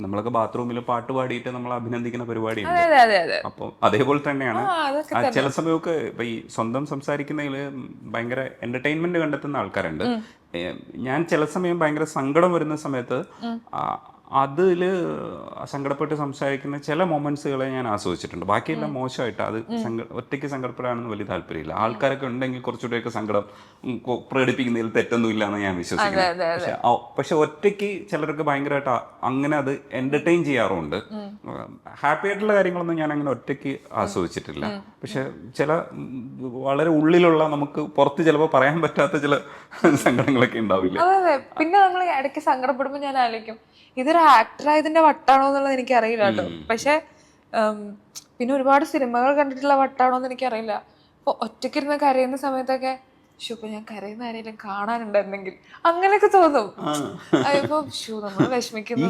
നമ്മളൊക്കെ ബാത്റൂമിൽ പാട്ട് പാടിയിട്ട് നമ്മൾ അഭിനന്ദിക്കുന്ന പരിപാടിയുണ്ട്. അതെ അതെ അതെ. അപ്പം അതേപോലെ തന്നെയാണ് അതൊക്കെ ചില സമയമൊക്കെ ഇപ്പൊ ഈ സ്വന്തം സംസാരിക്കുന്നതിൽ ഭയങ്കര എന്റർടൈൻമെന്റ് കണ്ടെത്തുന്ന ആൾക്കാരുണ്ട്. ഞാൻ ചില സമയം ഭയങ്കര സങ്കടം വരുന്ന സമയത്ത് അതില് സങ്കടപ്പെട്ട് സംസാരിക്കുന്ന ചില മൊമെന്റ്സുകളെ ഞാൻ ആസ്വദിച്ചിട്ടുണ്ട്. ബാക്കിയെല്ലാം മോശമായിട്ട് അത് ഒറ്റയ്ക്ക് സങ്കടപ്പെടാനൊന്നും വലിയ താല്പര്യമില്ല. ആൾക്കാരൊക്കെ ഉണ്ടെങ്കിൽ കുറച്ചുകൂടെയൊക്കെ സങ്കടം പ്രകടിപ്പിക്കുന്നതിൽ തെറ്റൊന്നും ഇല്ല എന്ന് ഞാൻ വിശ്വസിക്കുന്നു. പക്ഷെ ഒറ്റയ്ക്ക് ചിലർക്ക് ഭയങ്കരമായിട്ട് അങ്ങനെ അത് എന്റർടൈൻ ചെയ്യാറുണ്ട്. ഹാപ്പി ആയിട്ടുള്ള കാര്യങ്ങളൊന്നും ഞാൻ അങ്ങനെ ഒറ്റയ്ക്ക് ആസ്വദിച്ചിട്ടില്ല. പക്ഷെ ചില വളരെ ഉള്ളിലുള്ള നമുക്ക് പുറത്ത് ചിലപ്പോൾ പറയാൻ പറ്റാത്ത ചില സങ്കടങ്ങളൊക്കെ ഉണ്ടാവില്ല. അതെ. പിന്നെ നമ്മൾ ഇടയ്ക്ക് സങ്കടപ്പെടുമ്പോൾ ഞാൻ ആലോചിക്കും ഇതൊരു ആക്ടറായതിന്റെ വട്ടാണോ എന്നുള്ളത് എനിക്ക് അറിയില്ല കേട്ടോ. പക്ഷെ പിന്നെ ഒരുപാട് സിനിമകൾ കണ്ടിട്ടുള്ള വട്ടാണോ എന്ന് എനിക്കറിയില്ല. അപ്പൊ ഒറ്റയ്ക്കിരുന്ന് കരയുന്ന സമയത്തൊക്കെ ഇപ്പൊ ഞാൻ കരയുന്ന ആരെങ്കിലും കാണാനുണ്ടെന്നെങ്കിൽ അങ്ങനെയൊക്കെ തോന്നും. ഇപ്പൊ നമ്മൾ വിഷമിക്കുന്നത് ഈ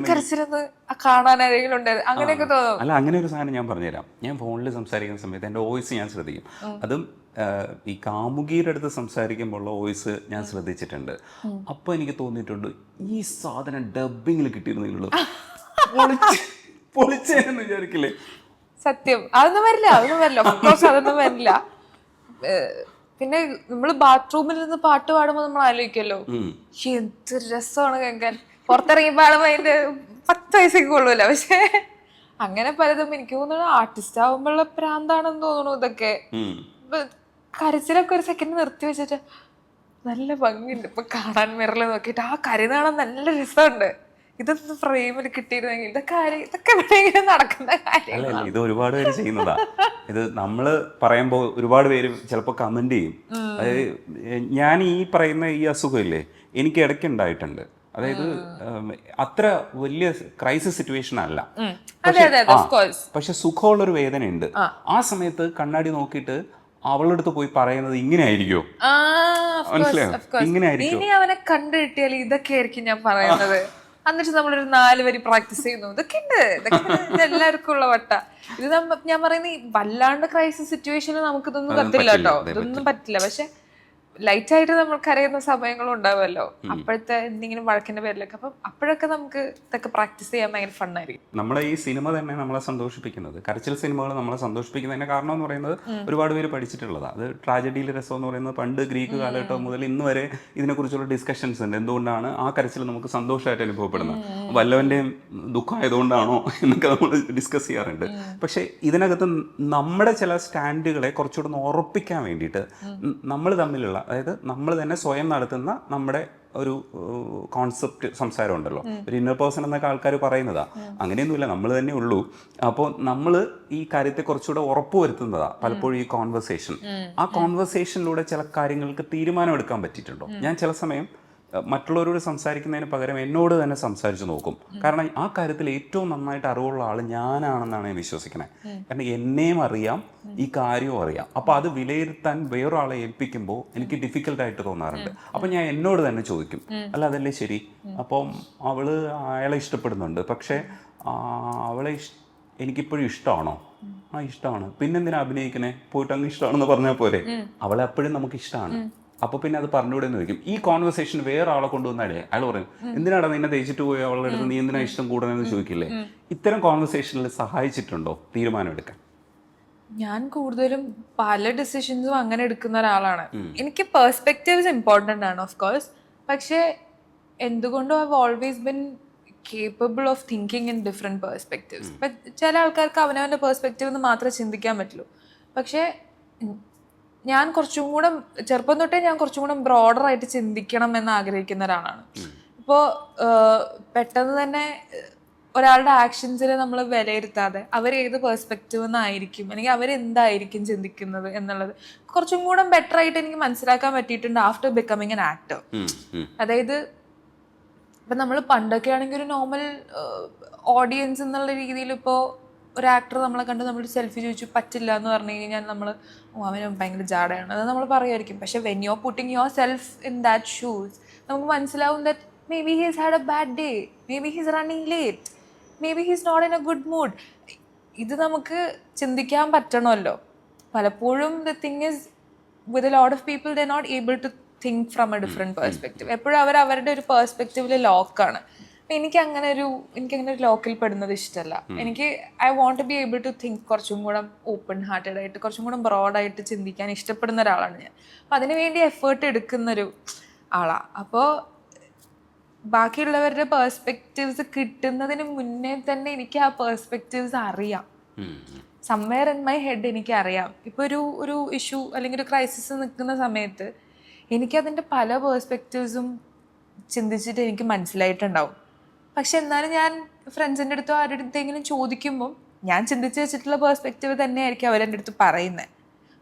കരച്ചിലെന്ന് കാണാൻ ആരെങ്കിലും ഉണ്ടായിരുന്നു അങ്ങനെയൊക്കെ തോന്നും. അല്ല, അങ്ങനെ ഒരു സാധനം ഞാൻ പറഞ്ഞുതരാം. ഞാൻ ഫോണിൽ സംസാരിക്കുന്ന സമയത്ത് എൻ്റെ വോയിസ് ഞാൻ ശ്രദ്ധിക്കും. അതും ഈ കാമുകിയുടെ അടുത്ത് സംസാരിക്കുമ്പോൾ ഉള്ള വോയിസ് ഞാൻ ശ്രദ്ധിച്ചിട്ടുണ്ട്. അപ്പോൾ എനിക്ക് തോന്നിയിട്ടുണ്ട് ഈ സാധനം ഡബിങ്ങിൽ കിട്ടിയിരുന്നെങ്കിലും പൊളിച്ചേന്ന് വിചാരിക്കില്ലേ? സത്യം. അതൊന്നും വരില്ല. ഓഫ്കോഴ്സ് അതൊന്നും വരില്ല. പിന്നെ നമ്മള് ബാത്റൂമിൽ നിന്ന് പാട്ട് പാടുമ്പോൾ നമ്മൾ ആലോചിക്കല്ലോ എന്ത് രസമാണ് കേൾക്കാൻ. പുറത്തിറങ്ങി പാടുമ്പോ അതിന്റെ 10 വയസ്സൊക്കെ കൊള്ളൂല. പക്ഷെ അങ്ങനെ പലതും എനിക്ക് തോന്നുന്നു ആർട്ടിസ്റ്റ് ആവുമ്പോഴുള്ള പ്രാന്താണെന്ന് തോന്നുന്നു ഇതൊക്കെ. കരച്ചിലൊക്കെ ഒരു സെക്കൻഡ് നിർത്തി വെച്ചിട്ട് നല്ല ഭംഗിയുണ്ട് ഇപ്പൊ കാണാൻ, മിററിൽ നോക്കിയിട്ട് ആ കരയുന്ന കാണാൻ നല്ല രസമുണ്ട്, ഇതൊന്ന് ഫ്രെയിമിൽ കിട്ടിയിരുന്നെങ്കിൽ, ഇതൊക്കെ എവിടെയെങ്കിലും നടക്കുന്ന കാര്യം. ഇത് ഒരുപാട് പേര് ചെയ്യുന്നതാ. ഇത് നമ്മള് പറയുമ്പോൾ ഒരുപാട് പേര് ചിലപ്പോൾ കമന്റ് ചെയ്യും. അതായത് ഞാൻ ഈ പറയുന്ന ഈ അസുഖമില്ലേ എനിക്ക് ഇടയ്ക്ക് ഉണ്ടായിട്ടുണ്ട്. അതായത് അത്ര വലിയ ക്രൈസിസ് സിറ്റുവേഷൻ അല്ല, പക്ഷെ സുഖമുള്ളൊരു വേദനയുണ്ട്. ആ സമയത്ത് കണ്ണാടി നോക്കിയിട്ട് അവളുടെ അടുത്ത് പോയി പറയുന്നത് ഇങ്ങനെ ആയിരിക്കോ? മനസ്സിലായോ? ഇങ്ങനെ ആയിരിക്കും. ഇനി അവനെ കണ്ടു കിട്ടിയാൽ ഇതൊക്കെ ആയിരിക്കും ഞാൻ പറയുന്നത്. എന്നിട്ട് നമ്മളൊരു 4 വരി പ്രാക്ടീസ് ചെയ്യുന്നു. ഇതൊക്കെ ഉണ്ട്, ഇതൊക്കെ എല്ലാവർക്കും ഉള്ള വട്ട. ഇത് ഞാൻ പറയുന്ന വല്ലാണ്ട് ക്രൈസിസ് സിറ്റുവേഷനിൽ നമുക്ക് ഇതൊന്നും പറ്റില്ല കേട്ടോ, ഇതൊന്നും പറ്റില്ല. പക്ഷെ ലൈറ്റ് ആയിട്ട് നമ്മൾ കരയുന്ന സമയങ്ങളും ഉണ്ടാവുമല്ലോ, അപ്പോഴത്തെ എന്തെങ്കിലും വഴക്കിന്റെ പേരിലൊക്കെ. അപ്പം അപ്പോഴൊക്കെ നമുക്ക് ഇതൊക്കെ പ്രാക്ടീസ് ചെയ്യാൻ ഭയങ്കര ഫണ്ണായിരിക്കും. നമ്മളെ ഈ സിനിമ തന്നെ നമ്മളെ സന്തോഷിപ്പിക്കുന്നത്, കരച്ചിൽ സിനിമകൾ നമ്മളെ സന്തോഷിപ്പിക്കുന്നതിന്റെ കാരണം എന്ന് പറയുന്നത് ഒരുപാട് പേര് പഠിച്ചിട്ടുള്ളതാണ്. അത് ട്രാജഡിയിലെ രസം എന്ന് പറയുന്നത് പണ്ട് ഗ്രീക്ക് കാലഘട്ടം മുതൽ ഇന്ന് വരെ ഇതിനെക്കുറിച്ചുള്ള ഡിസ്കഷൻസ് ഉണ്ട്. എന്തുകൊണ്ടാണ് ആ കരച്ചിൽ നമുക്ക് സന്തോഷമായിട്ട് അനുഭവപ്പെടുന്നത്, വല്ലവൻ്റെയും ദുഃഖമായതുകൊണ്ടാണോ എന്നൊക്കെ നമ്മൾ ഡിസ്കസ് ചെയ്യാറുണ്ട്. പക്ഷേ ഇതിനകത്ത് നമ്മുടെ ചില സ്റ്റാൻഡുകളെ കുറച്ചുകൂടെ ഒന്ന് ഉറപ്പിക്കാൻ വേണ്ടിയിട്ട് നമ്മൾ തമ്മിലുള്ള, അതായത് നമ്മൾ തന്നെ സ്വയം നടത്തുന്ന നമ്മുടെ ഒരു കോൺസെപ്റ്റ് സംസാരം ഉണ്ടല്ലോ, ഒരു ഇന്നർ പേഴ്സൺ എന്നൊക്കെ ആൾക്കാർ പറയുന്നതാ. അങ്ങനെയൊന്നുമില്ല, നമ്മൾ തന്നെ ഉള്ളൂ. അപ്പോൾ നമ്മൾ ഈ കാര്യത്തെ കുറച്ചുകൂടെ ഉറപ്പ് വരുത്തുന്നതാ പലപ്പോഴും ഈ കോൺവെർസേഷൻ. ആ കോൺവെർസേഷനിലൂടെ ചില കാര്യങ്ങൾക്ക് തീരുമാനം എടുക്കാൻ പറ്റിയിട്ടുണ്ടോ? ഞാൻ ചില സമയം മറ്റുള്ളവരോട് സംസാരിക്കുന്നതിന് പകരം എന്നോട് തന്നെ സംസാരിച്ച് നോക്കും. കാരണം ആ കാര്യത്തിൽ ഏറ്റവും നന്നായിട്ട് അറിവുള്ള ആൾ ഞാനാണെന്നാണ് ഞാൻ വിശ്വസിക്കുന്നത്. കാരണം എന്നെയും അറിയാം, ഈ കാര്യവും അറിയാം. അപ്പോൾ അത് വിലയിരുത്താൻ വേറൊരാളെ ഏൽപ്പിക്കുമ്പോൾ എനിക്ക് ഡിഫിക്കൽട്ടായിട്ട് തോന്നാറുണ്ട്. അപ്പം ഞാൻ എന്നോട് തന്നെ ചോദിക്കും, അല്ല അതല്ലേ ശരി, അപ്പം അയാളെ ഇഷ്ടപ്പെടുന്നുണ്ട്, പക്ഷേ അവളെ എനിക്കിപ്പോഴും ഇഷ്ടമാണോ? ആ ഇഷ്ടമാണ്, പിന്നെന്തിനാ അഭിനയിക്കണേ, പോയിട്ട് അങ്ങ് ഇഷ്ടമാണെന്ന് പറഞ്ഞാൽ പോരെ. അവളെ അപ്പോഴും നമുക്ക് ഇഷ്ടമാണ്, അപ്പോൾ പിന്നെ അത് പറഞ്ഞുകൂടെ എന്ന് ചോദിക്കും. ഈ കോൺവെർസേഷൻ വേറെ ആളെ കൊണ്ടുവന്നാലേ അയാൾ പറയും, എന്തിനാടാ നിന്നെ തേച്ചിട്ട് പോയി അവളുടെ അടുത്ത് നീ എന്തിനാ ഇഷ്ടം കൂടണമെന്ന് ചോദിക്കില്ലേ? ഇത്തരം കോൺവെർസേഷനിൽ സഹായിച്ചിട്ടുണ്ടോ തീരുമാനം എടുക്കാൻ? ഞാൻ കൂടുതലും പല ഡിസിഷൻസും അങ്ങനെ എടുക്കുന്ന ഒരാളാണ്. എനിക്ക് പെർസ്പെക്റ്റീവ്സ് ഇമ്പോർട്ടൻ്റ് ആണ് ഓഫ് കോഴ്സ്, പക്ഷേ എന്തുകൊണ്ടും I have always been capable of thinking in different perspectives. ഇപ്പം ചില ആൾക്കാർക്ക് അവനവൻ്റെ പെർസ്പെക്റ്റീവ് എന്ന് മാത്രമേ ചിന്തിക്കാൻ പറ്റുള്ളൂ. പക്ഷേ ഞാൻ കുറച്ചും കൂടെ ചെറുപ്പം തൊട്ടേ ഞാൻ കുറച്ചും കൂടെ ബ്രോഡറായിട്ട് ചിന്തിക്കണം എന്ന് ആഗ്രഹിക്കുന്ന ഒരാളാണ്. ഇപ്പോൾ പെട്ടെന്ന് തന്നെ ഒരാളുടെ ആക്ഷൻസിനെ നമ്മൾ വിലയിരുത്താതെ അവരേത് പെർസ്പെക്റ്റീവ് എന്നായിരിക്കും അല്ലെങ്കിൽ അവരെന്തായിരിക്കും ചിന്തിക്കുന്നത് എന്നുള്ളത് കുറച്ചും കൂടെ ബെറ്റർ ആയിട്ട് എനിക്ക് മനസ്സിലാക്കാൻ പറ്റിയിട്ടുണ്ട് ആഫ്റ്റർ ബിക്കമിങ് എൻ ആക്ടർ. അതായത് ഇപ്പം നമ്മൾ പണ്ടൊക്കെ ആണെങ്കിൽ ഒരു നോർമൽ ഓഡിയൻസ് എന്നുള്ള രീതിയിൽ ഇപ്പോൾ ഒരു ആക്ടർ നമ്മളെ കണ്ട് നമ്മളൊരു സെൽഫി ചോദിച്ചു പറ്റില്ല എന്ന് പറഞ്ഞു കഴിഞ്ഞാൽ നമ്മൾ അവന് ഭയങ്കര ജാടയാണ് അത് നമ്മൾ പറയുമായിരിക്കും. പക്ഷെ when you are putting yourself in that shoes നമുക്ക് മനസ്സിലാവും that maybe he's had a bad day, maybe he's running late, maybe he's not in a good mood. ഇത് നമുക്ക് ചിന്തിക്കാൻ പറ്റണമല്ലോ. പലപ്പോഴും the thing is with a lot of people they not able to think from a different perspective. എപ്പോഴും അവരുടെ ഒരു പെർസ്പെക്റ്റീവിൽ ലോക്കാണ്. എനിക്കങ്ങനെ ഒരു ലോക്കിൽ പെടുന്നത് ഇഷ്ടമല്ല. എനിക്ക് I want to be able to think കുറച്ചും കൂടെ ഓപ്പൺ ഹാർട്ടഡ് ആയിട്ട് കുറച്ചും കൂടെ ബ്രോഡായിട്ട് ചിന്തിക്കാൻ ഇഷ്ടപ്പെടുന്ന ഒരാളാണ് ഞാൻ. അപ്പം അതിനുവേണ്ടി എഫേർട്ട് എടുക്കുന്നൊരു ആളാണ്. അപ്പോൾ ബാക്കിയുള്ളവരുടെ പേഴ്സ്പെക്റ്റീവ്സ് കിട്ടുന്നതിന് മുന്നേ തന്നെ എനിക്ക് ആ പേഴ്സ്പെക്റ്റീവ്സ് അറിയാം. സംവെയർ ഇൻ മൈ ഹെഡ് എനിക്കറിയാം. ഇപ്പോൾ ഒരു ഇഷ്യൂ അല്ലെങ്കിൽ ഒരു ക്രൈസിസ് നിൽക്കുന്ന സമയത്ത് എനിക്കതിൻ്റെ പല പേഴ്സ്പെക്റ്റീവ്സും ചിന്തിച്ചിട്ട് എനിക്ക് മനസ്സിലായിട്ടുണ്ടാവും. പക്ഷെ എന്നാലും ഞാൻ ഫ്രണ്ട്സിൻ്റെ അടുത്തോ ആരുടെ അടുത്തെങ്കിലും ചോദിക്കുമ്പം ഞാൻ ചിന്തിച്ച് വെച്ചിട്ടുള്ള പേഴ്സ്പെക്റ്റീവ് തന്നെയായിരിക്കും അവരെൻ്റെ അടുത്ത് പറയുന്നത്.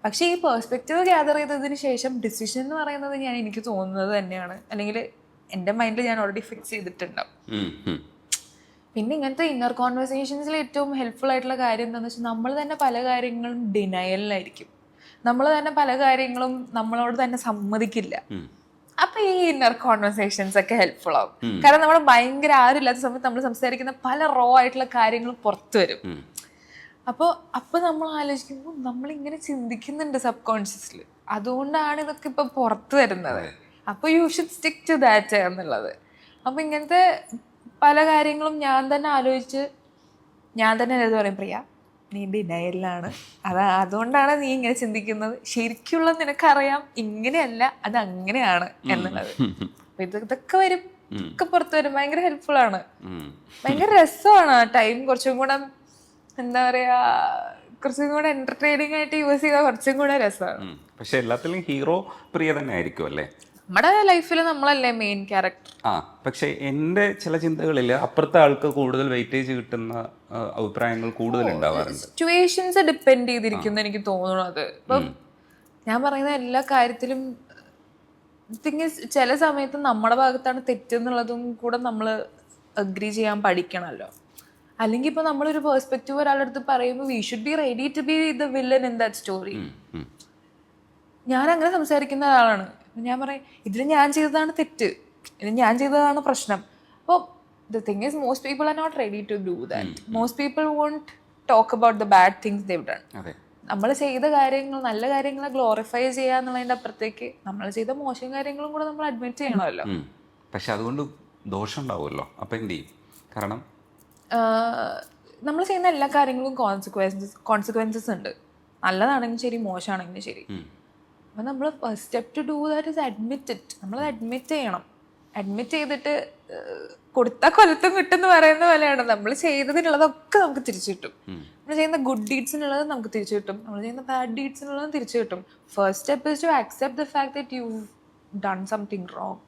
പക്ഷേ ഈ പേഴ്സ്പെക്റ്റീവ് ഗ്യാദർ ചെയ്തതിന് ശേഷം ഡിസിഷൻ എന്ന് പറയുന്നത് എനിക്ക് തോന്നുന്നത് തന്നെയാണ്, അല്ലെങ്കിൽ എൻ്റെ മൈൻഡിൽ ഞാൻ ഓൾറെഡി ഫിക്സ് ചെയ്തിട്ടുണ്ടാവും. പിന്നെ ഇങ്ങനത്തെ ഇന്നർ കോൺവെർസേഷൻസിൽ ഏറ്റവും ഹെൽപ്ഫുൾ ആയിട്ടുള്ള കാര്യം എന്താണെന്ന് വെച്ചാൽ നമ്മൾ തന്നെ പല കാര്യങ്ങളും ഡിനയലിലായിരിക്കും. നമ്മൾ തന്നെ പല കാര്യങ്ങളും നമ്മളോട് തന്നെ സമ്മതിക്കില്ല. അപ്പൊ ഈ ഇന്നർ കോൺവെർസേഷൻസ് ഒക്കെ ഹെൽപ്ഫുൾ ആവും. കാരണം നമ്മൾ ഭയങ്കര ആരുമില്ലാത്ത സമയത്ത് നമ്മൾ സംസാരിക്കുന്ന പല റോ ആയിട്ടുള്ള കാര്യങ്ങളും പുറത്തു വരും. അപ്പൊ നമ്മൾ ആലോചിക്കുമ്പോൾ നമ്മളിങ്ങനെ ചിന്തിക്കുന്നുണ്ട് സബ് കോൺഷ്യസ്ലി, അതുകൊണ്ടാണ് ഇതൊക്കെ ഇപ്പൊ പുറത്തു വരുന്നത്. അപ്പൊ you should stick to that എന്നുള്ളത്. അപ്പൊ ഇങ്ങനത്തെ പല കാര്യങ്ങളും ഞാൻ തന്നെ ആലോചിച്ച് ഞാൻ തന്നെ എന്താ പറയും, പ്രിയ നീ ഡിനയലിലാണ്, അതുകൊണ്ടാണ് നീ ഇങ്ങനെ ചിന്തിക്കുന്നത്, ശരിക്കുള്ള നിനക്കറിയാം ഇങ്ങനെയല്ല അത് അങ്ങനെയാണ് എന്നുള്ളത്. ഇതൊക്കെ വരും, ഇതൊക്കെ പുറത്ത് വരും. ഭയങ്കര ഹെൽപ്ഫുൾ ആണ്, ഭയങ്കര രസമാണ്. ടൈം കുറച്ചും കൂടെ എന്താ പറയാ, കുറച്ചും കൂടെ എന്റർടൈനിങ് ആയിട്ട് യൂസ് ചെയ്താൽ കുറച്ചും കൂടെ രസമാണ്. പക്ഷെ എല്ലാത്തിലും ഹീറോ പ്രിയ തന്നെ ആയിരിക്കും അല്ലേ? നമ്മുടെ ലൈഫിൽ നമ്മളല്ലേ മെയിൻ ക്യാരക്ടർ. പക്ഷെ എൻ്റെ ചില ചിന്തകളിൽ അപ്പുറത്തെ ആൾക്ക് കൂടുതൽ വെയിറ്റേജ് കിട്ടുന്ന അഭിപ്രായങ്ങൾ കൂടുതൽ ഉണ്ടാവാറുണ്ട്. സിറ്റുവേഷൻസ് ഡിപ്പെൻഡ് ചെയ്തിരിക്കുന്നു എനിക്ക് തോന്നുന്നത്. ഇപ്പം ഞാൻ പറയുന്ന എല്ലാ കാര്യത്തിലും ചില സമയത്ത് നമ്മുടെ ഭാഗത്താണ് തെറ്റെന്നുള്ളതും കൂടെ നമ്മൾ അഗ്രി ചെയ്യാൻ പഠിക്കണമല്ലോ. അല്ലെങ്കിൽ ഇപ്പൊ നമ്മളൊരു പെർസ്പെക്റ്റീവ് ഒരാളുടെ അടുത്ത് പറയുമ്പോൾ we should be ready to be the villain in that story. ഞാൻ അങ്ങനെ സംസാരിക്കുന്ന ഒരാളാണ്. ഞാൻ പറയും ഇതിൽ ഞാൻ ചെയ്തതാണ് തെറ്റ്, ഇത് ഞാൻ ചെയ്തതാണ് പ്രശ്നം. അപ്പോൾ the thing is most people are not ready to do that. Most people won't talk about the bad things they've done. നമ്മൾ ചെയ്ത കാര്യങ്ങൾ, നല്ല കാര്യങ്ങളെ ഗ്ലോറിഫൈ ചെയ്യുക എന്നുള്ളതിൻ്റെ അപ്പുറത്തേക്ക് നമ്മൾ ചെയ്ത മോശം കാര്യങ്ങളും കൂടെ നമ്മൾ അഡ്മിറ്റ് ചെയ്യണമല്ലോ. പക്ഷെ അതുകൊണ്ട് ദോഷം ഉണ്ടാവുമല്ലോ. അപ്പം എന്ത് ചെയ്യും? കാരണം നമ്മൾ ചെയ്യുന്ന എല്ലാ കാര്യങ്ങളും കോൺസിക്വൻസസ് ഉണ്ട്. നല്ലതാണെങ്കിലും ശരി, മോശമാണെങ്കിലും ശരി. അപ്പം നമ്മൾ first step to do that is admit it. നമ്മളത് അഡ്മിറ്റ് ചെയ്യണം. അഡ്മിറ്റ് ചെയ്തിട്ട് കൊടുത്ത കൊലത്തും കിട്ടുമെന്ന് പറയുന്ന പോലെയാണ്. നമ്മൾ ചെയ്തതിനുള്ളതൊക്കെ നമുക്ക് തിരിച്ചു കിട്ടും. നമ്മൾ ചെയ്യുന്ന ഗുഡ് ഡീഡ്സിനുള്ളത് നമുക്ക് തിരിച്ചു കിട്ടും, നമ്മൾ ചെയ്യുന്ന ബാഡ് ഡീഡ്സിനുള്ളത് തിരിച്ചു കിട്ടും. First step is to accept the fact that you done something wrong.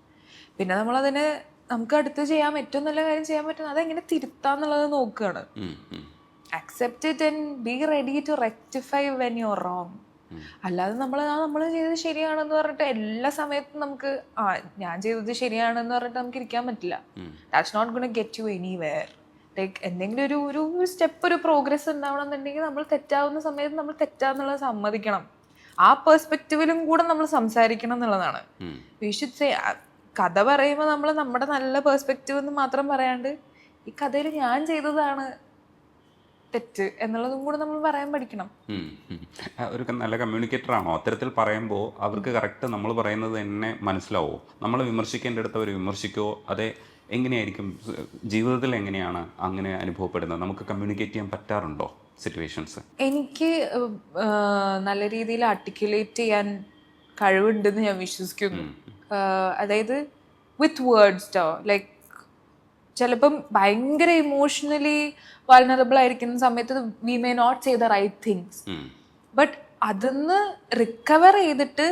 പിന്നെ നമ്മളതിന് നമുക്ക് അടുത്ത് ചെയ്യാൻ ഏറ്റവും നല്ല കാര്യം ചെയ്യാൻ പറ്റും അതെങ്ങനെ തിരുത്താന്നുള്ളത് നോക്കുകയാണ്. Accept it and be ready to rectify when you are wrong. അല്ലാതെ നമ്മൾ ചെയ്തത് ശരിയാണെന്ന് പറഞ്ഞിട്ട് എല്ലാ സമയത്തും നമുക്ക് ഞാൻ ചെയ്തത് ശരിയാണെന്ന് പറഞ്ഞിട്ട് നമുക്ക് ഇരിക്കാൻ പറ്റില്ല. That's not gonna get you anywhere. Like എന്തെങ്കിലും ഒരു സ്റ്റെപ്പ്, ഒരു പ്രോഗ്രസ് ഉണ്ടാവണമെന്നുണ്ടെങ്കിൽ നമ്മൾ തെറ്റാവുന്ന സമയത്ത് നമ്മൾ തെറ്റാന്നുള്ളത് സമ്മതിക്കണം. ആ പെർസ്പെക്റ്റീവിലും കൂടെ നമ്മൾ സംസാരിക്കണം എന്നുള്ളതാണ്. വി ഷുഡ് സേ, കഥ പറയുമ്പോൾ നമ്മൾ നമ്മുടെ നല്ല പെർസ്പെക്റ്റീവ് എന്ന് മാത്രം പറയാണ്ട് ഈ കഥയിൽ ഞാൻ ചെയ്തതാണ് തെറ്റ് എന്നുള്ളതും കൂടെ നമ്മൾ പറയാൻ പഠിക്കണം. ഒരു നല്ല കമ്മ്യൂണിക്കേറ്റർ ആണോ അത്തരത്തിൽ പറയുമ്പോൾ അവർക്ക് കറക്റ്റ് നമ്മൾ പറയുന്നത് തന്നെ മനസ്സിലാവോ? നമ്മൾ വിമർശിക്കേണ്ടടുത്ത് അവർ വിമർശിക്കുമോ? അതെ, എങ്ങനെയായിരിക്കും ജീവിതത്തിൽ എങ്ങനെയാണ് അങ്ങനെ അനുഭവപ്പെടുന്നത്? നമുക്ക് കമ്മ്യൂണിക്കേറ്റ് ചെയ്യാൻ പറ്റാറുണ്ടോ സിറ്റുവേഷൻസ്? എനിക്ക് നല്ല രീതിയിൽ ആർട്ടിക്കുലേറ്റ് ചെയ്യാൻ കഴിവുണ്ടെന്ന് ഞാൻ വിശ്വസിക്കുന്നു. അതായത് വിത്ത് വേർഡ്സ്, ലൈക്ക് ചിലപ്പം ഭയങ്കര ഇമോഷണലി വൾനറബിൾ ആയിരിക്കുന്ന സമയത്ത് we may not say the right things. But അതിന്ന് റിക്കവർ ചെയ്തിട്ട്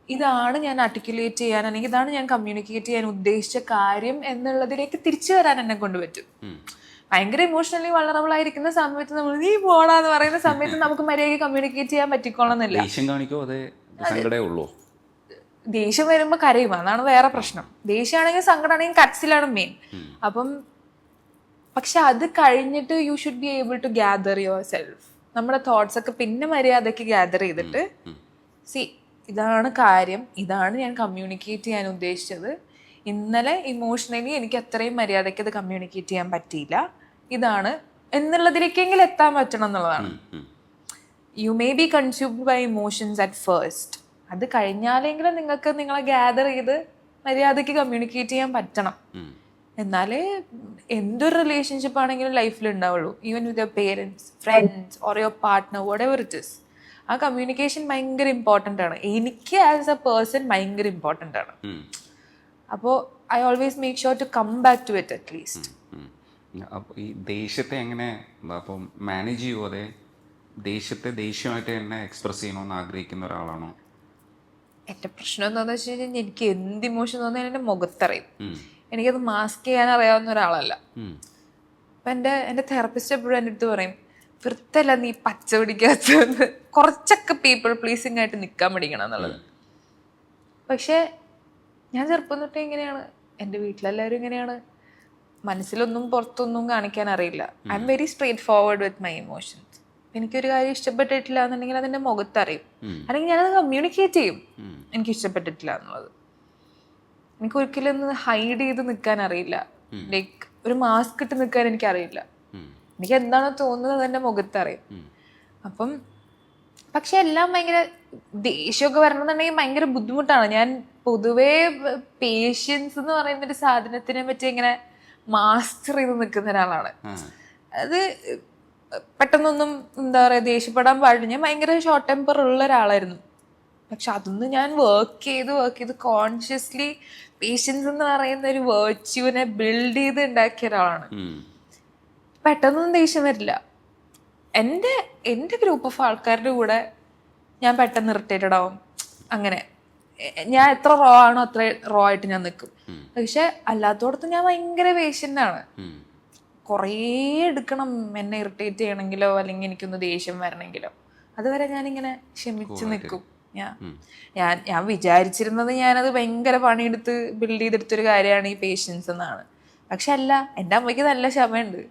ഇതാണ് ഞാൻ ആർട്ടിക്കുലേറ്റ് ചെയ്യാൻ, അല്ലെങ്കിൽ ഇതാണ് ഞാൻ കമ്മ്യൂണിക്കേറ്റ് ചെയ്യാൻ ഉദ്ദേശിച്ച കാര്യം എന്നുള്ളതിലേക്ക് തിരിച്ചു വരാൻ എന്നെ കൊണ്ട് പറ്റും. ഭയങ്കര ഇമോഷണലി വൾനറബിൾ ആയിരിക്കുന്ന സമയത്ത് നമ്മൾ നീ പോടാന്ന് പറയുന്ന സമയത്ത് നമുക്ക് മര്യാദയ്ക്ക് കമ്മ്യൂണിക്കേറ്റ് ചെയ്യാൻ പറ്റിക്കോളന്നില്ല. ദേഷ്യം വരുമ്പോൾ കരയും, അതാണ് വേറെ പ്രശ്നം. ദേഷ്യമാണെങ്കിൽ സങ്കടമാണെങ്കിൽ കരച്ചിലാണ് മെയിൻ. അപ്പം പക്ഷെ അത് കഴിഞ്ഞിട്ട് you should be able to gather yourself. നമ്മുടെ തോട്ട്സ് ഒക്കെ പിന്നെ മര്യാദയ്ക്ക് ഗ്യാദർ ചെയ്തിട്ട് ഇതാണ് കാര്യം, ഇതാണ് ഞാൻ കമ്മ്യൂണിക്കേറ്റ് ചെയ്യാൻ ഉദ്ദേശിച്ചത്, ഇന്നലെ ഇമോഷണലി എനിക്ക് അത്രയും മര്യാദയ്ക്ക് അത് കമ്മ്യൂണിക്കേറ്റ് ചെയ്യാൻ പറ്റിയില്ല, ഇതാണ് എന്നുള്ളതിലേക്കെങ്കിലും എത്താൻ പറ്റണം എന്നുള്ളതാണ്. You may be consumed by emotions at first. അത് കഴിഞ്ഞാലെങ്കിലും നിങ്ങൾക്ക് നിങ്ങളെ ഗ്യാദർ ചെയ്ത് മര്യാദയ്ക്ക് കമ്മ്യൂണിക്കേറ്റ് ചെയ്യാൻ പറ്റണം. എന്നാലേ എന്തൊരു റിലേഷൻഷിപ്പ് ആണെങ്കിലും ലൈഫിൽ ഉണ്ടാവുള്ളൂ. Even with your parents, friends or your partner, whatever it is. ആ കമ്മ്യൂണിക്കേഷൻ ഭയങ്കര ഇമ്പോർട്ടൻ്റ് ആണ്. എനിക്ക് ആസ് എ പേഴ്സൺ ഭയങ്കര ഇമ്പോർട്ടൻ്റ് ആണ്. അപ്പോൾ I always make sure to come back to it at least. അപ്പോൾ ഈ ദേഷ്യത്തെ എങ്ങനെ അപ്പം മാനേജ് ചെയ്യുമോ? അതെ, ദേഷ്യത്തെ ദേഷ്യമായിട്ട് തന്നെ എക്സ്പ്രസ് ചെയ്യണമെന്ന് ആഗ്രഹിക്കുന്ന ഒരാളാണോ? എൻ്റെ പ്രശ്നം എന്താണെന്ന് വെച്ച് കഴിഞ്ഞാൽ എനിക്ക് എന്ത് ഇമോഷൻ തോന്നിയാലും എൻ്റെ മുഖത്തറിയും. എനിക്കത് മാസ്ക് ചെയ്യാൻ അറിയാവുന്ന ഒരാളല്ല. അപ്പം എൻ്റെ തെറപ്പിസ്റ്റ് എപ്പോഴും എൻ്റെ അടുത്ത് പറയും, വൃത്തല്ല നീ പച്ച പിടിക്കാത്തതെന്ന്. കുറച്ചൊക്കെ പീപ്പിൾ പ്ലീസിങ് ആയിട്ട് നിൽക്കാൻ പഠിക്കണം എന്നുള്ളത്. പക്ഷേ ഞാൻ ചെറുപ്പം തൊട്ടേ ഇങ്ങനെയാണ്, എൻ്റെ വീട്ടിലെല്ലാവരും ഇങ്ങനെയാണ്. മനസ്സിലൊന്നും പുറത്തൊന്നും കാണിക്കാൻ അറിയില്ല. I am very straight forward with my emotions. എനിക്കൊരു കാര്യം ഇഷ്ടപ്പെട്ടിട്ടില്ല എന്നുണ്ടെങ്കിൽ അതിൻ്റെ മുഖത്തറിയും, അല്ലെങ്കിൽ ഞാനത് കമ്മ്യൂണിക്കേറ്റ് ചെയ്യും എനിക്ക് ഇഷ്ടപ്പെട്ടിട്ടില്ല എന്നുള്ളത്. എനിക്ക് ഒരിക്കലും ഹൈഡ് ചെയ്ത് നിൽക്കാൻ അറിയില്ല. ലൈക്ക് ഒരു മാസ്ക് ഇട്ട് നിൽക്കാൻ എനിക്കറിയില്ല. എനിക്ക് എന്താണോ തോന്നുന്നത് എൻ്റെ മുഖത്തറിയും. അപ്പം പക്ഷെ എല്ലാം ഭയങ്കര ദേഷ്യമൊക്കെ വരണമെന്നുണ്ടെങ്കിൽ ഭയങ്കര ബുദ്ധിമുട്ടാണ്. ഞാൻ പൊതുവേ പേഷ്യൻസ് എന്ന് പറയുന്ന ഒരു സാധനത്തിനെ പറ്റി ഇങ്ങനെ മാസ്റ്റർ ചെയ്ത് നിൽക്കുന്ന ഒരാളാണ്. അത് പെട്ടെന്നൊന്നും എന്താ പറയുക ദേഷ്യപ്പെടാൻ പാടില്ല. ഞാൻ ഭയങ്കര ഷോർട്ട് ടെമ്പർ ഉള്ള ഒരാളായിരുന്നു. പക്ഷെ അതൊന്നും ഞാൻ വർക്ക് ചെയ്ത് കോൺഷ്യസ്ലി പേഷ്യൻസ് എന്ന് പറയുന്ന ഒരു വേർച്യൂവിനെ ബിൽഡ് ചെയ്ത് ഉണ്ടാക്കിയ ഒരാളാണ്. പെട്ടെന്നൊന്നും ദേഷ്യം വരില്ല. എൻ്റെ ഗ്രൂപ്പ് ഓഫ് ആൾക്കാരുടെ കൂടെ ഞാൻ പെട്ടെന്ന് ഇറിറ്റേറ്റഡ് ആവും. അങ്ങനെ ഞാൻ എത്ര റോ ആണോ അത്ര റോ ആയിട്ട് ഞാൻ നിൽക്കും. പക്ഷെ അല്ലാത്തോടത്ത് ഞാൻ ഭയങ്കര പേഷ്യൻ്റ് ആണ്. കുറേ എടുക്കണം എന്നെ ഇറിറ്റേറ്റ് ചെയ്യണമെങ്കിലോ അല്ലെങ്കിൽ എനിക്കൊന്ന് ദേഷ്യം വരണമെങ്കിലോ. അതുവരെ ഞാനിങ്ങനെ ക്ഷമിച്ച് നിൽക്കും. ഞാൻ വിചാരിച്ചിരുന്നത് ഞാനത് ഭയങ്കര പണിയെടുത്ത് ബിൽഡ് ചെയ്തെടുത്തൊരു കാര്യമാണ് ഈ പേഷ്യൻസ് എന്നാണ്. പക്ഷെ അല്ല, എൻ്റെ അമ്മയ്ക്ക് നല്ല ക്ഷമയുണ്ട്.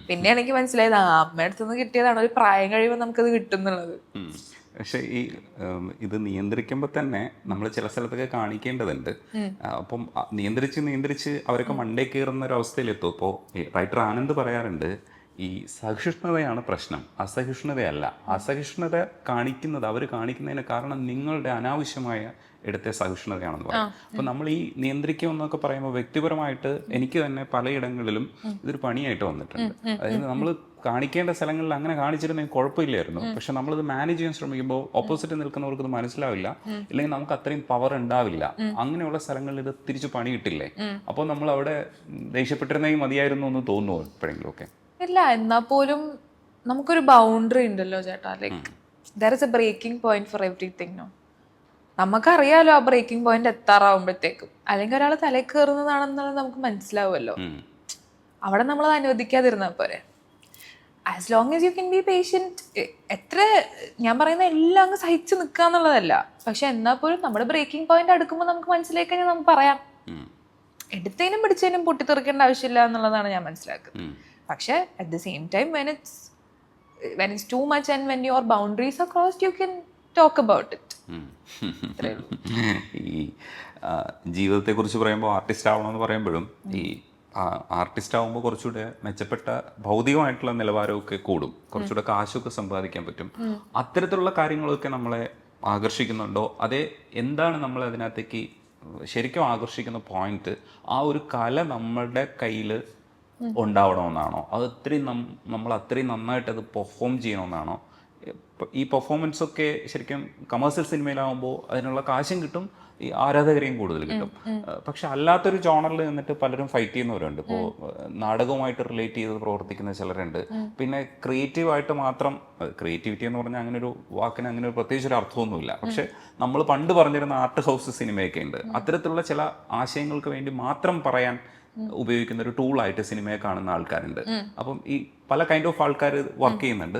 പിന്നെ എനിക്ക് മനസ്സിലായത് അമ്മയുടെ അടുത്തുനിന്ന് കിട്ടിയതാണ്. ഒരു പ്രായം കഴിയുമ്പോൾ നമുക്കത് കിട്ടും എന്നുള്ളത്. പക്ഷെ ഈ ഇത് നിയന്ത്രിക്കുമ്പോൾ തന്നെ നമ്മൾ ചില സ്ഥലത്തൊക്കെ കാണിക്കേണ്ടതുണ്ട്. അപ്പം നിയന്ത്രിച്ച് അവരൊക്കെ മണ്ടേ കയറുന്ന ഒരു അവസ്ഥയിലെത്തും. ഇപ്പോൾ റൈറ്റർ ആനന്ദ് പറയാറുണ്ട്, ഈ സഹിഷ്ണുതയാണ് പ്രശ്നം, അസഹിഷ്ണുതയല്ല. അസഹിഷ്ണുത അവർ കാണിക്കുന്നതിന് കാരണം നിങ്ങളുടെ അനാവശ്യമായ എടുത്ത സഹിഷ്ണുതയാണെന്ന് പറയും. അപ്പം നമ്മൾ ഈ നിയന്ത്രിക്കുക എന്നൊക്കെ പറയുമ്പോൾ വ്യക്തിപരമായിട്ട് എനിക്ക് തന്നെ പലയിടങ്ങളിലും ഇതൊരു പണിയായിട്ട് വന്നിട്ടുണ്ട്. അതായത് നമ്മൾ കാണിക്കേണ്ട സ്ഥലങ്ങളിൽ അങ്ങനെ കാണിച്ചിരുന്നെങ്കിൽ കുഴപ്പമില്ലായിരുന്നു. പക്ഷെ നമ്മളിത് മാനേജ് ചെയ്യാൻ ശ്രമിക്കുമ്പോൾ ഓപ്പോസിറ്റ് നിൽക്കുന്നവർക്ക് ഇത് മനസ്സിലാവില്ല, ഇല്ലെങ്കിൽ നമുക്ക് അത്രയും പവർ ഉണ്ടാവില്ല. അങ്ങനെയുള്ള സ്ഥലങ്ങളിൽ ഇത് തിരിച്ചു പണി കിട്ടില്ലേ? അപ്പോൾ നമ്മൾ അവിടെ ദേഷ്യപ്പെട്ടിരുന്നെങ്കിൽ മതിയായിരുന്നു എന്ന് തോന്നുമോ എപ്പോഴെങ്കിലും ഒക്കെ? ഇല്ല, എന്നാൽ പോലും നമുക്കൊരു ബൗണ്ടറി ഉണ്ടല്ലോ ചേട്ടാ. Like there is a breaking point for everything. No, നമുക്കറിയാലോ ആ ബ്രേക്കിംഗ് പോയിന്റ് എത്താറാവുമ്പോഴത്തേക്കും. അല്ലെങ്കിൽ ഒരാൾ തലയിൽ കയറുന്നതാണെന്നുള്ളത് നമുക്ക് മനസ്സിലാവുമല്ലോ. അവിടെ നമ്മളത് അനുവദിക്കാതിരുന്നാൽ പോരെ. As long as you can be patient. എത്ര ഞാൻ പറയുന്ന എല്ലാം അങ്ങ് സഹിച്ച് നിൽക്കുക എന്നുള്ളതല്ല. പക്ഷെ എന്നാൽ പോലും നമ്മുടെ ബ്രേക്കിംഗ് പോയിന്റ് അടുക്കുമ്പോൾ നമുക്ക് മനസ്സിലാക്കി കഴിഞ്ഞാൽ നമുക്ക് പറയാം. എടുത്തതിനും പിടിച്ചതിനും പൊട്ടിത്തെറിക്കേണ്ട ആവശ്യമില്ല എന്നുള്ളതാണ് ഞാൻ മനസ്സിലാക്കുന്നത്. പക്ഷെ at the same time when it's too much and when your boundaries are crossed, you can talk about it. ഈ ജീവിതത്തെക്കുറിച്ച് പറയുമ്പോൾ ആർട്ടിസ്റ്റ് ആവണമെന്ന് പറയുമ്പോഴും ഈ ആർട്ടിസ്റ്റ് ആവുമ്പോൾ കുറച്ചുകൂടെ മെച്ചപ്പെട്ട ഭൗതികമായിട്ടുള്ള നിലവാരമൊക്കെ കൂടും, കുറച്ചുകൂടെ കാശൊക്കെ സമ്പാദിക്കാൻ പറ്റും. അത്തരത്തിലുള്ള കാര്യങ്ങളൊക്കെ നമ്മളെ ആകർഷിക്കുന്നുണ്ടോ? അതേ, എന്താണ് നമ്മൾ അതിനകത്തേക്ക് ശരിക്കും ആകർഷിക്കുന്ന പോയിന്റ്? ആ ഒരു കല നമ്മളുടെ കയ്യിൽ ഉണ്ടാവണമെന്നാണോ? അത് നമ്മൾ അത്രയും നന്നായിട്ട് അത് പെർഫോം ചെയ്യണമെന്നാണോ? ഈ പെർഫോമൻസ് ഒക്കെ ശരിക്കും കമേഴ്സ്യൽ സിനിമയിലാവുമ്പോൾ അതിനുള്ള കാശും കിട്ടും, ഈ ആരാധകരെയും കൂടുതൽ കിട്ടും. പക്ഷെ അല്ലാത്തൊരു ജോണറിൽ നിന്നിട്ട് പലരും ഫൈറ്റ് ചെയ്യുന്നവരുണ്ട്. ഇപ്പോൾ നാടകവുമായിട്ട് റിലേറ്റ് ചെയ്ത് പ്രവർത്തിക്കുന്ന ചിലരുണ്ട്. പിന്നെ ക്രിയേറ്റീവായിട്ട് മാത്രം, ക്രിയേറ്റിവിറ്റി എന്ന് പറഞ്ഞാൽ അങ്ങനെ ഒരു വാക്കിന് അങ്ങനെ ഒരു പ്രത്യേകിച്ച് ഒരു അർത്ഥമൊന്നുമില്ല. പക്ഷെ നമ്മൾ പണ്ട് പറഞ്ഞിരുന്ന ആർട്ട് ഹൗസ് സിനിമയൊക്കെ ഉണ്ട്. അത്തരത്തിലുള്ള ചില ആശയങ്ങൾക്ക് വേണ്ടി മാത്രം പറയാൻ ഉപയോഗിക്കുന്ന ഒരു ടൂളായിട്ട് സിനിമയെ കാണുന്ന ആൾക്കാരുണ്ട്. അപ്പം ഈ പല കൈൻഡ് ഓഫ് ആൾക്കാർ വർക്ക് ചെയ്യുന്നുണ്ട്.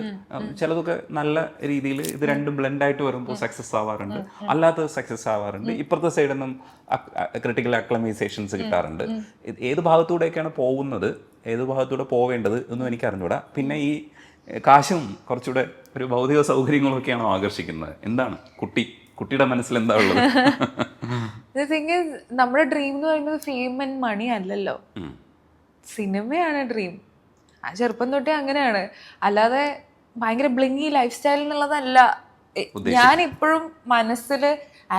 ചിലതൊക്കെ നല്ല രീതിയിൽ ഇത് രണ്ടും ബ്ലെൻഡ് ആയിട്ട് വരുമ്പോൾ സക്സസ് ആവാറുണ്ട്, അല്ലാത്തത് സക്സസ് ആവാറുണ്ട്. ഇപ്പുറത്തെ സൈഡിൽ നിന്നും ക്രിട്ടിക്കൽ അക്ലമൈസേഷൻസ് കിട്ടാറുണ്ട്. ഏത് ഭാഗത്തൂടെയൊക്കെയാണ് പോകുന്നത്, ഏത് ഭാഗത്തൂടെ പോവേണ്ടത് എന്നും എനിക്ക് അറിഞ്ഞൂടാ. പിന്നെ ഈ കാശും കുറച്ചുകൂടെ ഒരു ഭൗതിക സൗകര്യങ്ങളൊക്കെയാണോ ആകർഷിക്കുന്നത്? എന്താണ് കുട്ടിയുടെ മനസ്സിൽ എന്താ ഉള്ളത്? നമ്മുടെ ഡ്രീം എന്ന് പറയുന്നത് ഫെയിം ആൻഡ് മണി അല്ലല്ലോ, സിനിമയാണ് ഡ്രീം. ആ ചെറുപ്പം തൊട്ടേ അങ്ങനെയാണ്. അല്ലാതെ ഭയങ്കര ബ്ലിങ്ങി ലൈഫ് സ്റ്റൈൽ എന്നുള്ളതല്ല. ഞാൻ ഇപ്പോഴും മനസ്സിൽ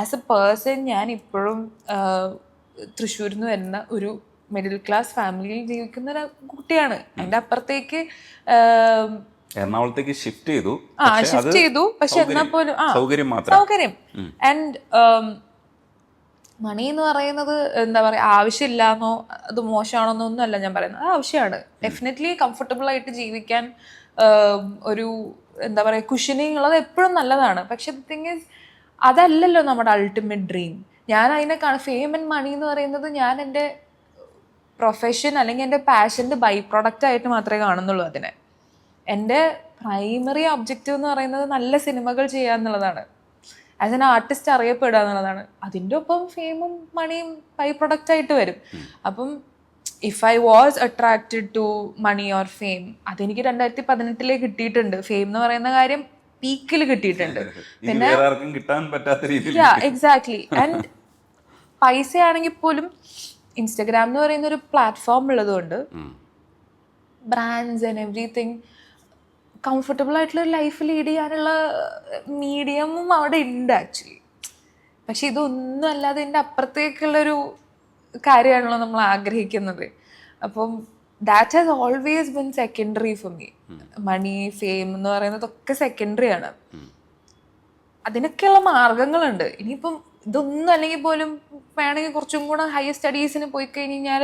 ആസ് എ പേഴ്സൺ ഞാൻ ഇപ്പോഴും തൃശ്ശൂരിൽ നിന്ന് വരുന്ന ഒരു മിഡിൽ ക്ലാസ് ഫാമിലിയിൽ ജീവിക്കുന്ന ഒരു കുട്ടിയാണ്. അതിൻ്റെ അപ്പുറത്തേക്ക് എറണാകുളത്തേക്ക് ഷിഫ്റ്റ് ചെയ്തു. പക്ഷെ എന്നാൽ പോലും സൗകര്യം. ആൻഡ് മണി എന്ന് പറയുന്നത് എന്താ പറയുക, ആവശ്യമില്ലാന്നോ അത് മോശമാണെന്നോ ഒന്നും അല്ല ഞാൻ പറയുന്നത്. അത് ആവശ്യമാണ്. ഡെഫിനറ്റ്ലി കംഫർട്ടബിൾ ആയിട്ട് ജീവിക്കാൻ ഒരു എന്താ പറയുക കുഷനിങ് ഉള്ളത് എപ്പോഴും നല്ലതാണ്. പക്ഷെ തിങ് ഈസ് അതല്ലല്ലോ നമ്മുടെ അൾട്ടിമേറ്റ് ഡ്രീം. ഞാൻ അതിനെ ഫെയിം ആൻഡ് മണി എന്ന് പറയുന്നത് ഞാൻ എൻ്റെ പ്രൊഫഷൻ അല്ലെങ്കിൽ എൻ്റെ പാഷൻ്റെ ബൈ പ്രൊഡക്റ്റ് ആയിട്ട് മാത്രമേ കാണുന്നുള്ളൂ അതിനെ. എൻ്റെ പ്രൈമറി ഒബ്ജക്റ്റീവ് എന്ന് പറയുന്നത് നല്ല സിനിമകൾ ചെയ്യുക എന്നുള്ളതാണ്. ആസ് എൻ ആർട്ടിസ്റ്റ് അറിയപ്പെടുക എന്നുള്ളതാണ്. അതിൻ്റെ ഒപ്പം ഫെയിമും മണിയും ബൈ പ്രൊഡക്റ്റ് ആയിട്ട് വരും. അപ്പം if I was attracted to money or fame, അതെനിക്ക് 2018 കിട്ടിയിട്ടുണ്ട്. ഫെയിം എന്ന് പറയുന്ന കാര്യം പീക്കിൽ കിട്ടിയിട്ടുണ്ട്. പിന്നെ കിട്ടാൻ പറ്റാത്ത രീതിയിൽ എക്സാക്ട്ലി. ആൻഡ് പൈസ ആണെങ്കിൽ പോലും ഇൻസ്റ്റഗ്രാം എന്ന് പറയുന്ന ഒരു പ്ലാറ്റ്ഫോം ഉള്ളതുകൊണ്ട് ബ്രാൻഡ്സ് ആൻഡ് എവറിത്തിങ് കംഫർട്ടബിൾ ആയിട്ടുള്ള ലൈഫ് ലീഡ് ചെയ്യാനുള്ള മീഡിയമും അവിടെ ഉണ്ട് ആക്ച്വലി. പക്ഷെ ഇതൊന്നും അല്ലാതെ ഇതിൻ്റെ അപ്പുറത്തേക്കുള്ളൊരു കാര്യമാണല്ലോ നമ്മൾ ആഗ്രഹിക്കുന്നത്. അപ്പം that has always been secondary for me. Money fame എന്ന് പറയുന്നതൊക്കെ സെക്കൻഡറി ആണ്. അതിനൊക്കെയുള്ള മാർഗങ്ങളുണ്ട്. ഇനിയിപ്പം ഇതൊന്നും അല്ലെങ്കിൽ പോലും വേണമെങ്കിൽ കുറച്ചും കൂടെ ഹയർ സ്റ്റഡീസിന് പോയി കഴിഞ്ഞാൽ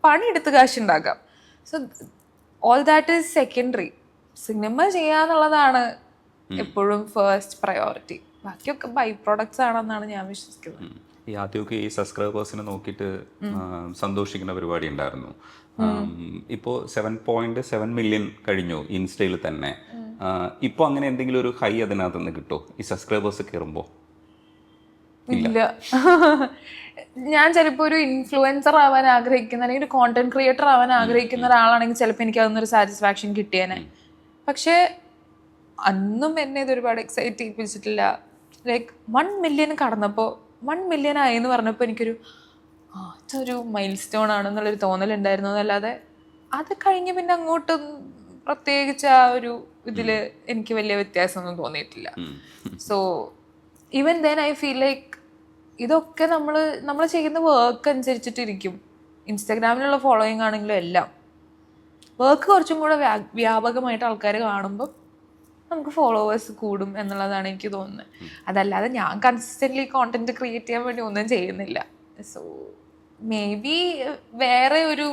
പണിയെടുത്ത് കാശുണ്ടാക്കാം. So all that is secondary. സിനിമ ചെയ്യാന്നുള്ളതാണ് എപ്പോഴും ഫസ്റ്റ് പ്രയോറിറ്റി. ബാക്കിയൊക്കെ ബൈ പ്രൊഡക്ട്സ് ആണെന്നാണ് ഞാൻ വിശ്വസിക്കുന്നത്. ഈ ആദ്യമൊക്കെ ഈ സബ്സ്ക്രൈബേഴ്സിനെ നോക്കിയിട്ട് സന്തോഷിക്കുന്ന പരിപാടി ഉണ്ടായിരുന്നു. ഇപ്പോൾ 7.7 മില്യൺ കഴിഞ്ഞു ഇൻസ്റ്റയിൽ തന്നെ. ഇപ്പോൾ അങ്ങനെ എന്തെങ്കിലും ഒരു ഹൈ അതിനകത്ത് നിന്ന് കിട്ടുമോ ഈ സബ്സ്ക്രൈബേഴ്സ് കയറുമ്പോൾ? ഇല്ല. ഞാൻ ചിലപ്പോൾ ഒരു ഇൻഫ്ലുവൻസർ ആവാൻ ആഗ്രഹിക്കുന്ന അല്ലെങ്കിൽ ഒരു കോണ്ടന്റ് ക്രിയേറ്റർ ആവാൻ ആഗ്രഹിക്കുന്ന ഒരാളാണെങ്കിൽ ചിലപ്പോൾ എനിക്ക് അതൊന്നൊരു സാറ്റിസ്ഫാക്ഷൻ കിട്ടിയേനെ. പക്ഷേ അന്നും എന്നെ ഇത് ഒരുപാട് എക്സൈറ്റ് ചെയ്യിപ്പിച്ചിട്ടില്ല. ലൈക്ക് 1 മില്യൺ കടന്നപ്പോൾ 1 മില്യൺ ആയി എന്ന് പറഞ്ഞപ്പോൾ എനിക്കൊരു ഇതൊരു മൈൽ സ്റ്റോൺ ആണെന്നുള്ളൊരു തോന്നലുണ്ടായിരുന്നു. അതല്ലാതെ അത് കഴിഞ്ഞ് പിന്നെ അങ്ങോട്ട് പ്രത്യേകിച്ച് ആ ഒരു ഇതിൽ എനിക്ക് വലിയ വ്യത്യാസമൊന്നും തോന്നിയിട്ടില്ല. So even then I feel like ഇതൊക്കെ നമ്മൾ ചെയ്യുന്ന വർക്ക് അനുസരിച്ചിട്ടിരിക്കും. ഇൻസ്റ്റാഗ്രാമിലുള്ള ഫോളോയിങ് ആണെങ്കിലും എല്ലാം വർക്ക് കുറച്ചും കൂടെ വ്യാപകമായിട്ട് ആൾക്കാർ കാണുമ്പോൾ നമുക്ക് ഫോളോവേഴ്സ് കൂടും എന്നുള്ളതാണ് എനിക്ക് തോന്നുന്നത്. അതല്ലാതെ ഞാൻ കൺസിസ്റ്റൻ്റ്ലി കോണ്ടന്റ് ക്രിയേറ്റ് ചെയ്യാൻ വേണ്ടി ഒന്നും ചെയ്യുന്നില്ല. സോ മേ ബി വേറെ ഒരു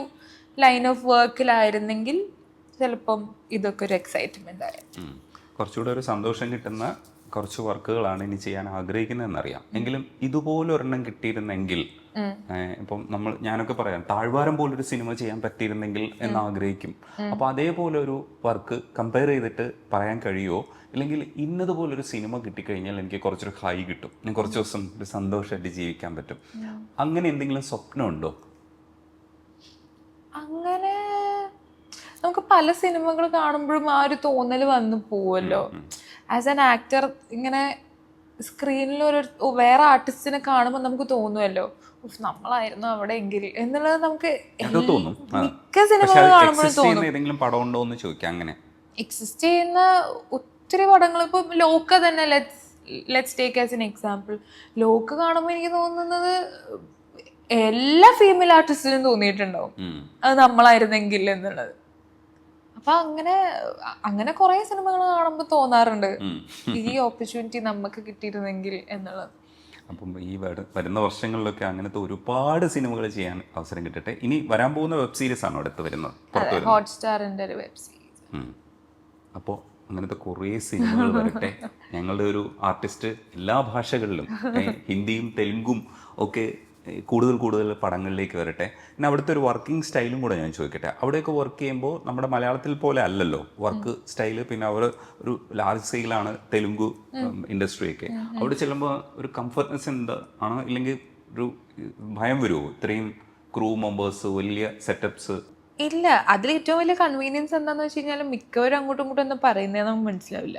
ലൈൻ ഓഫ് വർക്കിലായിരുന്നെങ്കിൽ ചിലപ്പം ഇതൊക്കെ ഒരു എക്സൈറ്റ്മെൻ്റ് ആയിരുന്നു. കുറച്ചുകൂടെ ഒരു സന്തോഷം കിട്ടുന്ന കുറച്ച് വർക്കുകളാണ് ഇനി ചെയ്യാൻ ആഗ്രഹിക്കുന്നതെന്നറിയാം. എങ്കിലും ഇതുപോലെ ഒരെണ്ണം കിട്ടിയിരുന്നെങ്കിൽ, ഇപ്പം ഞാനൊക്കെ പറയാം താഴ്വാരം പോലൊരു സിനിമ ചെയ്യാൻ പറ്റിയിരുന്നെങ്കിൽ എന്ന് ആഗ്രഹിക്കും. അപ്പൊ അതേപോലെ ഒരു വർക്ക് കമ്പയർ ചെയ്തിട്ട് പറയാൻ കഴിയുമോ? അല്ലെങ്കിൽ ഇന്നതുപോലൊരു സിനിമ കിട്ടിക്കഴിഞ്ഞാൽ എനിക്ക് കുറച്ചൊരു ഹൈ കിട്ടും, ഞാൻ കുറച്ച് ദിവസം ഒരു സന്തോഷമായിട്ട് ജീവിക്കാൻ പറ്റും, അങ്ങനെ എന്തെങ്കിലും സ്വപ്നമുണ്ടോ? അങ്ങനെ നമുക്ക് പല സിനിമകൾ കാണുമ്പോഴും ആ ഒരു തോന്നൽ വന്നു പോവല്ലോ. ആസ് ആൻ ആക്ടർ ഇങ്ങനെ സ്ക്രീനിൽ വേറെ ആർട്ടിസ്റ്റിനെ കാണുമ്പോൾ നമുക്ക് തോന്നുമല്ലോ നമ്മളായിരുന്നു അവിടെ എങ്കിൽ എന്നുള്ളത് നമുക്ക് മിക്ക സിനിമകൾ കാണുമ്പോഴും തോന്നും. എക്സിസ്റ്റ് ചെയ്യുന്ന ഒത്തിരി പടങ്ങൾ ഇപ്പോൾ ലോക്ക തന്നെ let's take as an example. Lokah കാണുമ്പോൾ എനിക്ക് തോന്നുന്നത് എല്ലാ ഫീമെയിൽ ആർട്ടിസ്റ്റിനും തോന്നിയിട്ടുണ്ടാവും അത് നമ്മളായിരുന്നെങ്കിൽ എന്നുള്ളത്. അപ്പൊ അങ്ങനെ കുറെ സിനിമകൾ കാണുമ്പോൾ തോന്നാറുണ്ട് ഈ ഓപ്പർച്യൂണിറ്റി നമുക്ക് കിട്ടിയിരുന്നെങ്കിൽ എന്നുള്ളത്. അപ്പം ഈ വരുന്ന വർഷങ്ങളിലൊക്കെ അങ്ങനത്തെ ഒരുപാട് സിനിമകൾ ചെയ്യാൻ അവസരം കിട്ടട്ടെ. ഇനി വരാൻ പോകുന്ന വെബ് സീരീസ് ആണോ അടുത്ത് വരുന്നത്? ഹോട്ട്സ്റ്റാറിന്റെ ഒരു വെബ് സീരീസ്. അപ്പോൾ അങ്ങനത്തെ കുറേ സിനിമകൾ വരട്ടെ. ഞങ്ങളുടെ ഒരു ആർട്ടിസ്റ്റ് എല്ലാ ഭാഷകളിലും ഹിന്ദിയും തെലുങ്കും ഒക്കെ കൂടുതൽ കൂടുതൽ പടങ്ങളിലേക്ക് വരട്ടെ. പിന്നെ അവിടുത്തെ ഒരു വർക്കിംഗ് സ്റ്റൈലും കൂടെ ഞാൻ ചോദിക്കട്ടെ. അവിടെയൊക്കെ വർക്ക് ചെയ്യുമ്പോൾ നമ്മുടെ മലയാളത്തിൽ പോലെ അല്ലല്ലോ വർക്ക് സ്റ്റൈല്. പിന്നെ അവർ ഒരു ലാർജ് സ്കെയിലാണ് തെലുങ്ക് ഇൻഡസ്ട്രിയൊക്കെ. അവിടെ ചെല്ലുമ്പോൾ ഒരു കംഫർട്ട്നെസ് ആണോ, ഇല്ലെങ്കിൽ ഒരു ഭയം വരുമോ? ഇത്രയും ക്രൂ മെമ്പേഴ്സ്, വലിയ സെറ്റപ്സ്. ഇല്ല, അതിൽ ഏറ്റവും വലിയ കൺവീനിയൻസ് എന്താന്ന് വെച്ച് കഴിഞ്ഞാൽ മിക്കവരും അങ്ങോട്ടും ഇങ്ങോട്ടും എന്താ പറയുന്നത് നമുക്ക് മനസ്സിലാവില്ല.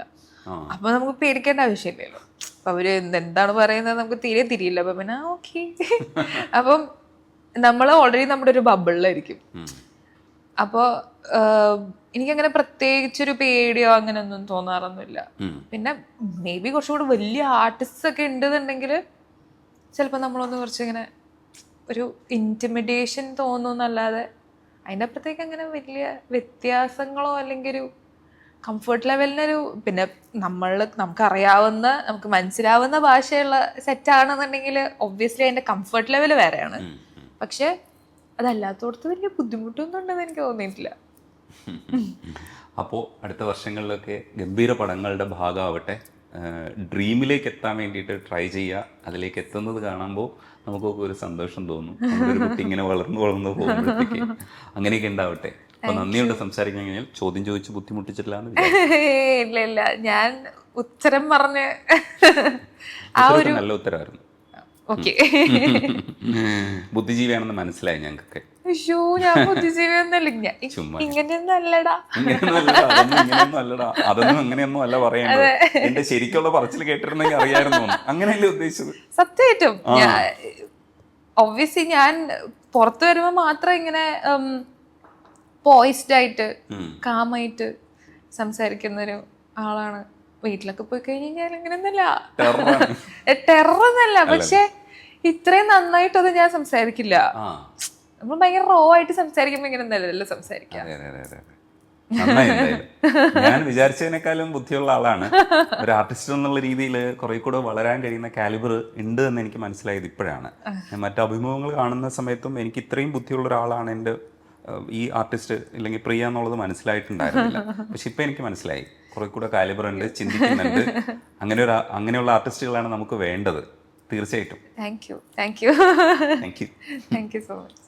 അപ്പൊ നമുക്ക് പേടിക്കേണ്ട ആവശ്യമില്ലല്ലോ. അപ്പൊ അവര് എന്താണ് പറയുന്നത് നമുക്ക് തീരെ തിരിയില്ല. അപ്പൊ പിന്നെ ഓക്കെ. അപ്പം നമ്മൾ ഓൾറെഡി നമ്മുടെ ഒരു ബബിളിലായിരിക്കും. അപ്പോൾ എനിക്കങ്ങനെ പ്രത്യേകിച്ചൊരു പേടിയോ അങ്ങനെ ഒന്നും തോന്നാറൊന്നുമില്ല. പിന്നെ മേ ബി കുറച്ചുകൂടി വലിയ ആർട്ടിസ്റ്റ് ഒക്കെ ഉണ്ടെന്നുണ്ടെങ്കിൽ ചിലപ്പോൾ നമ്മളൊന്ന് കുറച്ചിങ്ങനെ ഒരു ഇൻറ്റിമിഡേഷൻ തോന്നുന്നല്ലാതെ അതിൻ്റെ അപ്പുറത്തേക്ക് അങ്ങനെ വലിയ വ്യത്യാസങ്ങളോ അല്ലെങ്കിൽ ഒരു കംഫർട്ട് ലെവലിനൊരു, പിന്നെ നമുക്കറിയാവുന്ന നമുക്ക് മനസ്സിലാവുന്ന ഭാഷയുള്ള സെറ്റാണെന്നുണ്ടെങ്കിൽ ഒബ്വിയസ്ലി അതിൻ്റെ കംഫർട്ട് ലെവൽ വേറെയാണ്. പക്ഷെ അതല്ലാത്തോടത്ത് വലിയ ബുദ്ധിമുട്ടൊന്നും ഉണ്ടെന്ന് എനിക്ക് തോന്നിയിട്ടില്ല. അപ്പോൾ അടുത്ത വർഷങ്ങളിലൊക്കെ ഗംഭീര പടങ്ങളുടെ ഭാഗമാവട്ടെ. ഡ്രീമിലേക്ക് എത്താൻ വേണ്ടിയിട്ട് ട്രൈ ചെയ്യുക. അതിലേക്ക് എത്തുന്നത് കാണുമ്പോൾ നമുക്കൊക്കെ ഒരു സന്തോഷം തോന്നും. ഒരു കുട്ടി ഇങ്ങനെ വളർന്നു പോകുമ്പോഴത്തേക്ക് അങ്ങനെയൊക്കെ ഉണ്ടാവട്ടെ. അപ്പൊ നന്ദിയുണ്ട് സംസാരിക്കാൻ കഴിഞ്ഞാൽ. ചോദ്യം ചോദിച്ച് ബുദ്ധിമുട്ടിച്ചിട്ടില്ല. ഇല്ല, ഞാൻ ഉത്തരം പറഞ്ഞ് നല്ല ഉത്തരമായിരുന്നു. ഓക്കെ. ബുദ്ധിജീവിയാണെന്ന് മനസ്സിലായി ഞങ്ങൾക്കൊക്കെ. അയ്യോ, ഞാൻ ബുദ്ധിജീവിയൊന്നുമല്ല. ഇങ്ങനെയൊന്നും അല്ലടാ. അതൊന്നും അങ്ങനെയൊന്നും അല്ല പറയേണ്ടത്. എന്റെ ശരിക്കുള്ള പറച്ചിൽ കേട്ടിരുന്നെങ്കിൽ അറിയായിരുന്നു. അങ്ങനെയല്ലേ ഉദ്ദേശിച്ചത്? സത്യമായിട്ടും ഒബ്വിയസ്ലി ഞാൻ പുറത്തു വരുമ്പോ മാത്രം ഇങ്ങനെ പോയിസ്ഡ് ആയിട്ട് കാമായിട്ട് സംസാരിക്കുന്ന ഒരു ആളാണ്. വീട്ടിലൊക്കെ പോയി കഴിഞ്ഞാൽ ഇങ്ങനെയൊന്നുമല്ല, ടെററൊന്നല്ല. പക്ഷെ ഇത്രയും നന്നായിട്ടൊന്നും ഞാൻ സംസാരിക്കില്ല. നമ്മൾ ഭയങ്കര റോ ആയിട്ട് സംസാരിക്കുമ്പോ ഇങ്ങനെ നല്ലല്ലോ സംസാരിക്കാം. ഞാൻ വിചാരിച്ചതിനേക്കാളും ബുദ്ധിയുള്ള ആളാണ്. ഒരു ആർട്ടിസ്റ്റ് എന്നുള്ള രീതിയിൽ കുറെ കൂടെ വളരാൻ കഴിയുന്ന കാലിബർ ഉണ്ട് എന്ന് എനിക്ക് മനസ്സിലായത് ഇപ്പോഴാണ്. ഞാൻ മറ്റു അഭിമുഖങ്ങൾ കാണുന്ന സമയത്തും എനിക്ക് ഇത്രയും ബുദ്ധിയുള്ള ഒരാളാണ് എൻ്റെ ഈ ആർട്ടിസ്റ്റ് ഇല്ലെങ്കിൽ പ്രിയ എന്നുള്ളത് മനസ്സിലായിട്ടുണ്ടായിരുന്നില്ല. പക്ഷെ ഇപ്പം എനിക്ക് മനസ്സിലായി. കുറെ കൂടെ കാലിബർ ഉണ്ട്, ചിന്തിക്കുന്നുണ്ട്. അങ്ങനെയുള്ള ആർട്ടിസ്റ്റുകളാണ് നമുക്ക് വേണ്ടത്. തീർച്ചയായിട്ടും. Thank you thank you thank you so much.